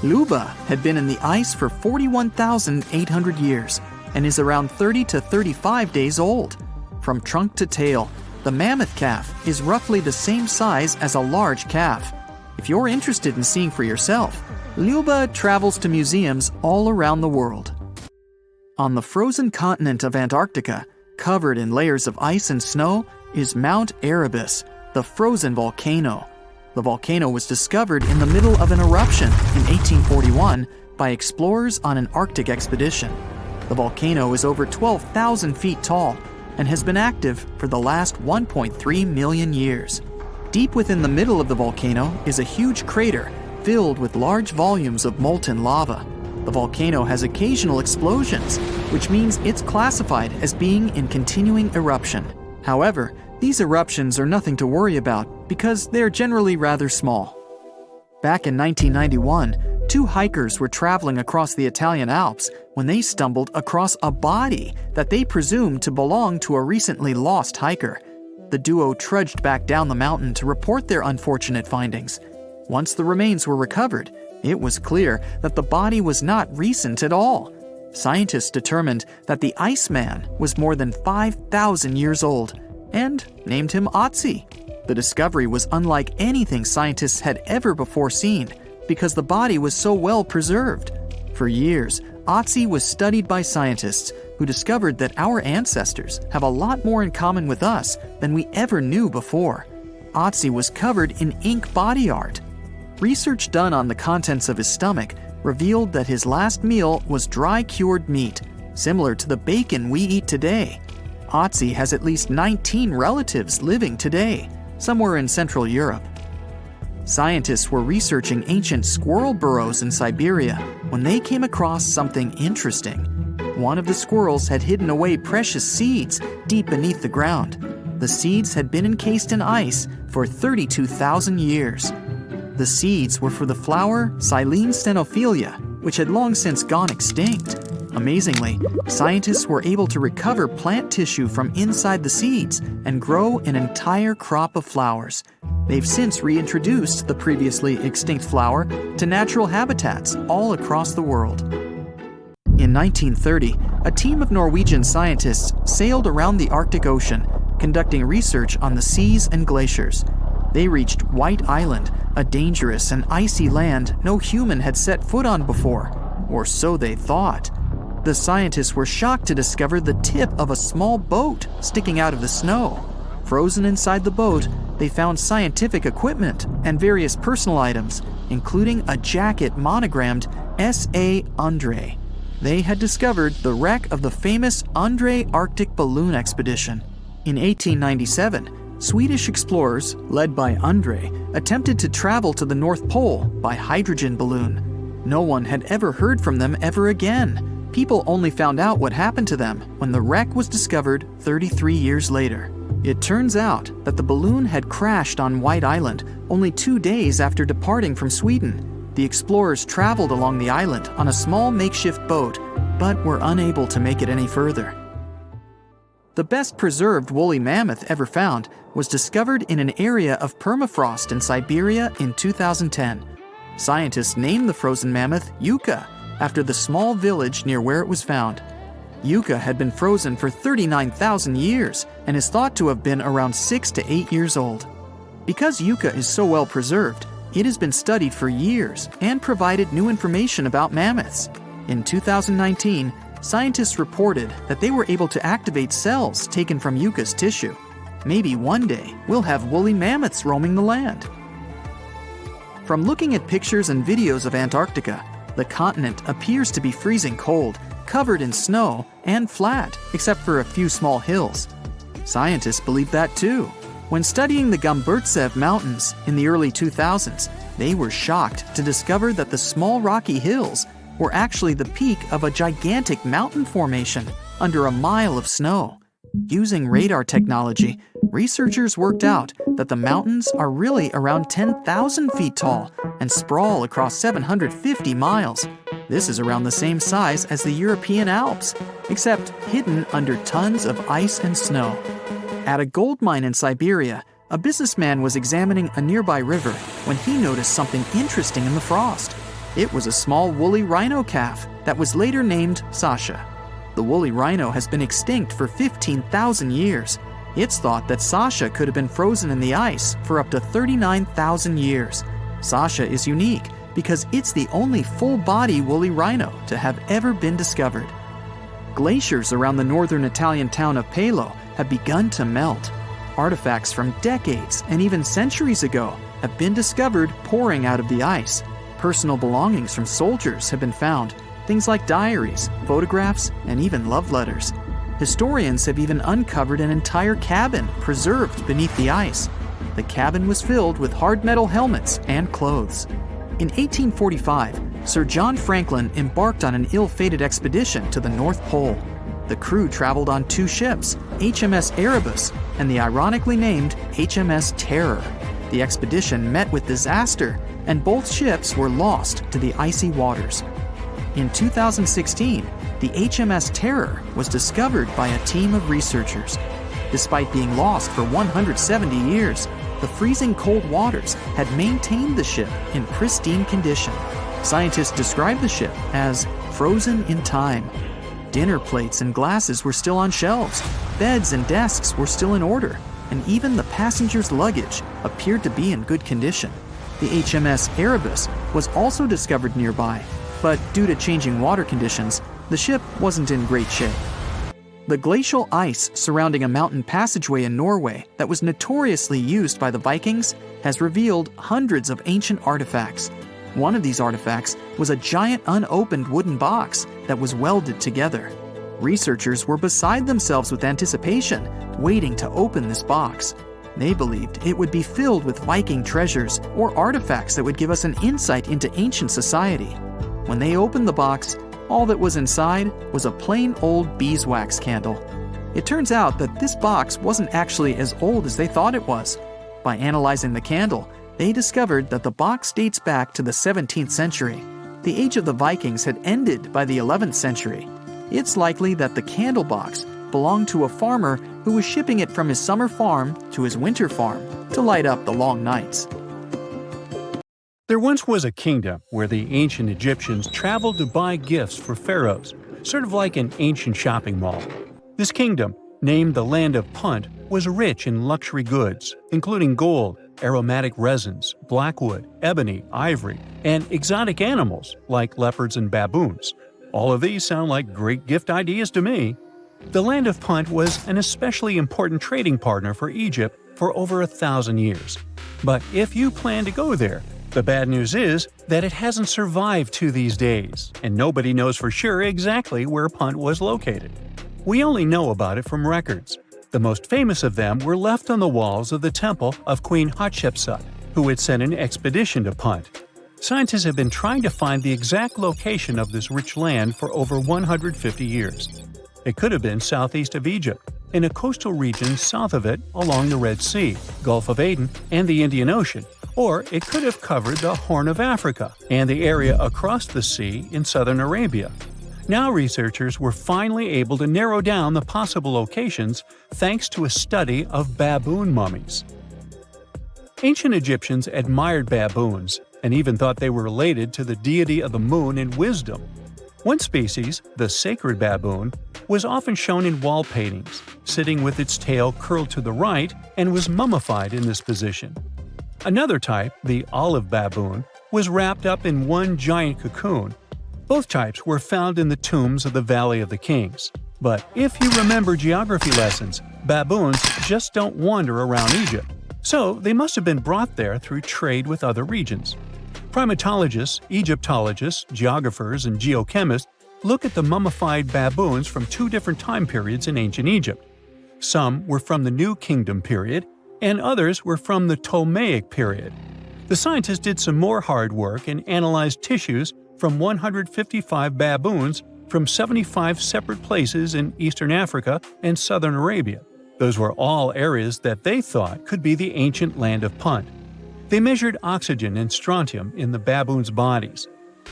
Luba had been in the ice for 41,800 years and is around 30 to 35 days old. From trunk to tail, the mammoth calf is roughly the same size as a large calf. If you're interested in seeing for yourself, Luba travels to museums all around the world. On the frozen continent of Antarctica, covered in layers of ice and snow, is Mount Erebus, the frozen volcano. The volcano was discovered in the middle of an eruption in 1841 by explorers on an Arctic expedition. The volcano is over 12,000 feet tall and has been active for the last 1.3 million years. Deep within the middle of the volcano is a huge crater filled with large volumes of molten lava. The volcano has occasional explosions, which means it's classified as being in continuing eruption. However, these eruptions are nothing to worry about because they're generally rather small. Back in 1991, 2 hikers were traveling across the Italian Alps when they stumbled across a body that they presumed to belong to a recently lost hiker. The duo trudged back down the mountain to report their unfortunate findings. Once the remains were recovered, it was clear that the body was not recent at all. Scientists determined that the Iceman was more than 5,000 years old and named him Otzi. The discovery was unlike anything scientists had ever before seen because the body was so well preserved. For years, Otzi was studied by scientists who discovered that our ancestors have a lot more in common with us than we ever knew before. Otzi was covered in ink body art. Research done on the contents of his stomach revealed that his last meal was dry-cured meat, similar to the bacon we eat today. Otzi has at least 19 relatives living today, somewhere in Central Europe. Scientists were researching ancient squirrel burrows in Siberia when they came across something interesting. One of the squirrels had hidden away precious seeds deep beneath the ground. The seeds had been encased in ice for 32,000 years. The seeds were for the flower Silene stenophilia, which had long since gone extinct. Amazingly, scientists were able to recover plant tissue from inside the seeds and grow an entire crop of flowers. They've since reintroduced the previously extinct flower to natural habitats all across the world. In 1930, a team of Norwegian scientists sailed around the Arctic Ocean, conducting research on the seas and glaciers. They reached White Island, a dangerous and icy land no human had set foot on before, or so they thought. The scientists were shocked to discover the tip of a small boat sticking out of the snow. Frozen inside the boat, they found scientific equipment and various personal items, including a jacket monogrammed S.A. Andre. They had discovered the wreck of the famous Andre Arctic balloon expedition. In 1897, Swedish explorers, led by Andre, attempted to travel to the North Pole by hydrogen balloon. No one had ever heard from them ever again. People only found out what happened to them when the wreck was discovered 33 years later. It turns out that the balloon had crashed on White Island only 2 days after departing from Sweden. The explorers traveled along the island on a small makeshift boat, but were unable to make it any further. The best preserved woolly mammoth ever found was discovered in an area of permafrost in Siberia in 2010. Scientists named the frozen mammoth Yucca, after the small village near where it was found. Yucca had been frozen for 39,000 years and is thought to have been around 6 to 8 years old. Because Yucca is so well preserved, it has been studied for years and provided new information about mammoths. In 2019, scientists reported that they were able to activate cells taken from Yucca's tissue. Maybe one day we'll have woolly mammoths roaming the land. From looking at pictures and videos of Antarctica, the continent appears to be freezing cold, covered in snow, and flat, except for a few small hills. Scientists believe that too. When studying the Gomburtsev Mountains in the early 2000s, they were shocked to discover that the small rocky hills were actually the peak of a gigantic mountain formation under a mile of snow. Using radar technology, researchers worked out that the mountains are really around 10,000 feet tall and sprawl across 750 miles. This is around the same size as the European Alps, except hidden under tons of ice and snow. At a gold mine in Siberia, a businessman was examining a nearby river when he noticed something interesting in the frost. It was a small woolly rhino calf that was later named Sasha. The woolly rhino has been extinct for 15,000 years. It's thought that Sasha could have been frozen in the ice for up to 39,000 years. Sasha is unique because it's the only full-body woolly rhino to have ever been discovered. Glaciers around the northern Italian town of Pelo have begun to melt. Artifacts from decades and even centuries ago have been discovered pouring out of the ice. Personal belongings from soldiers have been found, things like diaries, photographs, and even love letters. Historians have even uncovered an entire cabin preserved beneath the ice. The cabin was filled with hard metal helmets and clothes. In 1845, Sir John Franklin embarked on an ill-fated expedition to the North Pole. The crew traveled on 2 ships, HMS Erebus and the ironically named HMS Terror. The expedition met with disaster, and both ships were lost to the icy waters. In 2016, the HMS Terror was discovered by a team of researchers. Despite being lost for 170 years, the freezing cold waters had maintained the ship in pristine condition. Scientists described the ship as frozen in time. Dinner plates and glasses were still on shelves. Beds and desks were still in order. and even the passengers' luggage appeared to be in good condition. The HMS Erebus was also discovered nearby, but due to changing water conditions, the ship wasn't in great shape. The glacial ice surrounding a mountain passageway in Norway that was notoriously used by the Vikings has revealed hundreds of ancient artifacts. One of these artifacts was a giant unopened wooden box that was welded together. Researchers were beside themselves with anticipation, waiting to open this box. They believed it would be filled with Viking treasures or artifacts that would give us an insight into ancient society. When they opened the box, all that was inside was a plain old beeswax candle. It turns out that this box wasn't actually as old as they thought it was. By analyzing the candle, they discovered that the box dates back to the 17th century. The age of the Vikings had ended by the 11th century. It's likely that the candle box belonged to a farmer who was shipping it from his summer farm to his winter farm to light up the long nights. There once was a kingdom where the ancient Egyptians traveled to buy gifts for pharaohs, sort of like an ancient shopping mall. This kingdom, named the Land of Punt, was rich in luxury goods, including gold, aromatic resins, blackwood, ebony, ivory, and exotic animals like leopards and baboons. All of these sound like great gift ideas to me. The Land of Punt was an especially important trading partner for Egypt for over 1,000 years. But if you plan to go there, the bad news is that it hasn't survived to these days, and nobody knows for sure exactly where Punt was located. We only know about it from records. The most famous of them were left on the walls of the temple of Queen Hatshepsut, who had sent an expedition to Punt. Scientists have been trying to find the exact location of this rich land for over 150 years. It could have been southeast of Egypt, in a coastal region south of it along the Red Sea, Gulf of Aden, and the Indian Ocean, or it could have covered the Horn of Africa and the area across the sea in southern Arabia. Now researchers were finally able to narrow down the possible locations thanks to a study of baboon mummies. Ancient Egyptians admired baboons and even thought they were related to the deity of the moon and wisdom. One species, the sacred baboon, was often shown in wall paintings, sitting with its tail curled to the right, and was mummified in this position. Another type, the olive baboon, was wrapped up in one giant cocoon. Both types were found in the tombs of the Valley of the Kings. But if you remember geography lessons, baboons just don't wander around Egypt. So they must have been brought there through trade with other regions. Primatologists, Egyptologists, geographers, and geochemists look at the mummified baboons from two different time periods in ancient Egypt. Some were from the New Kingdom period, and others were from the Ptolemaic period. The scientists did some more hard work and analyzed tissues from 155 baboons from 75 separate places in eastern Africa and southern Arabia. Those were all areas that they thought could be the ancient land of Punt. They measured oxygen and strontium in the baboons' bodies.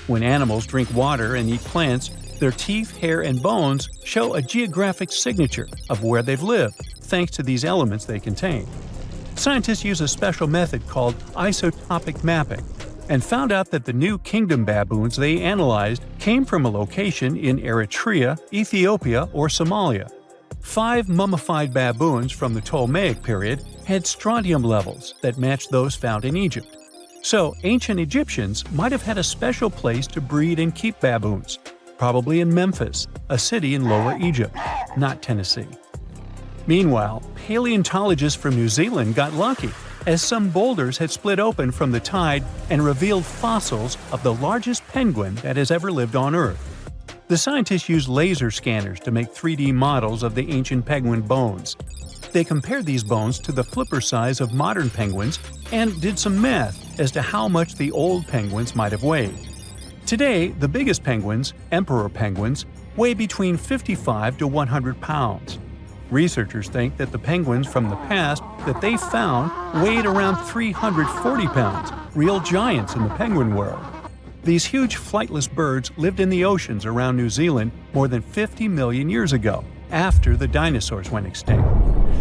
When animals drink water and eat plants, their teeth, hair, and bones show a geographic signature of where they've lived, thanks to these elements they contain. Scientists use a special method called isotopic mapping and found out that the New Kingdom baboons they analyzed came from a location in Eritrea, Ethiopia, or Somalia. 5 mummified baboons from the Ptolemaic period had strontium levels that matched those found in Egypt. So ancient Egyptians might have had a special place to breed and keep baboons, probably in Memphis, a city in Lower Egypt, not Tennessee. Meanwhile, paleontologists from New Zealand got lucky, as some boulders had split open from the tide and revealed fossils of the largest penguin that has ever lived on Earth. The scientists used laser scanners to make 3D models of the ancient penguin bones. They compared these bones to the flipper size of modern penguins and did some math as to how much the old penguins might have weighed. Today, the biggest penguins, emperor penguins, weigh between 55 to 100 pounds. Researchers think that the penguins from the past that they found weighed around 340 pounds, real giants in the penguin world. These huge flightless birds lived in the oceans around New Zealand more than 50 million years ago, after the dinosaurs went extinct.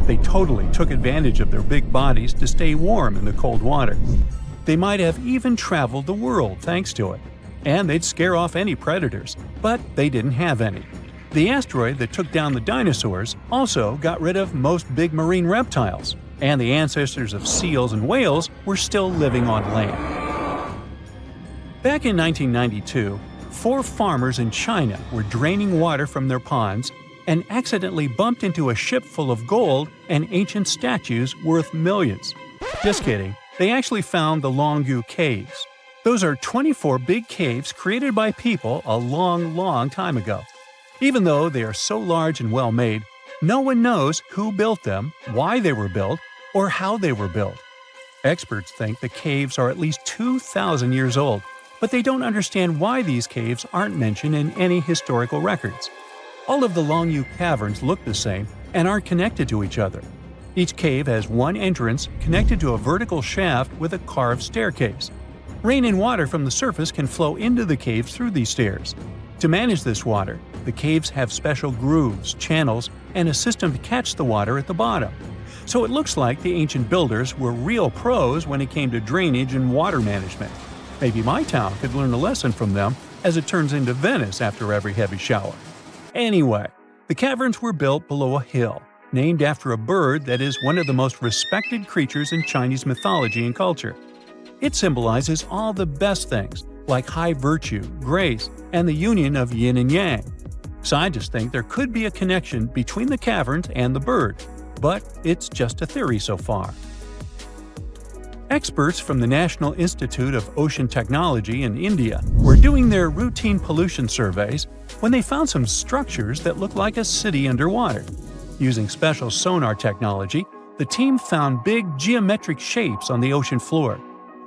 They totally took advantage of their big bodies to stay warm in the cold water. They might have even traveled the world thanks to it. And they'd scare off any predators, but they didn't have any. The asteroid that took down the dinosaurs also got rid of most big marine reptiles, and the ancestors of seals and whales were still living on land. Back in 1992, 4 farmers in China were draining water from their ponds and accidentally bumped into a ship full of gold and ancient statues worth millions. Just kidding, they actually found the Longu Caves. Those are 24 big caves created by people a long time ago. Even though they are so large and well-made, no one knows who built them, why they were built, or how they were built. Experts think the caves are at least 2,000 years old, but they don't understand why these caves aren't mentioned in any historical records. All of the Longu caverns look the same and aren't connected to each other. Each cave has one entrance connected to a vertical shaft with a carved staircase. Rain and water from the surface can flow into the caves through these stairs. To manage this water, the caves have special grooves, channels, and a system to catch the water at the bottom. So it looks like the ancient builders were real pros when it came to drainage and water management. Maybe my town could learn a lesson from them, as it turns into Venice after every heavy shower. Anyway, the caverns were built below a hill, named after a bird that is one of the most respected creatures in Chinese mythology and culture. It symbolizes all the best things, like high virtue, grace, and the union of yin and yang. Scientists think there could be a connection between the caverns and the bird, but it's just a theory so far. Experts from the National Institute of Ocean Technology in India were doing their routine pollution surveys when they found some structures that looked like a city underwater. Using special sonar technology, the team found big geometric shapes on the ocean floor.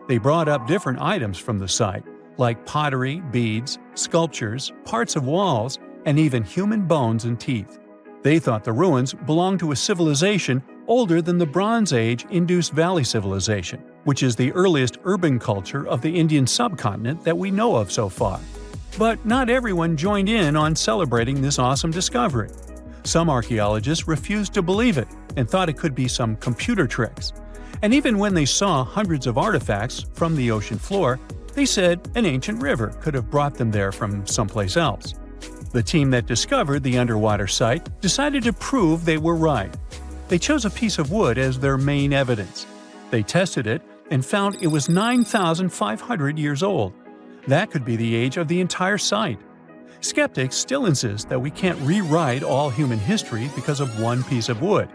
They brought up different items from the site, like pottery, beads, sculptures, parts of walls, and even human bones and teeth. They thought the ruins belonged to a civilization older than the Bronze Age Indus Valley Civilization, which is the earliest urban culture of the Indian subcontinent that we know of so far. But not everyone joined in on celebrating this awesome discovery. Some archaeologists refused to believe it and thought it could be some computer tricks. And even when they saw hundreds of artifacts from the ocean floor, they said an ancient river could have brought them there from someplace else. The team that discovered the underwater site decided to prove they were right. They chose a piece of wood as their main evidence. They tested it and found it was 9,500 years old. That could be the age of the entire site. Skeptics still insist that we can't rewrite all human history because of one piece of wood.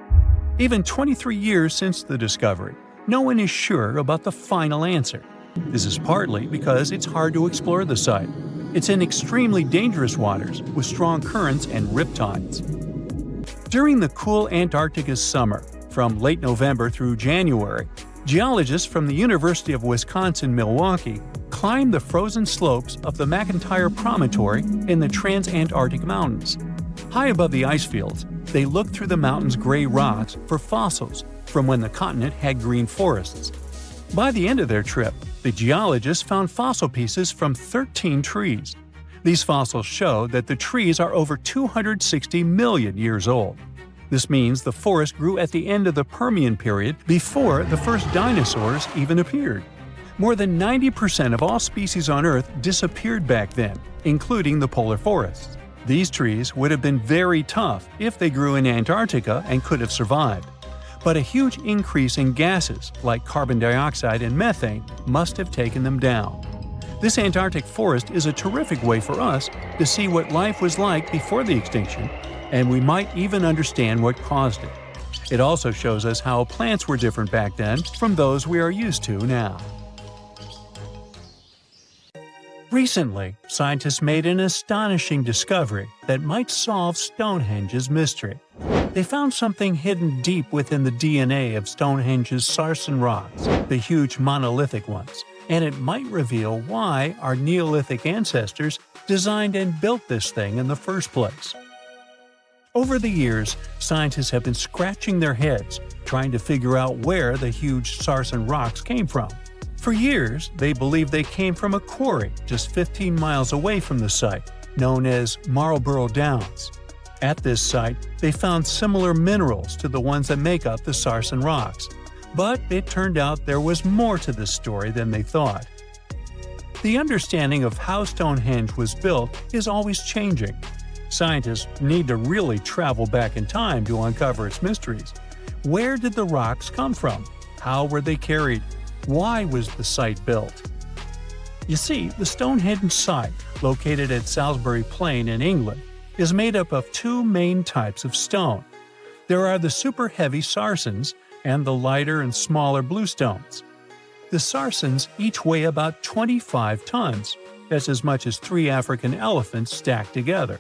Even 23 years since the discovery, no one is sure about the final answer. This is partly because it's hard to explore the site. It's in extremely dangerous waters with strong currents and riptides. During the cool Antarctica's summer, from late November through January, geologists from the University of Wisconsin-Milwaukee climbed the frozen slopes of the McIntyre Promontory in the Transantarctic Mountains. High above the ice fields, they looked through the mountain's gray rocks for fossils from when the continent had green forests. By the end of their trip, the geologists found fossil pieces from 13 trees. These fossils show that the trees are over 260 million years old. This means the forest grew at the end of the Permian period before the first dinosaurs even appeared. More than 90% of all species on Earth disappeared back then, including the polar forests. These trees would have been very tough if they grew in Antarctica and could have survived. But a huge increase in gases like carbon dioxide and methane must have taken them down. This Antarctic forest is a terrific way for us to see what life was like before the extinction, and we might even understand what caused it. It also shows us how plants were different back then from those we are used to now. Recently, scientists made an astonishing discovery that might solve Stonehenge's mystery. They found something hidden deep within the DNA of Stonehenge's sarsen rocks, the huge monolithic ones, and it might reveal why our Neolithic ancestors designed and built this thing in the first place. Over the years, scientists have been scratching their heads trying to figure out where the huge sarsen rocks came from. For years, they believed they came from a quarry just 15 miles away from the site, known as Marlborough Downs. At this site, they found similar minerals to the ones that make up the sarsen rocks. But it turned out there was more to this story than they thought. The understanding of how Stonehenge was built is always changing. Scientists need to really travel back in time to uncover its mysteries. Where did the rocks come from? How were they carried? Why was the site built? You see, the Stonehenge site, located at Salisbury Plain in England, is made up of two main types of stone. There are the super heavy sarsens and the lighter and smaller bluestones. The sarsens each weigh about 25 tons. That's as much as 3 African elephants stacked together.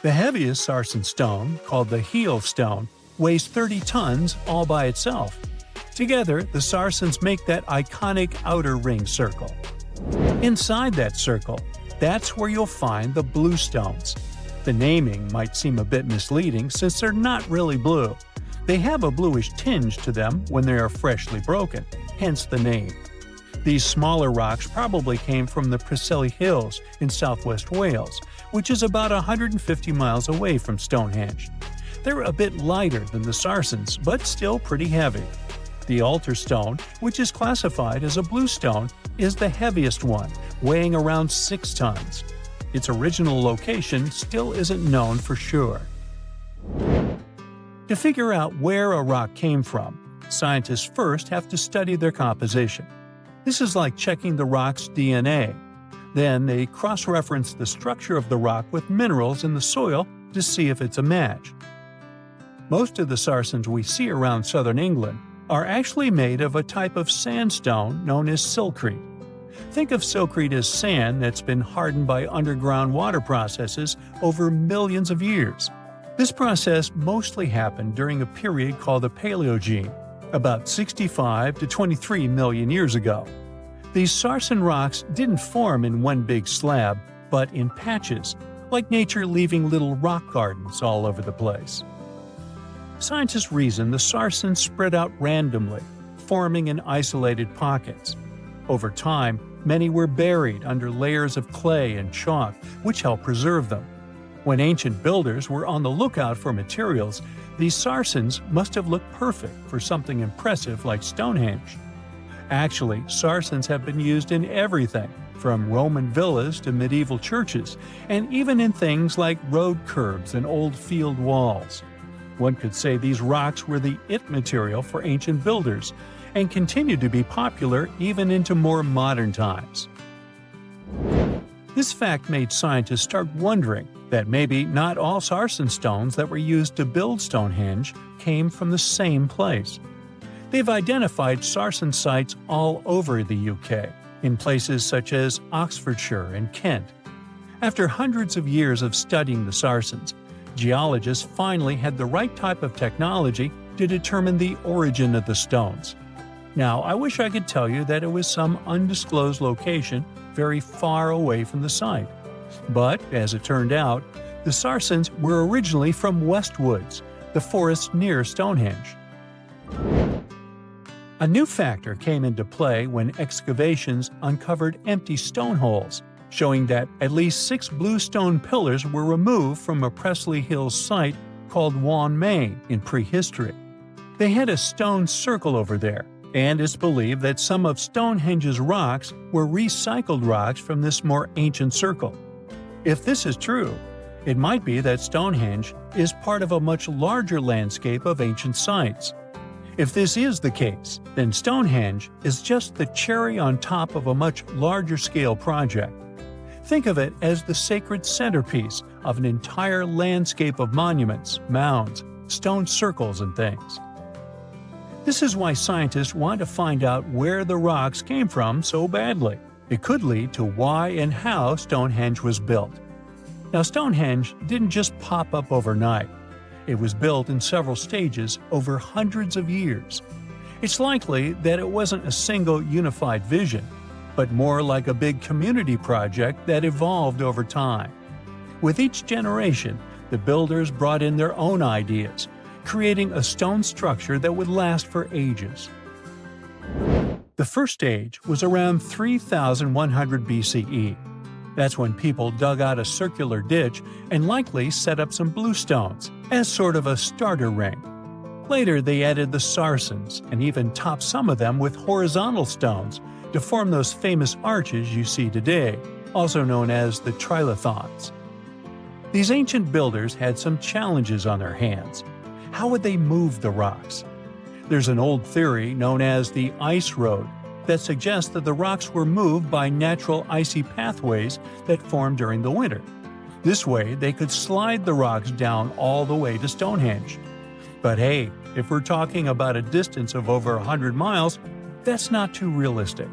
The heaviest sarsen stone, called the heel stone, weighs 30 tons all by itself. Together, the sarsens make that iconic outer ring circle. Inside that circle, that's where you'll find the bluestones. The naming might seem a bit misleading since they're not really blue. They have a bluish tinge to them when they are freshly broken, hence the name. These smaller rocks probably came from the Preseli Hills in southwest Wales, which is about 150 miles away from Stonehenge. They're a bit lighter than the sarsens, but still pretty heavy. The altar stone, which is classified as a bluestone, is the heaviest one, weighing around 6 tons. Its original location still isn't known for sure. To figure out where a rock came from, scientists first have to study their composition. This is like checking the rock's DNA. Then they cross-reference the structure of the rock with minerals in the soil to see if it's a match. Most of the sarsens we see around southern England are actually made of a type of sandstone known as silcrete. Think of silcrete as sand that's been hardened by underground water processes over millions of years. This process mostly happened during a period called the Paleogene, about 65 to 23 million years ago. These sarsen rocks didn't form in one big slab, but in patches, like nature leaving little rock gardens all over the place. Scientists reason the sarsens spread out randomly, forming in isolated pockets. Over time, many were buried under layers of clay and chalk, which helped preserve them. When ancient builders were on the lookout for materials, these sarsens must have looked perfect for something impressive like Stonehenge. Actually, sarsens have been used in everything, from Roman villas to medieval churches, and even in things like road curbs and old field walls. One could say these rocks were the it material for ancient builders, and continue to be popular even into more modern times. This fact made scientists start wondering that maybe not all sarsen stones that were used to build Stonehenge came from the same place. They've identified sarsen sites all over the UK, in places such as Oxfordshire and Kent. After hundreds of years of studying the sarsens, geologists finally had the right type of technology to determine the origin of the stones. Now, I wish I could tell you that it was some undisclosed location very far away from the site. But, as it turned out, the sarsens were originally from Westwoods, the forest near Stonehenge. A new factor came into play when excavations uncovered empty stone holes, showing that at least 6 bluestone pillars were removed from a Preseli Hills site called Wan Main in prehistory. They had a stone circle over there, and it's believed that some of Stonehenge's rocks were recycled rocks from this more ancient circle. If this is true, it might be that Stonehenge is part of a much larger landscape of ancient sites. If this is the case, then Stonehenge is just the cherry on top of a much larger scale project. Think of it as the sacred centerpiece of an entire landscape of monuments, mounds, stone circles, and things. This is why scientists want to find out where the rocks came from so badly. It could lead to why and how Stonehenge was built. Now, Stonehenge didn't just pop up overnight. It was built in several stages over hundreds of years. It's likely that it wasn't a single unified vision, but more like a big community project that evolved over time. With each generation, the builders brought in their own ideas, creating a stone structure that would last for ages. The first stage was around 3100 BCE. That's when people dug out a circular ditch and likely set up some bluestones as sort of a starter ring. Later, they added the sarsens and even topped some of them with horizontal stones to form those famous arches you see today, also known as the trilithons. These ancient builders had some challenges on their hands. How would they move the rocks? There's an old theory known as the ice road that suggests that the rocks were moved by natural icy pathways that formed during the winter. This way, they could slide the rocks down all the way to Stonehenge. But hey, if we're talking about a distance of over 100 miles, that's not too realistic.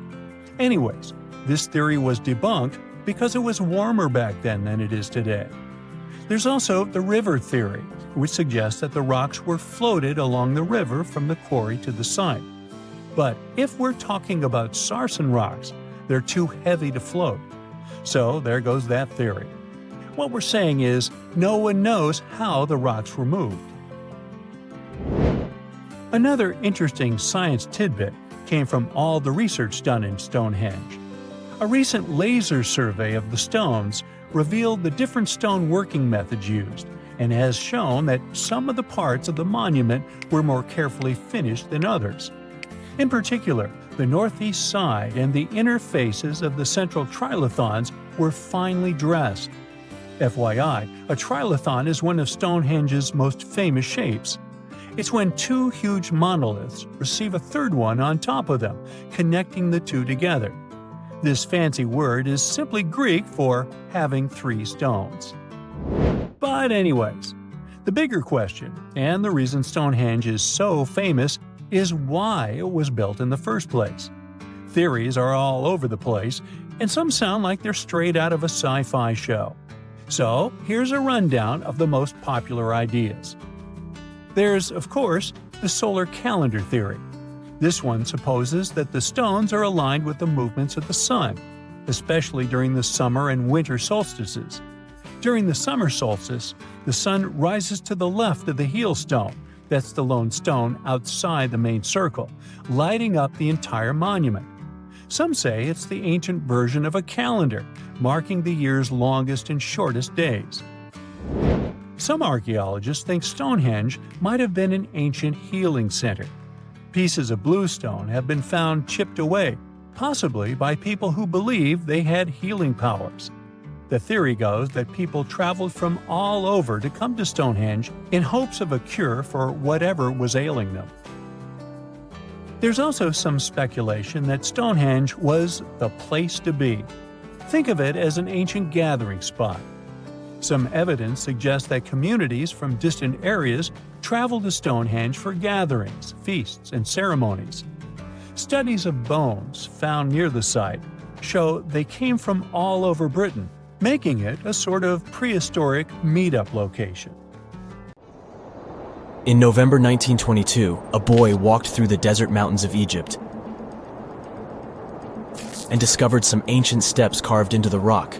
Anyways, this theory was debunked because it was warmer back then than it is today. There's also the river theory, which suggests that the rocks were floated along the river from the quarry to the site. But if we're talking about sarsen rocks, they're too heavy to float. So there goes that theory. What we're saying is, no one knows how the rocks were moved. Another interesting science tidbit came from all the research done in Stonehenge. A recent laser survey of the stones revealed the different stone working methods used, and has shown that some of the parts of the monument were more carefully finished than others. In particular, the northeast side and the inner faces of the central trilithons were finely dressed. FYI, a trilithon is one of Stonehenge's most famous shapes. It's when two huge monoliths receive a third one on top of them, connecting the two together. This fancy word is simply Greek for having three stones. But anyways, the bigger question, and the reason Stonehenge is so famous, is why it was built in the first place. Theories are all over the place, and some sound like they're straight out of a sci-fi show. So here's a rundown of the most popular ideas. There's, of course, the solar calendar theory. This one supposes that the stones are aligned with the movements of the sun, especially during the summer and winter solstices. During the summer solstice, the sun rises to the left of the heel stone, that's the lone stone outside the main circle, lighting up the entire monument. Some say it's the ancient version of a calendar, marking the year's longest and shortest days. Some archaeologists think Stonehenge might have been an ancient healing center. Pieces of bluestone have been found chipped away, possibly by people who believed they had healing powers. The theory goes that people traveled from all over to come to Stonehenge in hopes of a cure for whatever was ailing them. There's also some speculation that Stonehenge was the place to be. Think of it as an ancient gathering spot. Some evidence suggests that communities from distant areas traveled to Stonehenge for gatherings, feasts, and ceremonies. Studies of bones found near the site show they came from all over Britain, making it a sort of prehistoric meetup location. In November 1922, a boy walked through the desert mountains of Egypt and discovered some ancient steps carved into the rock.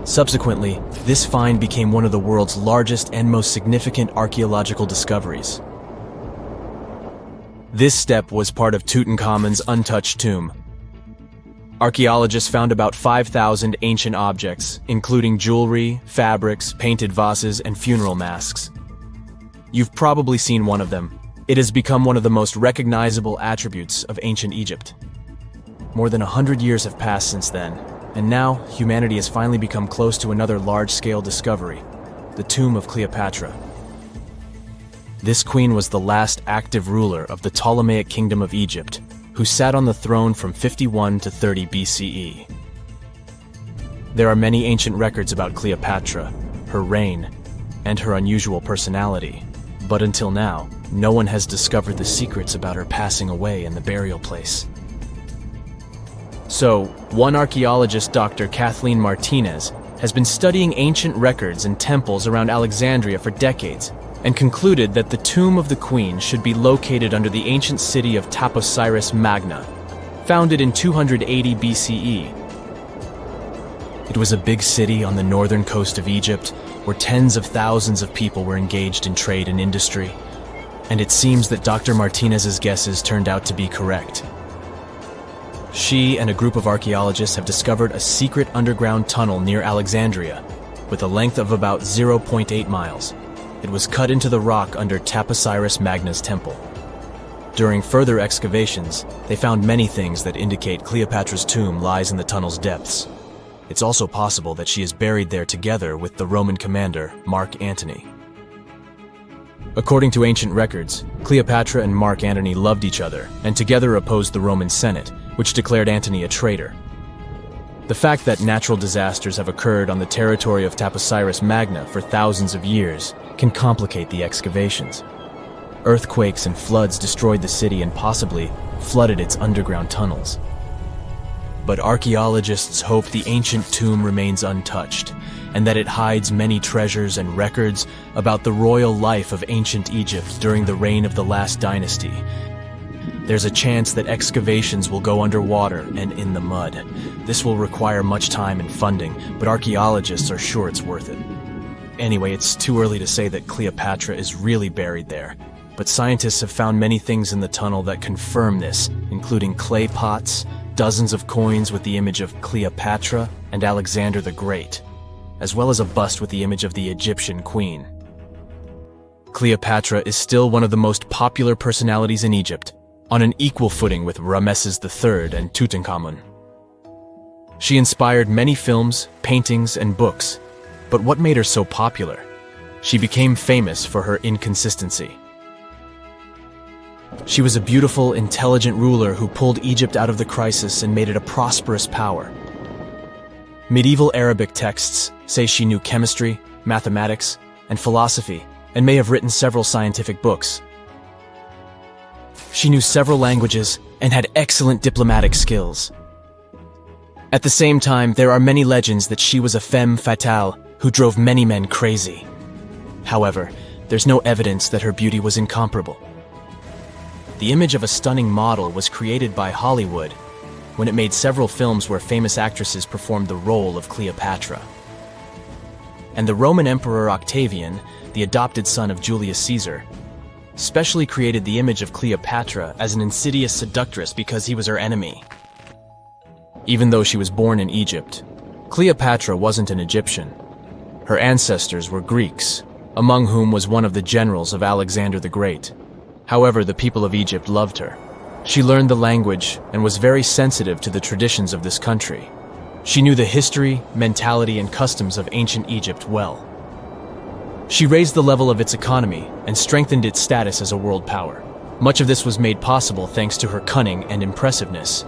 Subsequently, this find became one of the world's largest and most significant archaeological discoveries. This step was part of Tutankhamun's untouched tomb. Archaeologists found about 5,000 ancient objects, including jewelry, fabrics, painted vases, and funeral masks. You've probably seen one of them. It has become one of the most recognizable attributes of ancient Egypt. More than 100 years have passed since then, and now humanity has finally become close to another large-scale discovery, the tomb of Cleopatra. This queen was the last active ruler of the Ptolemaic Kingdom of Egypt, who sat on the throne from 51 to 30 BCE. There are many ancient records about Cleopatra, her reign, and her unusual personality, but until now, no one has discovered the secrets about her passing away in the burial place. So, one archaeologist, Dr. Kathleen Martinez, has been studying ancient records and temples around Alexandria for decades, and concluded that the tomb of the queen should be located under the ancient city of Taposiris Magna, founded in 280 BCE. It was a big city on the northern coast of Egypt, where tens of thousands of people were engaged in trade and industry, and it seems that Dr. Martinez's guesses turned out to be correct. She and a group of archaeologists have discovered a secret underground tunnel near Alexandria, with a length of about 0.8 miles. It was cut into the rock under Taposiris Magna's temple. During further excavations, they found many things that indicate Cleopatra's tomb lies in the tunnel's depths. It's also possible that she is buried there together with the Roman commander, Mark Antony. According to ancient records, Cleopatra and Mark Antony loved each other and together opposed the Roman Senate, which declared Antony a traitor. The fact that natural disasters have occurred on the territory of Taposiris Magna for thousands of years can complicate the excavations. Earthquakes and floods destroyed the city and possibly flooded its underground tunnels. But archaeologists hope the ancient tomb remains untouched, and that it hides many treasures and records about the royal life of ancient Egypt during the reign of the last dynasty. There's a chance that excavations will go underwater and in the mud. This will require much time and funding, but archaeologists are sure it's worth it. Anyway, it's too early to say that Cleopatra is really buried there, but scientists have found many things in the tunnel that confirm this, including clay pots, dozens of coins with the image of Cleopatra and Alexander the Great, as well as a bust with the image of the Egyptian queen. Cleopatra is still one of the most popular personalities in Egypt, on an equal footing with Ramesses III and Tutankhamun. She inspired many films, paintings, and books, but what made her so popular? She became famous for her inconsistency. She was a beautiful, intelligent ruler who pulled Egypt out of the crisis and made it a prosperous power. Medieval Arabic texts say she knew chemistry, mathematics, and philosophy, and may have written several scientific books. She knew several languages and had excellent diplomatic skills. At the same time, there are many legends that she was a femme fatale who drove many men crazy. However, there's no evidence that her beauty was incomparable. The image of a stunning model was created by Hollywood when it made several films where famous actresses performed the role of Cleopatra. And the Roman Emperor Octavian, the adopted son of Julius Caesar, specially created the image of Cleopatra as an insidious seductress because he was her enemy. Even though she was born in Egypt, Cleopatra wasn't an Egyptian. Her ancestors were Greeks, among whom was one of the generals of Alexander the Great. However, the people of Egypt loved her. She learned the language and was very sensitive to the traditions of this country. She knew the history, mentality, and customs of ancient Egypt well. She raised the level of its economy and strengthened its status as a world power. Much of this was made possible thanks to her cunning and impressiveness.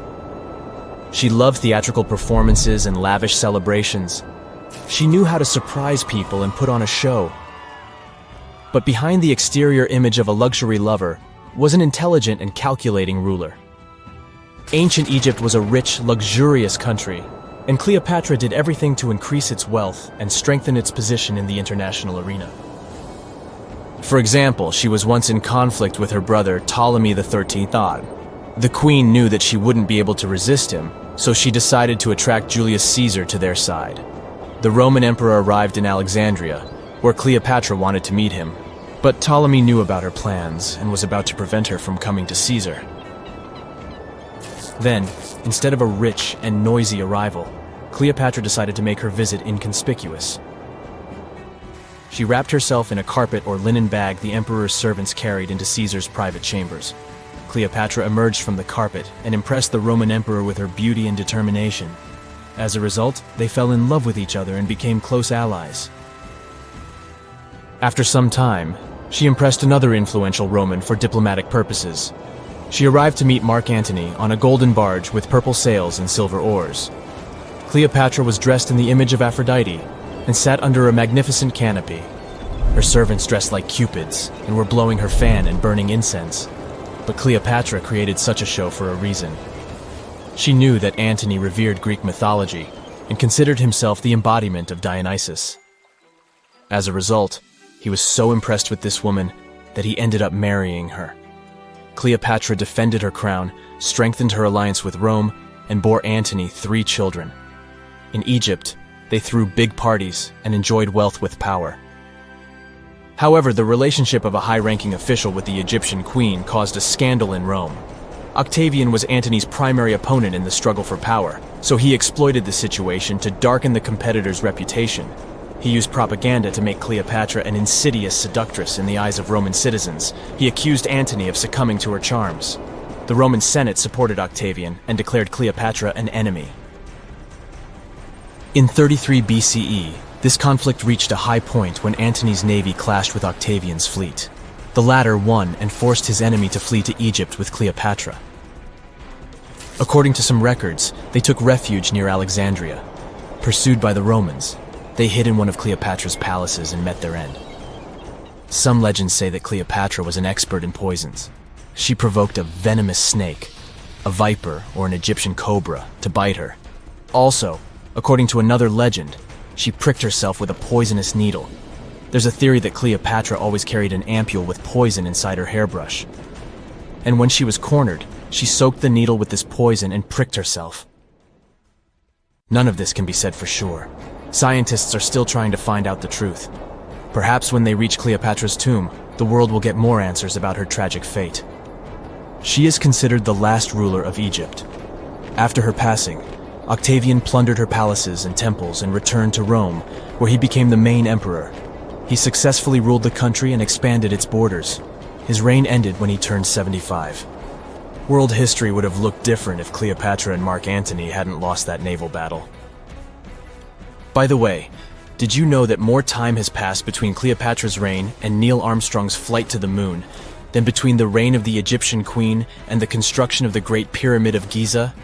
She loved theatrical performances and lavish celebrations. She knew how to surprise people and put on a show. But behind the exterior image of a luxury lover was an intelligent and calculating ruler. Ancient Egypt was a rich, luxurious country, and Cleopatra did everything to increase its wealth and strengthen its position in the international arena. For example, she was once in conflict with her brother Ptolemy XIII Odd. The queen knew that she wouldn't be able to resist him, so she decided to attract Julius Caesar to their side. The Roman emperor arrived in Alexandria, where Cleopatra wanted to meet him, but Ptolemy knew about her plans and was about to prevent her from coming to Caesar. Then, instead of a rich and noisy arrival, Cleopatra decided to make her visit inconspicuous. She wrapped herself in a carpet or linen bag the emperor's servants carried into Caesar's private chambers. Cleopatra emerged from the carpet and impressed the Roman emperor with her beauty and determination. As a result, they fell in love with each other and became close allies. After some time, she impressed another influential Roman for diplomatic purposes. She arrived to meet Mark Antony on a golden barge with purple sails and silver oars. Cleopatra was dressed in the image of Aphrodite and sat under a magnificent canopy. Her servants dressed like cupids and were blowing her fan and burning incense. But Cleopatra created such a show for a reason. She knew that Antony revered Greek mythology and considered himself the embodiment of Dionysus. As a result, he was so impressed with this woman that he ended up marrying her. Cleopatra defended her crown, strengthened her alliance with Rome, and bore Antony 3 children. In Egypt, they threw big parties and enjoyed wealth with power. However, the relationship of a high-ranking official with the Egyptian queen caused a scandal in Rome. Octavian was Antony's primary opponent in the struggle for power, so he exploited the situation to darken the competitor's reputation. He used propaganda to make Cleopatra an insidious seductress in the eyes of Roman citizens. He accused Antony of succumbing to her charms. The Roman Senate supported Octavian and declared Cleopatra an enemy. In 33 BCE, this conflict reached a high point when Antony's navy clashed with Octavian's fleet. The latter won and forced his enemy to flee to Egypt with Cleopatra. According to some records, they took refuge near Alexandria. Pursued by the Romans, they hid in one of Cleopatra's palaces and met their end. Some legends say that Cleopatra was an expert in poisons. She provoked a venomous snake, a viper or an Egyptian cobra, to bite her. Also, according to another legend, she pricked herself with a poisonous needle. There's a theory that Cleopatra always carried an ampule with poison inside her hairbrush. And when she was cornered, she soaked the needle with this poison and pricked herself. None of this can be said for sure. Scientists are still trying to find out the truth. Perhaps when they reach Cleopatra's tomb, the world will get more answers about her tragic fate. She is considered the last ruler of Egypt. After her passing, Octavian plundered her palaces and temples and returned to Rome, where he became the main emperor. He successfully ruled the country and expanded its borders. His reign ended when he turned 75. World history would have looked different if Cleopatra and Mark Antony hadn't lost that naval battle. By the way, did you know that more time has passed between Cleopatra's reign and Neil Armstrong's flight to the moon than between the reign of the Egyptian queen and the construction of the Great Pyramid of Giza?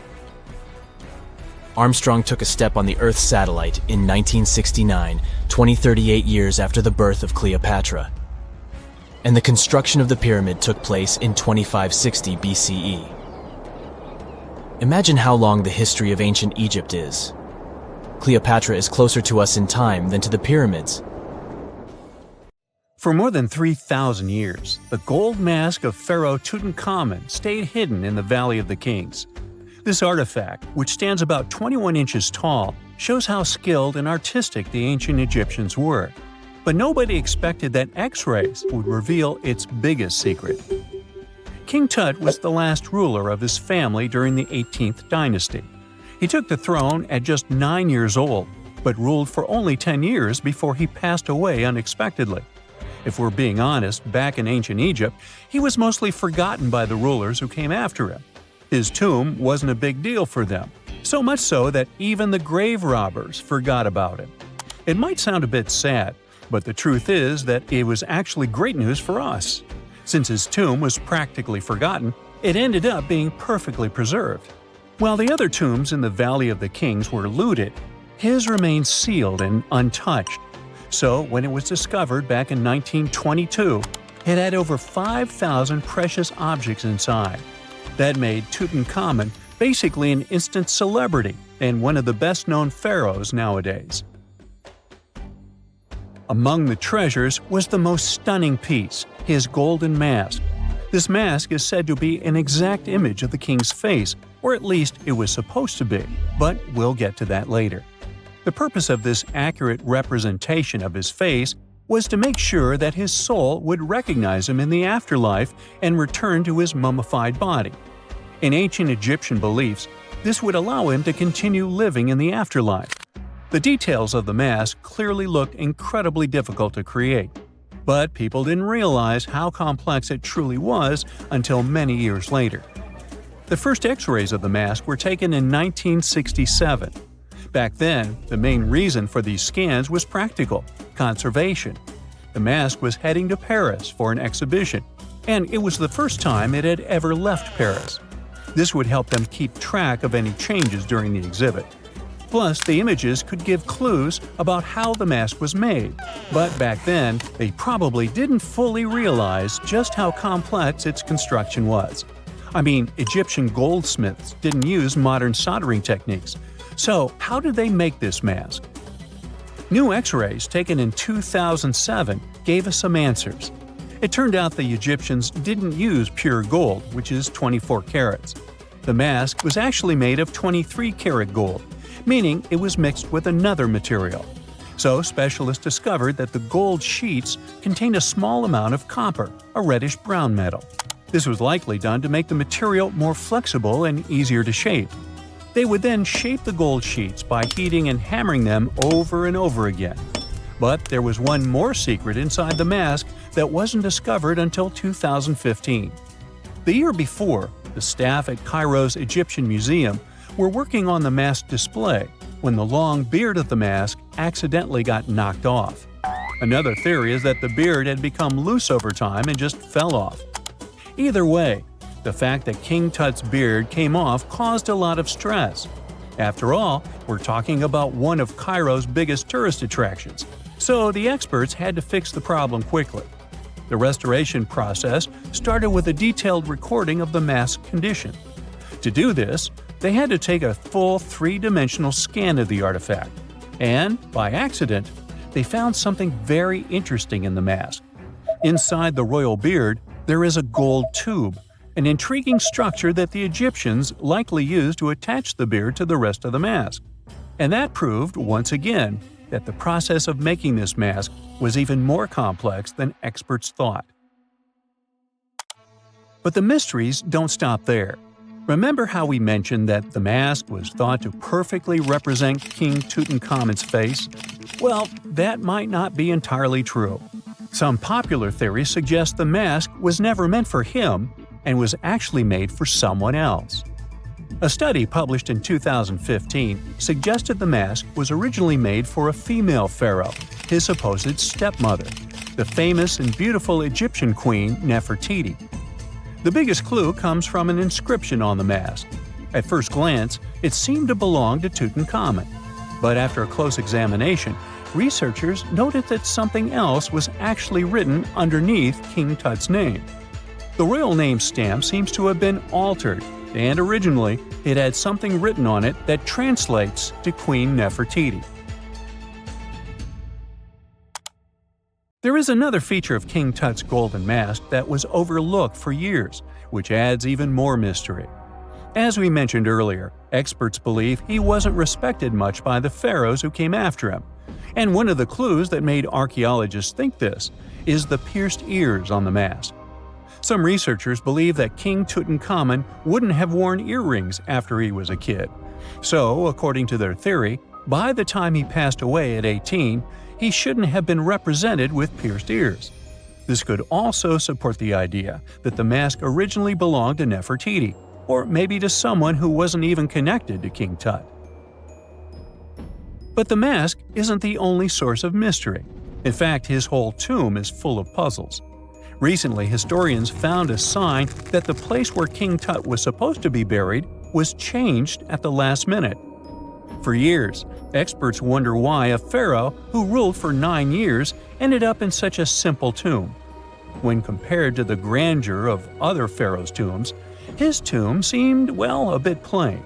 Armstrong took a step on the Earth satellite in 1969, 38 years after the birth of Cleopatra. And the construction of the pyramid took place in 2560 BCE. Imagine how long the history of ancient Egypt is. Cleopatra is closer to us in time than to the pyramids. For more than 3,000 years, the gold mask of Pharaoh Tutankhamun stayed hidden in the Valley of the Kings. This artifact, which stands about 21 inches tall, shows how skilled and artistic the ancient Egyptians were. But nobody expected that X-rays would reveal its biggest secret. King Tut was the last ruler of his family during the 18th dynasty. He took the throne at just 9 years old, but ruled for only 10 years before he passed away unexpectedly. If we're being honest, back in ancient Egypt, he was mostly forgotten by the rulers who came after him. His tomb wasn't a big deal for them, so much so that even the grave robbers forgot about him. It might sound a bit sad, but the truth is that it was actually great news for us. Since his tomb was practically forgotten, it ended up being perfectly preserved. While the other tombs in the Valley of the Kings were looted, his remained sealed and untouched. So when it was discovered back in 1922, it had over 5,000 precious objects inside. That made Tutankhamun basically an instant celebrity and one of the best-known pharaohs nowadays. Among the treasures was the most stunning piece, his golden mask. This mask is said to be an exact image of the king's face, or at least it was supposed to be, but we'll get to that later. The purpose of this accurate representation of his face was to make sure that his soul would recognize him in the afterlife and return to his mummified body. In ancient Egyptian beliefs, this would allow him to continue living in the afterlife. The details of the mask clearly looked incredibly difficult to create, but people didn't realize how complex it truly was until many years later. The first X-rays of the mask were taken in 1967. Back then, the main reason for these scans was practical – conservation. The mask was heading to Paris for an exhibition, and it was the first time it had ever left Paris. This would help them keep track of any changes during the exhibit. Plus, the images could give clues about how the mask was made, but back then, they probably didn't fully realize just how complex its construction was. I mean, Egyptian goldsmiths didn't use modern soldering techniques. So, how did they make this mask? New X-rays taken in 2007 gave us some answers. It turned out the Egyptians didn't use pure gold, which is 24 carats. The mask was actually made of 23-karat gold, meaning it was mixed with another material. So specialists discovered that the gold sheets contained a small amount of copper, a reddish-brown metal. This was likely done to make the material more flexible and easier to shape. They would then shape the gold sheets by heating and hammering them over and over again. But there was one more secret inside the mask that wasn't discovered until 2015. The year before, the staff at Cairo's Egyptian Museum were working on the mask display when the long beard of the mask accidentally got knocked off. Another theory is that the beard had become loose over time and just fell off. Either way, the fact that King Tut's beard came off caused a lot of stress. After all, we're talking about one of Cairo's biggest tourist attractions, so the experts had to fix the problem quickly. The restoration process started with a detailed recording of the mask's condition. To do this, they had to take a full three-dimensional scan of the artifact, and, by accident, they found something very interesting in the mask. Inside the royal beard, there is a gold tube, an intriguing structure that the Egyptians likely used to attach the beard to the rest of the mask. And that proved, once again, that the process of making this mask was even more complex than experts thought. But the mysteries don't stop there. Remember how we mentioned that the mask was thought to perfectly represent King Tutankhamun's face? Well, that might not be entirely true. Some popular theories suggest the mask was never meant for him and was actually made for someone else. A study published in 2015 suggested the mask was originally made for a female pharaoh, his supposed stepmother, the famous and beautiful Egyptian queen Nefertiti. The biggest clue comes from an inscription on the mask. At first glance, it seemed to belong to Tutankhamun, but after a close examination, researchers noted that something else was actually written underneath King Tut's name. The royal name stamp seems to have been altered, and originally it had something written on it that translates to Queen Nefertiti. There is another feature of King Tut's golden mask that was overlooked for years, which adds even more mystery. As we mentioned earlier, experts believe he wasn't respected much by the pharaohs who came after him. And one of the clues that made archaeologists think this is the pierced ears on the mask. Some researchers believe that King Tutankhamun wouldn't have worn earrings after he was a kid. So, according to their theory, by the time he passed away at 18, he shouldn't have been represented with pierced ears. This could also support the idea that the mask originally belonged to Nefertiti, or maybe to someone who wasn't even connected to King Tut. But the mask isn't the only source of mystery. In fact, his whole tomb is full of puzzles. Recently, historians found a sign that the place where King Tut was supposed to be buried was changed at the last minute. For years, experts wonder why a pharaoh who ruled for 9 years ended up in such a simple tomb. When compared to the grandeur of other pharaohs' tombs, his tomb seemed, well, a bit plain.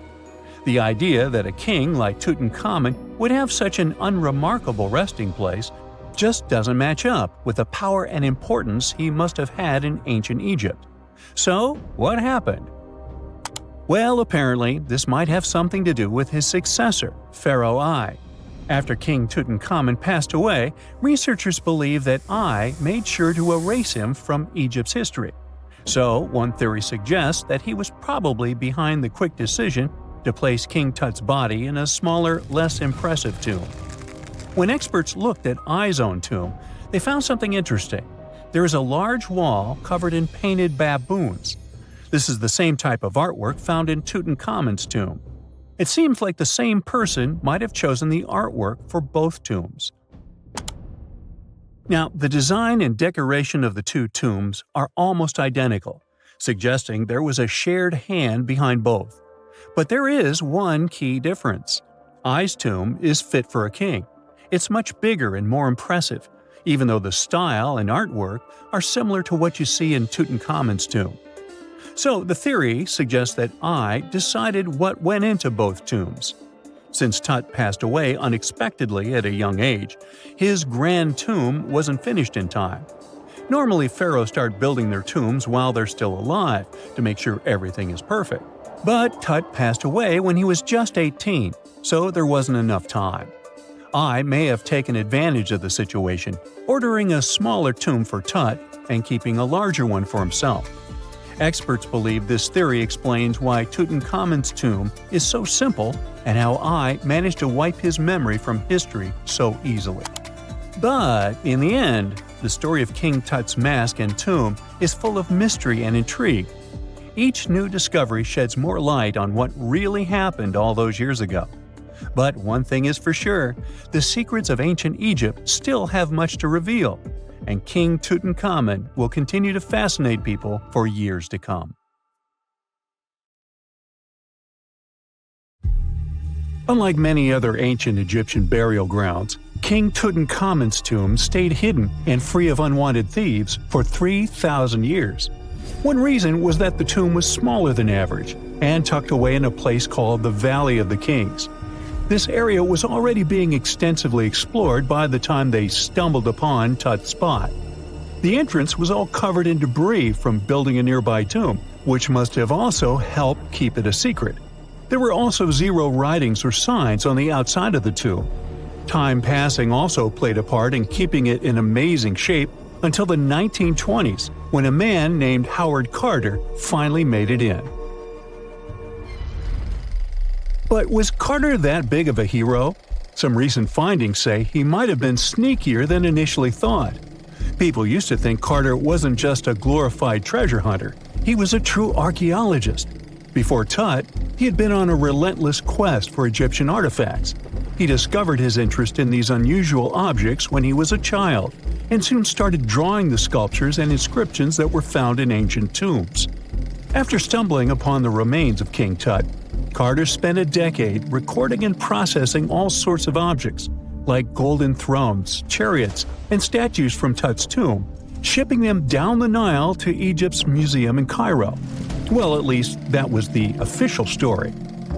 The idea that a king like Tutankhamun would have such an unremarkable resting place just doesn't match up with the power and importance he must have had in ancient Egypt. So, what happened? Well, apparently, this might have something to do with his successor, Pharaoh I. After King Tutankhamun passed away, researchers believe that I made sure to erase him from Egypt's history. So, one theory suggests that he was probably behind the quick decision to place King Tut's body in a smaller, less impressive tomb. When experts looked at I's own tomb, they found something interesting. There is a large wall covered in painted baboons. This is the same type of artwork found in Tutankhamun's tomb. It seems like the same person might have chosen the artwork for both tombs. Now, the design and decoration of the two tombs are almost identical, suggesting there was a shared hand behind both. But there is one key difference. I's tomb is fit for a king. It's much bigger and more impressive, even though the style and artwork are similar to what you see in Tutankhamun's tomb. So the theory suggests that I decided what went into both tombs. Since Tut passed away unexpectedly at a young age, his grand tomb wasn't finished in time. Normally, pharaohs start building their tombs while they're still alive to make sure everything is perfect. But Tut passed away when he was just 18, so there wasn't enough time. I may have taken advantage of the situation, ordering a smaller tomb for Tut and keeping a larger one for himself. Experts believe this theory explains why Tutankhamun's tomb is so simple and how I managed to wipe his memory from history so easily. But in the end, the story of King Tut's mask and tomb is full of mystery and intrigue. Each new discovery sheds more light on what really happened all those years ago. But one thing is for sure, the secrets of ancient Egypt still have much to reveal, and King Tutankhamun will continue to fascinate people for years to come. Unlike many other ancient Egyptian burial grounds, King Tutankhamun's tomb stayed hidden and free of unwanted thieves for 3,000 years. One reason was that the tomb was smaller than average and tucked away in a place called the Valley of the Kings. This area was already being extensively explored by the time they stumbled upon Tut's spot. The entrance was all covered in debris from building a nearby tomb, which must have also helped keep it a secret. There were also zero writings or signs on the outside of the tomb. Time passing also played a part in keeping it in amazing shape until the 1920s, when a man named Howard Carter finally made it in. But was Carter that big of a hero? Some recent findings say he might have been sneakier than initially thought. People used to think Carter wasn't just a glorified treasure hunter, he was a true archaeologist. Before Tut, he had been on a relentless quest for Egyptian artifacts. He discovered his interest in these unusual objects when he was a child, and soon started drawing the sculptures and inscriptions that were found in ancient tombs. After stumbling upon the remains of King Tut, Carter spent a decade recording and processing all sorts of objects, like golden thrones, chariots, and statues from Tut's tomb, shipping them down the Nile to Egypt's museum in Cairo. Well, at least that was the official story.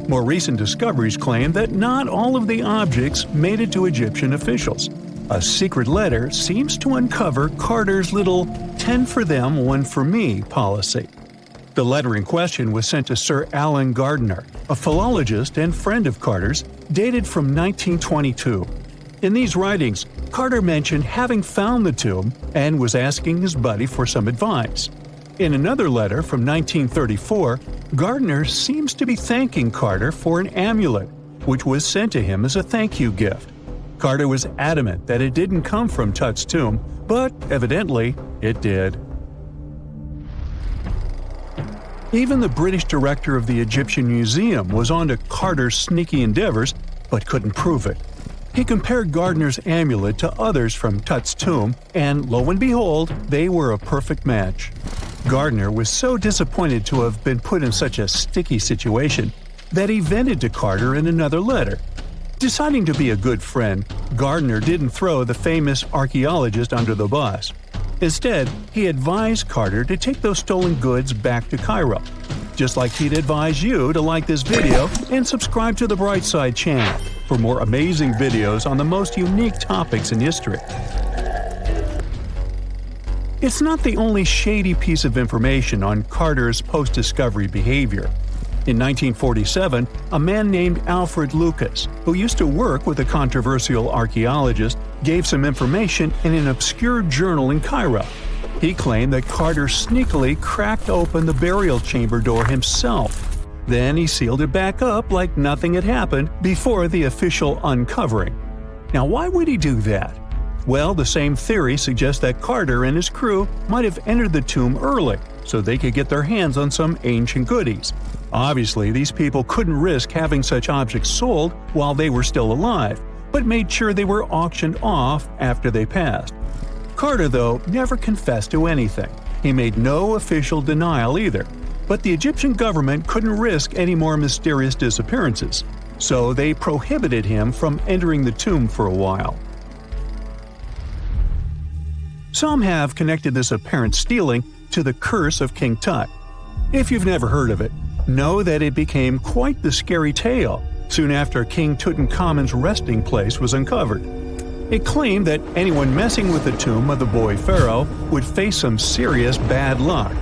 More recent discoveries claim that not all of the objects made it to Egyptian officials. A secret letter seems to uncover Carter's little 10 for them, 1 for me policy. The letter in question was sent to Sir Alan Gardiner, a philologist and friend of Carter's, dated from 1922. In these writings, Carter mentioned having found the tomb and was asking his buddy for some advice. In another letter from 1934, Gardiner seems to be thanking Carter for an amulet, which was sent to him as a thank you gift. Carter was adamant that it didn't come from Tut's tomb, but evidently it did. Even the British director of the Egyptian Museum was onto Carter's sneaky endeavors, but couldn't prove it. He compared Gardiner's amulet to others from Tut's tomb, and lo and behold, they were a perfect match. Gardiner was so disappointed to have been put in such a sticky situation that he vented to Carter in another letter. Deciding to be a good friend, Gardiner didn't throw the famous archaeologist under the bus. Instead, he advised Carter to take those stolen goods back to Cairo, just like he'd advise you to like this video and subscribe to the Brightside channel for more amazing videos on the most unique topics in history. It's not the only shady piece of information on Carter's post-discovery behavior. In 1947, a man named Alfred Lucas, who used to work with a controversial archaeologist, gave some information in an obscure journal in Cairo. He claimed that Carter sneakily cracked open the burial chamber door himself. Then he sealed it back up like nothing had happened before the official uncovering. Now, why would he do that? Well, the same theory suggests that Carter and his crew might have entered the tomb early so they could get their hands on some ancient goodies. Obviously, these people couldn't risk having such objects sold while they were still alive, but made sure they were auctioned off after they passed. Carter, though, never confessed to anything. He made no official denial either, but the Egyptian government couldn't risk any more mysterious disappearances, so they prohibited him from entering the tomb for a while. Some have connected this apparent stealing to the curse of King Tut. If you've never heard of it, know that it became quite the scary tale soon after King Tutankhamun's resting place was uncovered. It claimed that anyone messing with the tomb of the boy pharaoh would face some serious bad luck.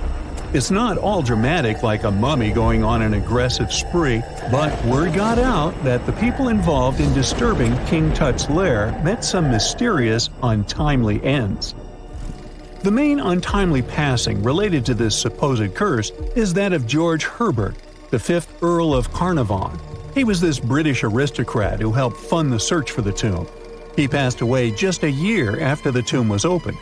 It's not all dramatic like a mummy going on an aggressive spree, but word got out that the people involved in disturbing King Tut's lair met some mysterious, untimely ends. The main untimely passing related to this supposed curse is that of George Herbert, the 5th Earl of Carnarvon. He was this British aristocrat who helped fund the search for the tomb. He passed away just a year after the tomb was opened.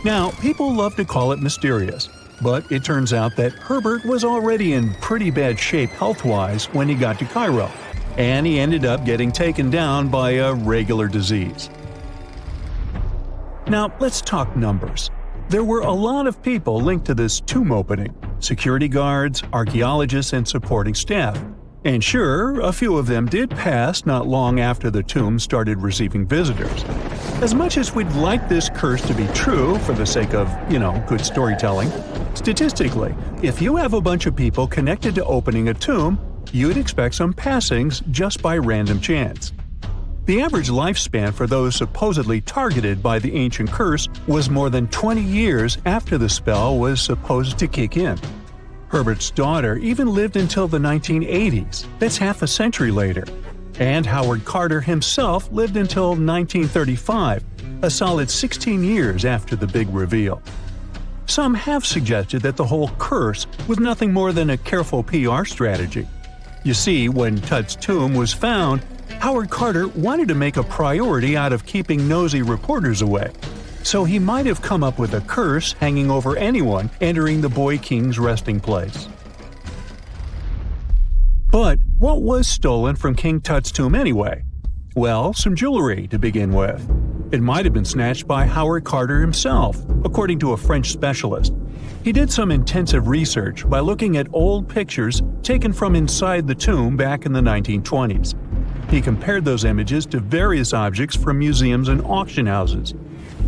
Now, people love to call it mysterious, but it turns out that Herbert was already in pretty bad shape health-wise when he got to Cairo. and he ended up getting taken down by a regular disease. Now, let's talk numbers. There were a lot of people linked to this tomb opening: security guards, archaeologists, and supporting staff. And sure, a few of them did pass not long after the tomb started receiving visitors. As much as we'd like this curse to be true for the sake of, good storytelling, statistically, if you have a bunch of people connected to opening a tomb, you'd expect some passings just by random chance. The average lifespan for those supposedly targeted by the ancient curse was more than 20 years after the spell was supposed to kick in. Herbert's daughter even lived until the 1980s, that's half a century later. And Howard Carter himself lived until 1935, a solid 16 years after the big reveal. Some have suggested that the whole curse was nothing more than a careful PR strategy. You see, when Tut's tomb was found, Howard Carter wanted to make a priority out of keeping nosy reporters away. So he might have come up with a curse hanging over anyone entering the boy king's resting place. But what was stolen from King Tut's tomb anyway? Well, some jewelry to begin with. It might have been snatched by Howard Carter himself, according to a French specialist. He did some intensive research by looking at old pictures taken from inside the tomb back in the 1920s. He compared those images to various objects from museums and auction houses.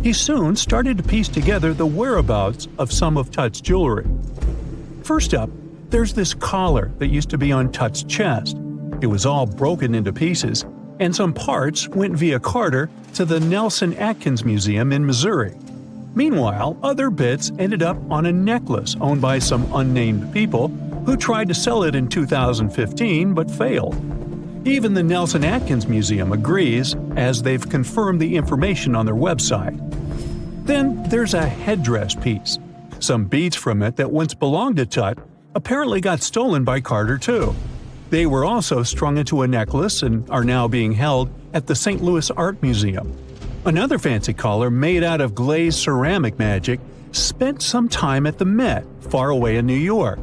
He soon started to piece together the whereabouts of some of Tut's jewelry. First up, there's this collar that used to be on Tut's chest. It was all broken into pieces, and some parts went via Carter to the Nelson Atkins Museum in Missouri. Meanwhile, other bits ended up on a necklace owned by some unnamed people who tried to sell it in 2015 but failed. Even the Nelson Atkins Museum agrees, as they've confirmed the information on their website. Then there's a headdress piece. Some beads from it that once belonged to Tut apparently got stolen by Carter too. They were also strung into a necklace and are now being held at the St. Louis Art Museum. Another fancy collar made out of glazed ceramic magic spent some time at the Met, far away in New York.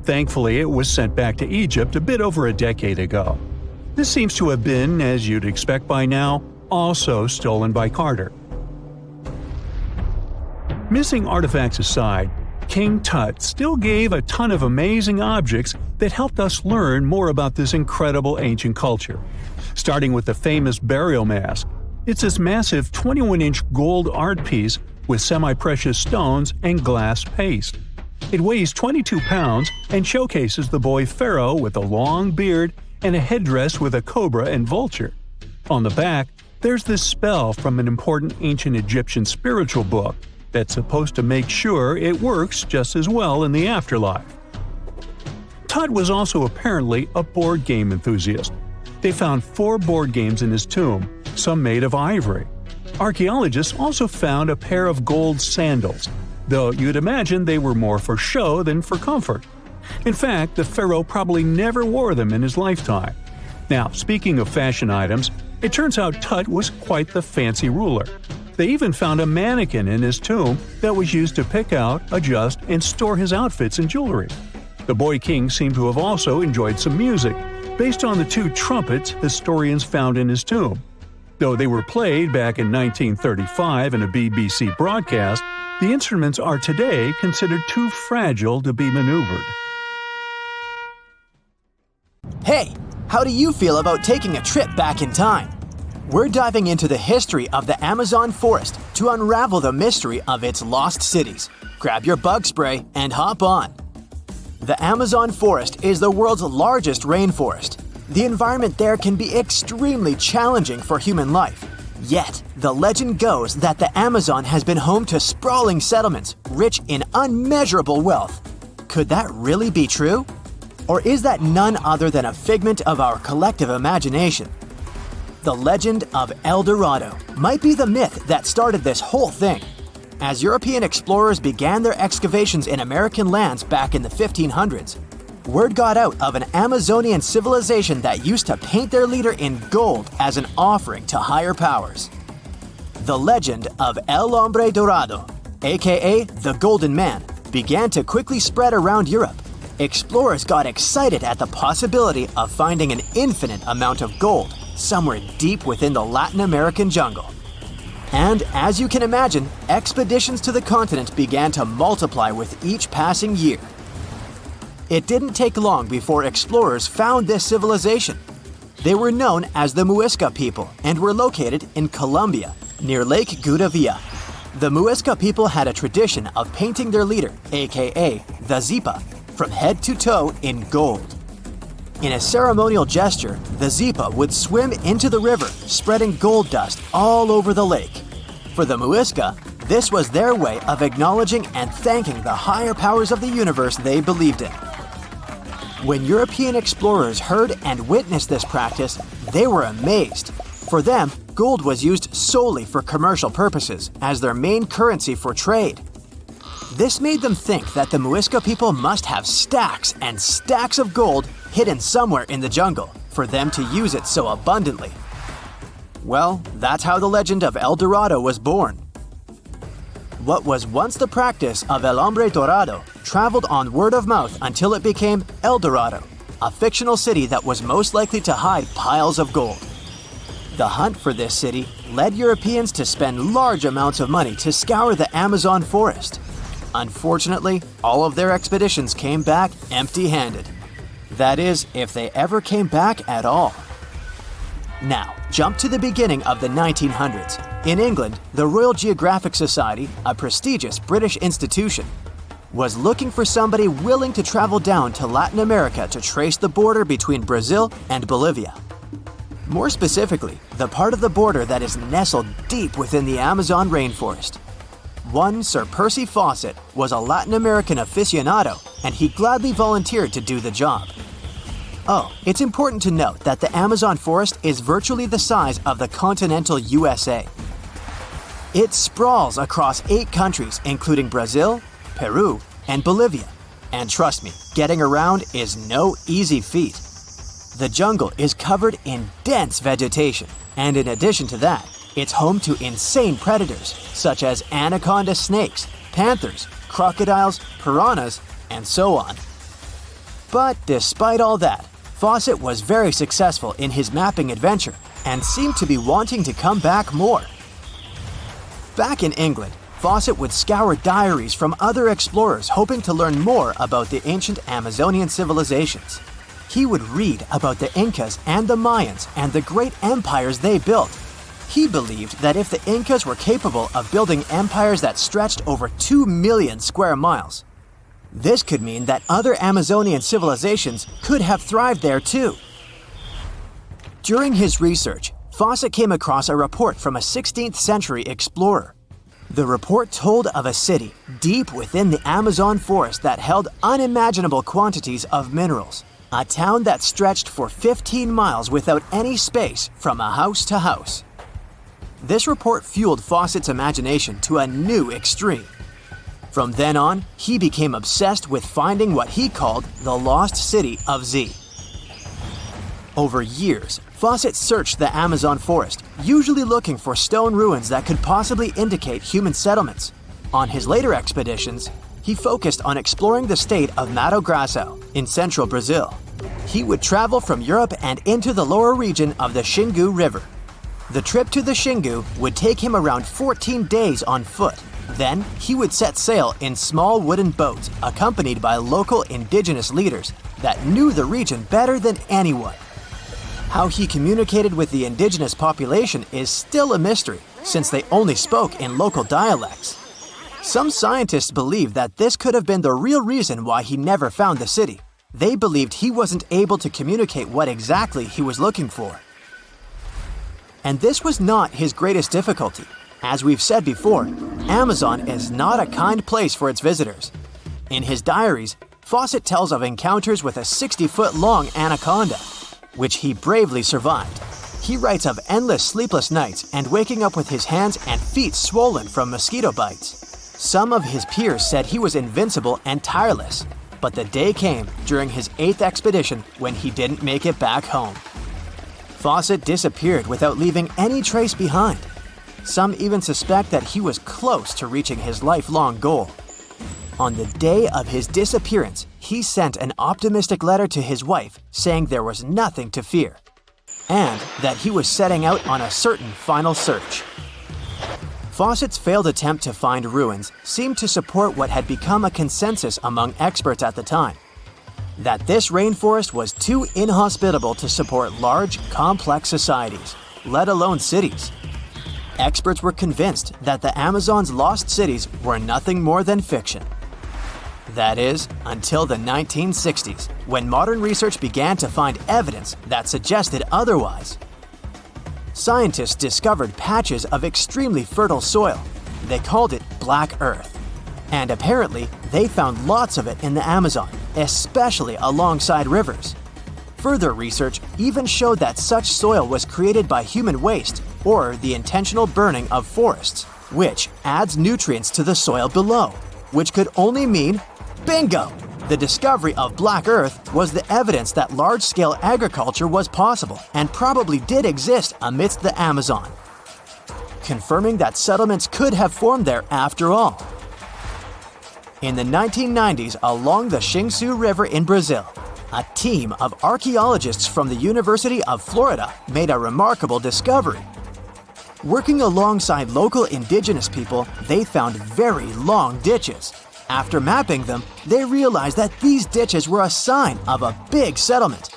Thankfully, it was sent back to Egypt a bit over a decade ago. This seems to have been, as you'd expect by now, also stolen by Carter. Missing artifacts aside, King Tut still gave a ton of amazing objects that helped us learn more about this incredible ancient culture. Starting with the famous burial mask. It's this massive 21-inch gold art piece with semi-precious stones and glass paste. It weighs 22 pounds and showcases the boy pharaoh with a long beard and a headdress with a cobra and vulture. On the back, there's this spell from an important ancient Egyptian spiritual book that's supposed to make sure it works just as well in the afterlife. Tut was also apparently a board game enthusiast. They found 4 board games in his tomb, some made of ivory. Archaeologists also found a pair of gold sandals, though you'd imagine they were more for show than for comfort. In fact, the pharaoh probably never wore them in his lifetime. Now, speaking of fashion items, it turns out Tut was quite the fancy ruler. They even found a mannequin in his tomb that was used to pick out, adjust, and store his outfits and jewelry. The boy king seemed to have also enjoyed some music, based on the 2 trumpets historians found in his tomb. Though they were played back in 1935 in a BBC broadcast, the instruments are today considered too fragile to be maneuvered. Hey, how do you feel about taking a trip back in time? We're diving into the history of the Amazon forest to unravel the mystery of its lost cities. Grab your bug spray and hop on. The Amazon forest is the world's largest rainforest. The environment there can be extremely challenging for human life. Yet, the legend goes that the Amazon has been home to sprawling settlements, rich in unmeasurable wealth. Could that really be true? Or is that none other than a figment of our collective imagination? The legend of El Dorado might be the myth that started this whole thing. As European explorers began their excavations in American lands back in the 1500s, word got out of an Amazonian civilization that used to paint their leader in gold as an offering to higher powers. The legend of El Hombre Dorado, aka the Golden Man, began to quickly spread around Europe. explorers got excited at the possibility of finding an infinite amount of gold somewhere deep within the Latin American jungle. And as you can imagine, expeditions to the continent began to multiply with each passing year. It didn't take long before explorers found this civilization. They were known as the Muisca people and were located in Colombia, near Lake Gudavia. The Muisca people had a tradition of painting their leader, aka the Zipa, from head to toe in gold. In a ceremonial gesture, the Zipa would swim into the river, spreading gold dust all over the lake. For the Muisca, this was their way of acknowledging and thanking the higher powers of the universe they believed in. When European explorers heard and witnessed this practice, they were amazed. For them, gold was used solely for commercial purposes as their main currency for trade. This made them think that the Muisca people must have stacks and stacks of gold hidden somewhere in the jungle for them to use it so abundantly. Well, that's how the legend of El Dorado was born. What was once the practice of El Hombre Dorado traveled on word of mouth until it became El Dorado, a fictional city that was most likely to hide piles of gold. The hunt for this city led Europeans to spend large amounts of money to scour the Amazon forest. Unfortunately, all of their expeditions came back empty-handed. That is, if they ever came back at all. Now, jump to the beginning of the 1900s. In England, the Royal Geographic Society, a prestigious British institution, was looking for somebody willing to travel down to Latin America to trace the border between Brazil and Bolivia. More specifically, the part of the border that is nestled deep within the Amazon rainforest. One Sir Percy Fawcett was a Latin American aficionado, and he gladly volunteered to do the job. Oh, it's important to note that the Amazon forest is virtually the size of the continental USA. It sprawls across 8 countries, including Brazil, Peru, and Bolivia. And trust me, getting around is no easy feat. The jungle is covered in dense vegetation, and in addition to that, it's home to insane predators such as anaconda snakes, panthers, crocodiles, piranhas, and so on. But despite all that, Fawcett was very successful in his mapping adventure and seemed to be wanting to come back more. Back in England, Fawcett would scour diaries from other explorers hoping to learn more about the ancient Amazonian civilizations. He would read about the Incas and the Mayans and the great empires they built. He believed that if the Incas were capable of building empires that stretched over 2 million square miles, this could mean that other Amazonian civilizations could have thrived there too. During his research, Fawcett came across a report from a 16th century explorer. The report told of a city deep within the Amazon forest that held unimaginable quantities of minerals, a town that stretched for 15 miles without any space from a house to house. This report fueled Fawcett's imagination to a new extreme. From then on, he became obsessed with finding what he called the lost city of Z. Over years, Fawcett searched the Amazon forest, usually looking for stone ruins that could possibly indicate human settlements. On his later expeditions, he focused on exploring the state of Mato Grosso in central Brazil. He would travel from Europe and into the lower region of the Xingu River. The trip to the Xingu would take him around 14 days on foot. Then, he would set sail in small wooden boats accompanied by local indigenous leaders that knew the region better than anyone. How he communicated with the indigenous population is still a mystery, since they only spoke in local dialects. Some scientists believe that this could have been the real reason why he never found the city. They believed he wasn't able to communicate what exactly he was looking for. And this was not his greatest difficulty. As we've said before, Amazon is not a kind place for its visitors. In his diaries, Fawcett tells of encounters with a 60-foot-long anaconda, which he bravely survived. He writes of endless sleepless nights and waking up with his hands and feet swollen from mosquito bites. Some of his peers said he was invincible and tireless, but the day came during his 8th expedition when he didn't make it back home. Fawcett disappeared without leaving any trace behind. Some even suspect that he was close to reaching his lifelong goal. On the day of his disappearance, he sent an optimistic letter to his wife saying there was nothing to fear, and that he was setting out on a certain final search. Fawcett's failed attempt to find ruins seemed to support what had become a consensus among experts at the time, that this rainforest was too inhospitable to support large, complex societies, let alone cities. Experts were convinced that the Amazon's lost cities were nothing more than fiction. That is, until the 1960s, when modern research began to find evidence that suggested otherwise. Scientists discovered patches of extremely fertile soil. They called it Black Earth. And apparently, they found lots of it in the Amazon, especially alongside rivers. Further research even showed that such soil was created by human waste or the intentional burning of forests, which adds nutrients to the soil below, which could only mean bingo! The discovery of Black Earth was the evidence that large-scale agriculture was possible and probably did exist amidst the Amazon, confirming that settlements could have formed there after all. In the 1990s, along the Xingsu River in Brazil, a team of archaeologists from the University of Florida made a remarkable discovery. Working alongside local indigenous people, they found very long ditches. After mapping them, they realized that these ditches were a sign of a big settlement.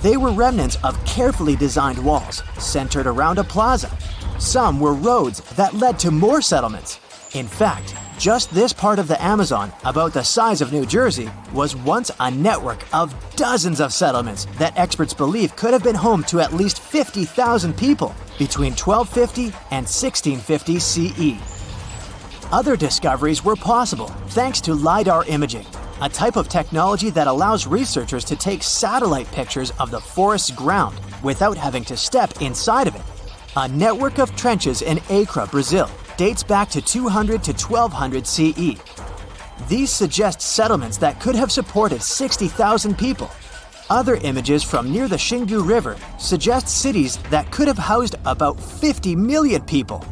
They were remnants of carefully designed walls centered around a plaza. Some were roads that led to more settlements. In fact, just this part of the Amazon, about the size of New Jersey, was once a network of dozens of settlements that experts believe could have been home to at least 50,000 people between 1250 and 1650 CE. Other discoveries were possible thanks to LiDAR imaging, a type of technology that allows researchers to take satellite pictures of the forest's ground without having to step inside of it. A network of trenches in Acre, Brazil, dates back to 200 to 1200 CE. These suggest settlements that could have supported 60,000 people. Other images from near the Xingu River suggest cities that could have housed about 50 million people.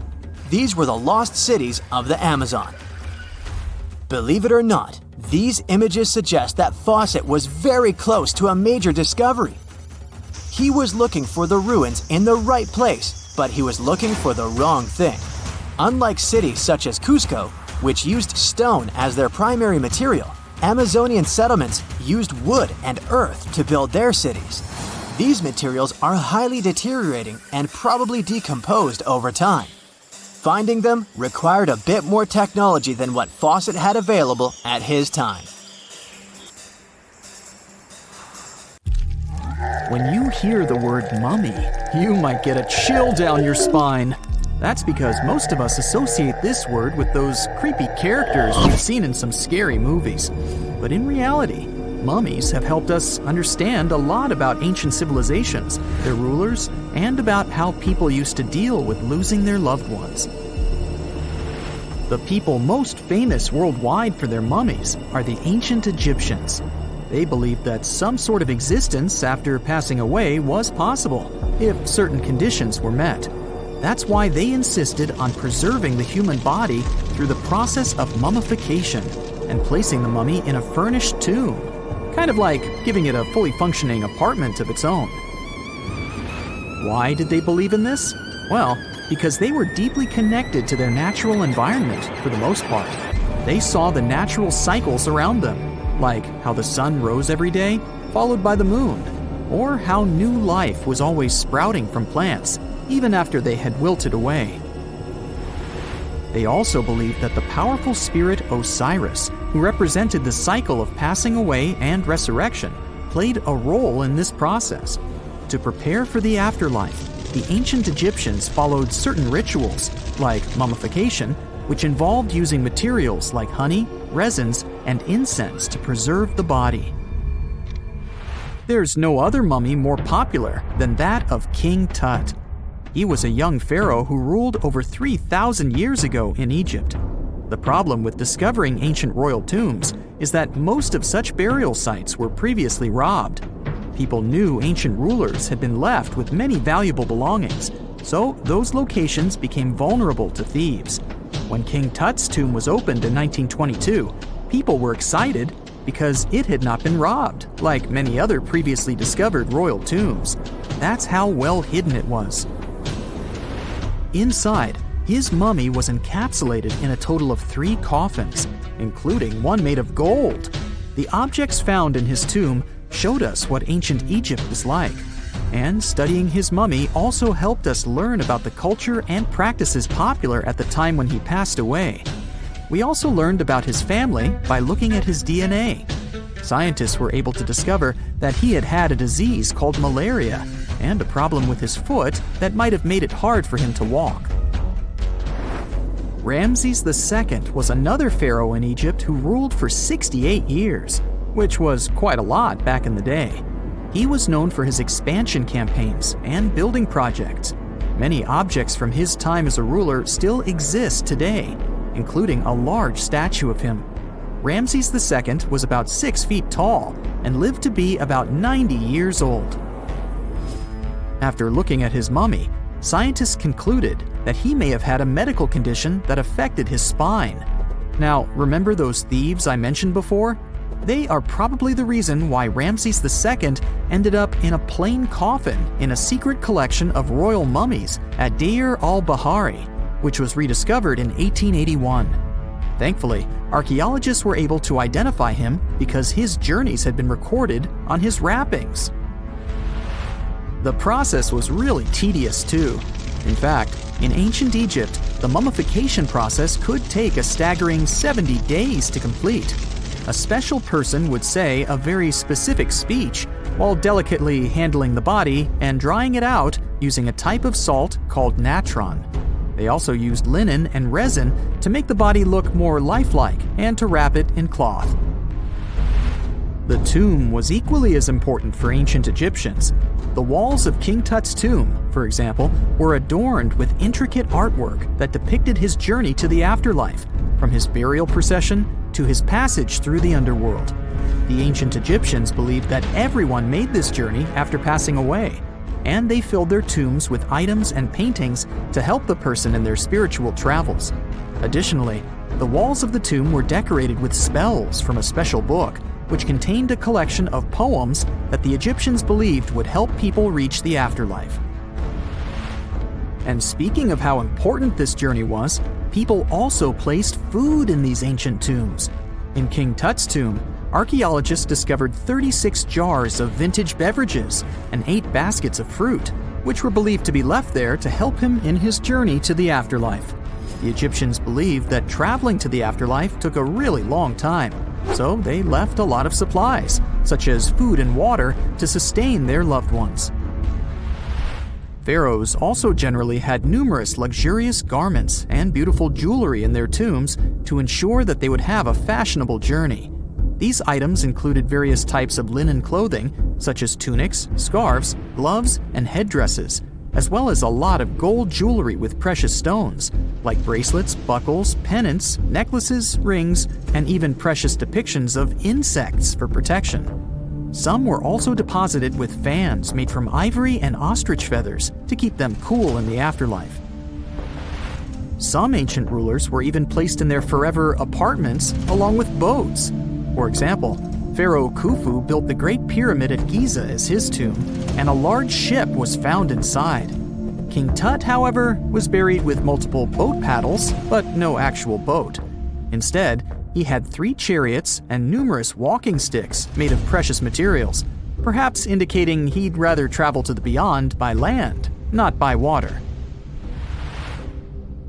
These were the lost cities of the Amazon. Believe it or not, these images suggest that Fawcett was very close to a major discovery. He was looking for the ruins in the right place, but he was looking for the wrong thing. Unlike cities such as Cusco, which used stone as their primary material, Amazonian settlements used wood and earth to build their cities. These materials are highly deteriorating and probably decomposed over time. Finding them required a bit more technology than what Fawcett had available at his time. When you hear the word mummy, you might get a chill down your spine. That's because most of us associate this word with those creepy characters we've seen in some scary movies. But in reality, mummies have helped us understand a lot about ancient civilizations, their rulers, and about how people used to deal with losing their loved ones. The people most famous worldwide for their mummies are the ancient Egyptians. They believed that some sort of existence after passing away was possible, if certain conditions were met. That's why they insisted on preserving the human body through the process of mummification and placing the mummy in a furnished tomb, kind of like giving it a fully functioning apartment of its own. Why did they believe in this? Well, because they were deeply connected to their natural environment for the most part. They saw the natural cycles around them, like how the sun rose every day, followed by the moon, or how new life was always sprouting from plants, even after they had wilted away. They also believed that the powerful spirit Osiris, who represented the cycle of passing away and resurrection, played a role in this process. To prepare for the afterlife, the ancient Egyptians followed certain rituals, like mummification, which involved using materials like honey, resins, and incense to preserve the body. There's no other mummy more popular than that of King Tut. He was a young pharaoh who ruled over 3,000 years ago in Egypt. The problem with discovering ancient royal tombs is that most of such burial sites were previously robbed. People knew ancient rulers had been left with many valuable belongings, so those locations became vulnerable to thieves. When King Tut's tomb was opened in 1922, people were excited because it had not been robbed, like many other previously discovered royal tombs. That's how well hidden it was. Inside, his mummy was encapsulated in a total of 3 coffins, including one made of gold. The objects found in his tomb showed us what ancient Egypt was like, and studying his mummy also helped us learn about the culture and practices popular at the time when he passed away. We also learned about his family by looking at his DNA. Scientists were able to discover that he had had a disease called malaria and a problem with his foot that might have made it hard for him to walk. Ramses II was another pharaoh in Egypt who ruled for 68 years, which was quite a lot back in the day. He was known for his expansion campaigns and building projects. Many objects from his time as a ruler still exist today, including a large statue of him. Ramses II was about 6 feet tall and lived to be about 90 years old. After looking at his mummy, scientists concluded that he may have had a medical condition that affected his spine. Now, remember those thieves I mentioned before? They are probably the reason why Ramses II ended up in a plain coffin in a secret collection of royal mummies at Deir al-Bahari, which was rediscovered in 1881. Thankfully, archaeologists were able to identify him because his journeys had been recorded on his wrappings. The process was really tedious too. In fact, in ancient Egypt, the mummification process could take a staggering 70 days to complete. A special person would say a very specific speech while delicately handling the body and drying it out using a type of salt called natron. They also used linen and resin to make the body look more lifelike and to wrap it in cloth. The tomb was equally as important for ancient Egyptians. The walls of King Tut's tomb, for example, were adorned with intricate artwork that depicted his journey to the afterlife, from his burial procession to his passage through the underworld. The ancient Egyptians believed that everyone made this journey after passing away, and they filled their tombs with items and paintings to help the person in their spiritual travels. Additionally, the walls of the tomb were decorated with spells from a special book, which contained a collection of poems that the Egyptians believed would help people reach the afterlife. And speaking of how important this journey was, people also placed food in these ancient tombs. In King Tut's tomb, archaeologists discovered 36 jars of vintage beverages and 8 baskets of fruit, which were believed to be left there to help him in his journey to the afterlife. The Egyptians believed that traveling to the afterlife took a really long time, so they left a lot of supplies, such as food and water, to sustain their loved ones. Pharaohs also generally had numerous luxurious garments and beautiful jewelry in their tombs to ensure that they would have a fashionable journey. These items included various types of linen clothing, such as tunics, scarves, gloves, and headdresses, as well as a lot of gold jewelry with precious stones, like bracelets, buckles, pendants, necklaces, rings, and even precious depictions of insects for protection. Some were also deposited with fans made from ivory and ostrich feathers to keep them cool in the afterlife. Some ancient rulers were even placed in their forever apartments along with boats. For example, Pharaoh Khufu built the Great Pyramid at Giza as his tomb, and a large ship was found inside. King Tut, however, was buried with multiple boat paddles, but no actual boat. Instead, he had 3 chariots and numerous walking sticks made of precious materials, perhaps indicating he'd rather travel to the beyond by land, not by water.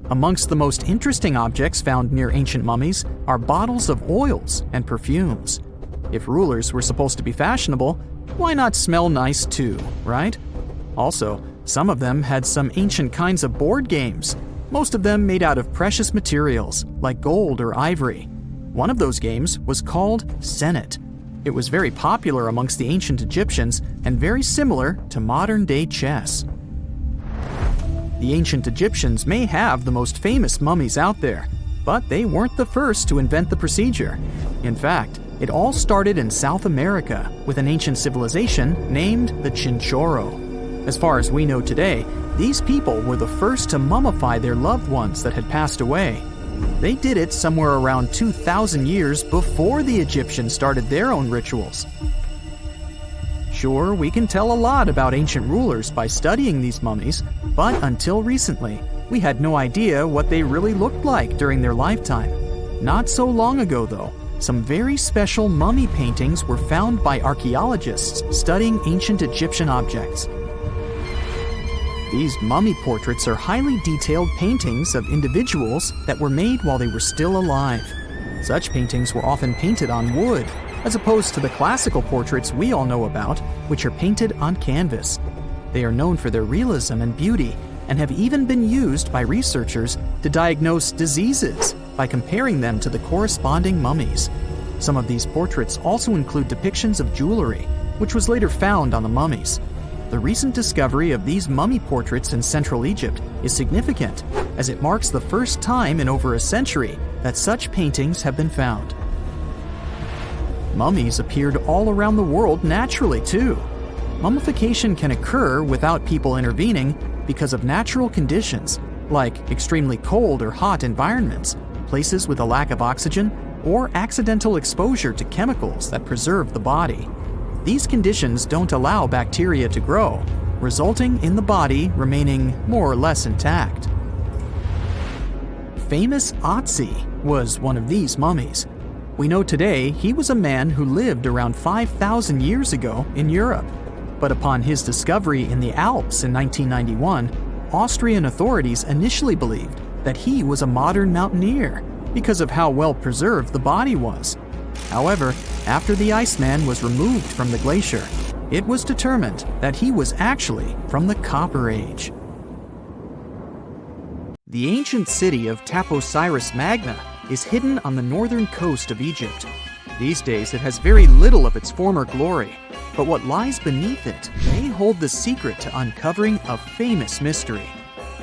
Amongst the most interesting objects found near ancient mummies are bottles of oils and perfumes. If rulers were supposed to be fashionable, why not smell nice too, right? Also, some of them had some ancient kinds of board games, most of them made out of precious materials like gold or ivory. One of those games was called Senet. It was very popular amongst the ancient Egyptians and very similar to modern-day chess. The ancient Egyptians may have the most famous mummies out there, but they weren't the first to invent the procedure. In fact, it all started in South America with an ancient civilization named the Chinchorro. As far as we know today, these people were the first to mummify their loved ones that had passed away. They did it somewhere around 2,000 years before the Egyptians started their own rituals. Sure, we can tell a lot about ancient rulers by studying these mummies, but until recently, we had no idea what they really looked like during their lifetime. Not so long ago, though, some very special mummy paintings were found by archaeologists studying ancient Egyptian objects. These mummy portraits are highly detailed paintings of individuals that were made while they were still alive. Such paintings were often painted on wood, as opposed to the classical portraits we all know about, which are painted on canvas. They are known for their realism and beauty, and have even been used by researchers to diagnose diseases by comparing them to the corresponding mummies. Some of these portraits also include depictions of jewelry, which was later found on the mummies. The recent discovery of these mummy portraits in Central Egypt is significant, as it marks the first time in over a century that such paintings have been found. Mummies appeared all around the world naturally, too. Mummification can occur without people intervening because of natural conditions, like extremely cold or hot environments, places with a lack of oxygen, or accidental exposure to chemicals that preserve the body. These conditions don't allow bacteria to grow, resulting in the body remaining more or less intact. Famous Otzi was one of these mummies. We know today he was a man who lived around 5,000 years ago in Europe. But upon his discovery in the Alps in 1991, Austrian authorities initially believed that he was a modern mountaineer because of how well preserved the body was. However, after the Iceman was removed from the glacier, it was determined that he was actually from the Copper Age. The ancient city of Taposiris Magna is hidden on the northern coast of Egypt. These days, it has very little of its former glory, but what lies beneath it may hold the secret to uncovering a famous mystery,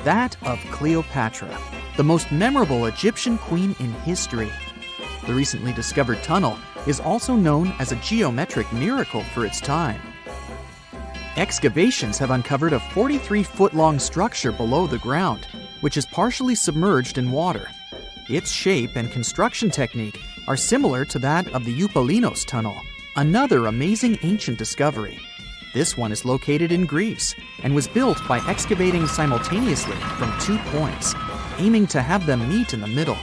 that of Cleopatra, the most memorable Egyptian queen in history. The recently discovered tunnel is also known as a geometric miracle for its time. Excavations have uncovered a 43-foot-long structure below the ground, which is partially submerged in water. Its shape and construction technique are similar to that of the Eupalinos tunnel, another amazing ancient discovery. This one is located in Greece and was built by excavating simultaneously from 2 points, aiming to have them meet in the middle.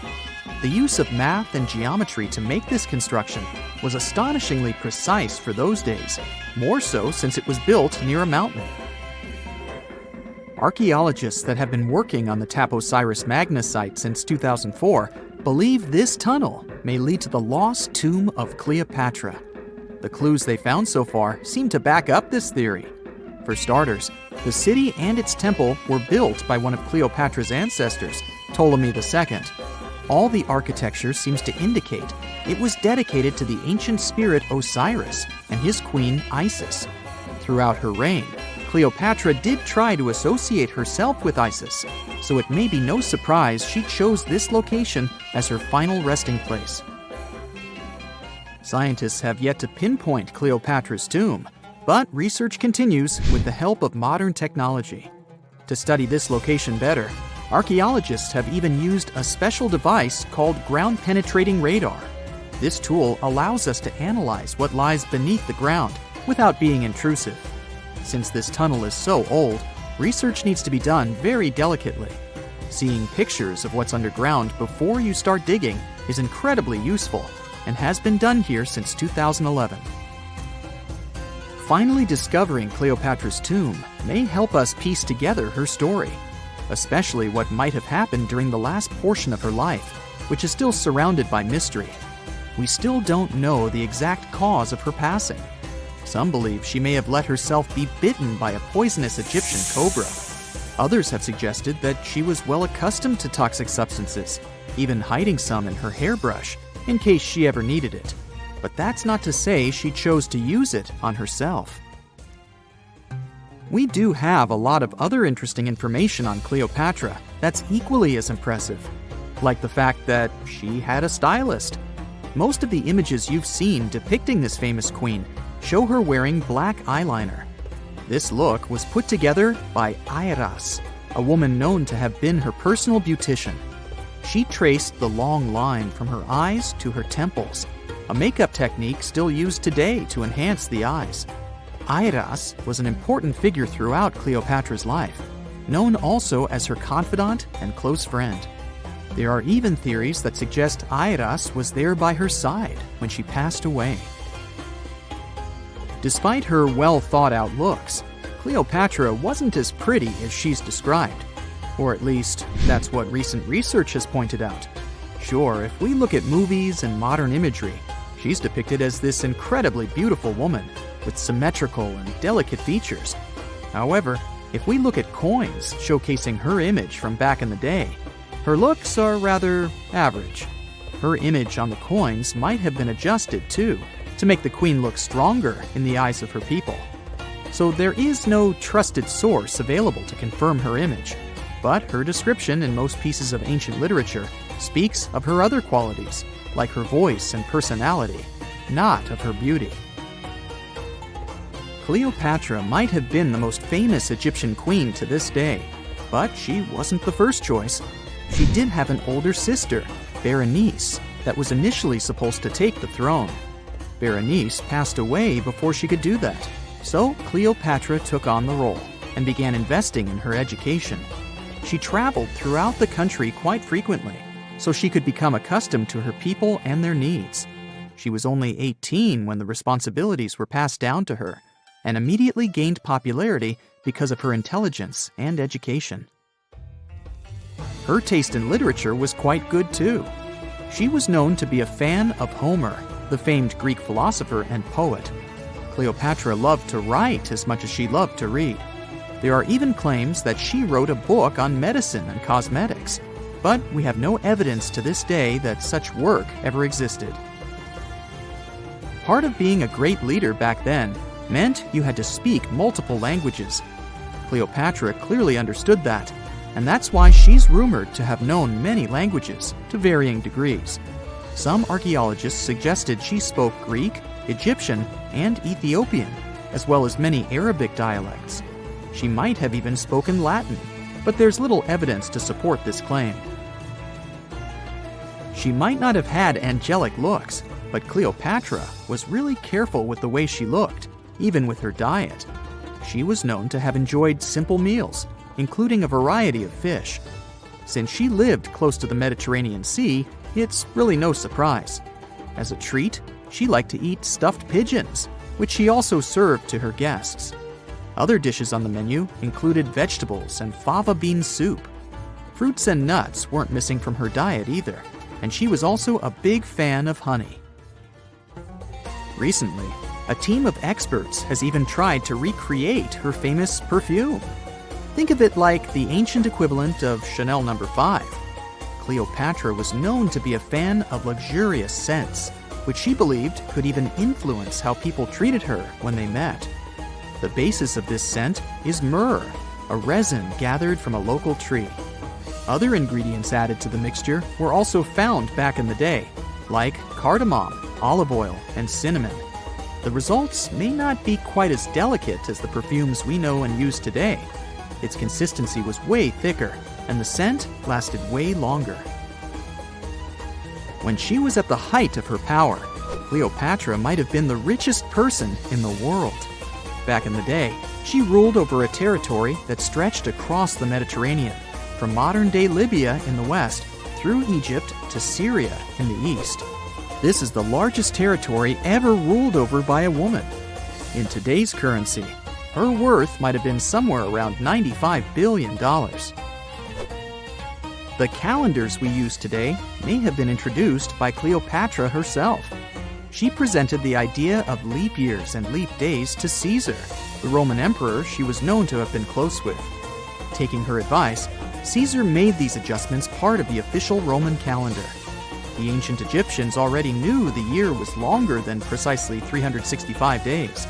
The use of math and geometry to make this construction was astonishingly precise for those days, more so since it was built near a mountain. Archaeologists that have been working on the Taposiris Magna site since 2004 believe this tunnel may lead to the lost tomb of Cleopatra. The clues they found so far seem to back up this theory. For starters, the city and its temple were built by one of Cleopatra's ancestors, Ptolemy II. All the architecture seems to indicate it was dedicated to the ancient spirit Osiris and his queen Isis. Throughout her reign, Cleopatra did try to associate herself with Isis, so it may be no surprise she chose this location as her final resting place. Scientists have yet to pinpoint Cleopatra's tomb, but research continues with the help of modern technology. To study this location better, archaeologists have even used a special device called ground-penetrating radar. This tool allows us to analyze what lies beneath the ground without being intrusive. Since this tunnel is so old, research needs to be done very delicately. Seeing pictures of what's underground before you start digging is incredibly useful and has been done here since 2011. Finally discovering Cleopatra's tomb may help us piece together her story, especially what might have happened during the last portion of her life, which is still surrounded by mystery. We still don't know the exact cause of her passing. Some believe she may have let herself be bitten by a poisonous Egyptian cobra. Others have suggested that she was well accustomed to toxic substances, even hiding some in her hairbrush in case she ever needed it. But that's not to say she chose to use it on herself. We do have a lot of other interesting information on Cleopatra that's equally as impressive, like the fact that she had a stylist. Most of the images you've seen depicting this famous queen show her wearing black eyeliner. This look was put together by Airas, a woman known to have been her personal beautician. She traced the long line from her eyes to her temples, a makeup technique still used today to enhance the eyes. Iras was an important figure throughout Cleopatra's life, known also as her confidant and close friend. There are even theories that suggest Iras was there by her side when she passed away. Despite her well-thought-out looks, Cleopatra wasn't as pretty as she's described. Or at least, that's what recent research has pointed out. Sure, if we look at movies and modern imagery, she's depicted as this incredibly beautiful woman with symmetrical and delicate features. However, if we look at coins showcasing her image from back in the day, her looks are rather average. Her image on the coins might have been adjusted, too, to make the queen look stronger in the eyes of her people. So there is no trusted source available to confirm her image, but her description in most pieces of ancient literature speaks of her other qualities, like her voice and personality, not of her beauty. Cleopatra might have been the most famous Egyptian queen to this day, but she wasn't the first choice. She did have an older sister, Berenice, that was initially supposed to take the throne. Berenice passed away before she could do that, so Cleopatra took on the role and began investing in her education. She traveled throughout the country quite frequently, so she could become accustomed to her people and their needs. She was only 18 when the responsibilities were passed down to her, and immediately gained popularity because of her intelligence and education. Her taste in literature was quite good too. She was known to be a fan of Homer, the famed Greek philosopher and poet. Cleopatra loved to write as much as she loved to read. There are even claims that she wrote a book on medicine and cosmetics, but we have no evidence to this day that such work ever existed. Part of being a great leader back then meant you had to speak multiple languages. Cleopatra clearly understood that, and that's why she's rumored to have known many languages to varying degrees. Some archaeologists suggested she spoke Greek, Egyptian, and Ethiopian, as well as many Arabic dialects. She might have even spoken Latin, but there's little evidence to support this claim. She might not have had angelic looks, but Cleopatra was really careful with the way she looked, even with her diet. She was known to have enjoyed simple meals, including a variety of fish. Since she lived close to the Mediterranean Sea, it's really no surprise. As a treat, she liked to eat stuffed pigeons, which she also served to her guests. Other dishes on the menu included vegetables and fava bean soup. Fruits and nuts weren't missing from her diet either, and she was also a big fan of honey. Recently, a team of experts has even tried to recreate her famous perfume. Think of it like the ancient equivalent of Chanel No. 5. Cleopatra was known to be a fan of luxurious scents, which she believed could even influence how people treated her when they met. The basis of this scent is myrrh, a resin gathered from a local tree. Other ingredients added to the mixture were also found back in the day, like cardamom, olive oil, and cinnamon. The results may not be quite as delicate as the perfumes we know and use today. Its consistency was way thicker, and the scent lasted way longer. When she was at the height of her power, Cleopatra might have been the richest person in the world. Back in the day, she ruled over a territory that stretched across the Mediterranean, from modern-day Libya in the west through Egypt to Syria in the east. This is the largest territory ever ruled over by a woman. In today's currency, her worth might have been somewhere around $95 billion. The calendars we use today may have been introduced by Cleopatra herself. She presented the idea of leap years and leap days to Caesar, the Roman emperor she was known to have been close with. Taking her advice, Caesar made these adjustments part of the official Roman calendar. The ancient Egyptians already knew the year was longer than precisely 365 days.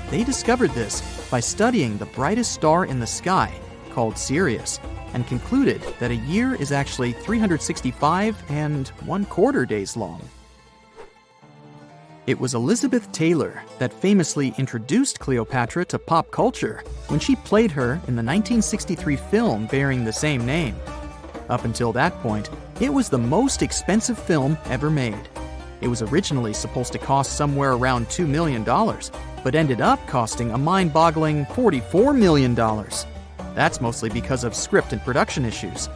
They discovered this by studying the brightest star in the sky, called Sirius, and concluded that a year is actually 365 1/4 days long. It was Elizabeth Taylor that famously introduced Cleopatra to pop culture when she played her in the 1963 film bearing the same name. Up until that point, it was the most expensive film ever made. It was originally supposed to cost somewhere around $2 million, but ended up costing a mind-boggling $44 million. That's mostly because of script and production issues.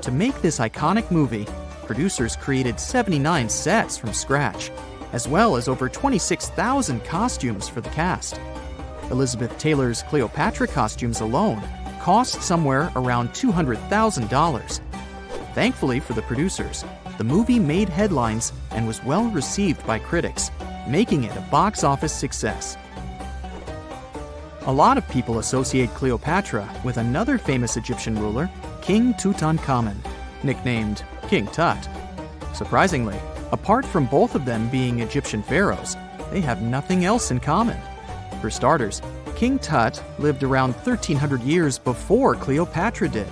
To make this iconic movie, producers created 79 sets from scratch, as well as over 26,000 costumes for the cast. Elizabeth Taylor's Cleopatra costumes alone cost somewhere around $200,000. Thankfully for the producers, the movie made headlines and was well received by critics, making it a box office success. A lot of people associate Cleopatra with another famous Egyptian ruler, King Tutankhamun, nicknamed King Tut. Surprisingly, apart from both of them being Egyptian pharaohs, they have nothing else in common. For starters, King Tut lived around 1,300 years before Cleopatra did,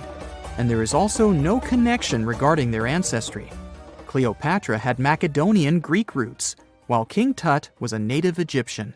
and there is also no connection regarding their ancestry. Cleopatra had Macedonian Greek roots, while King Tut was a native Egyptian.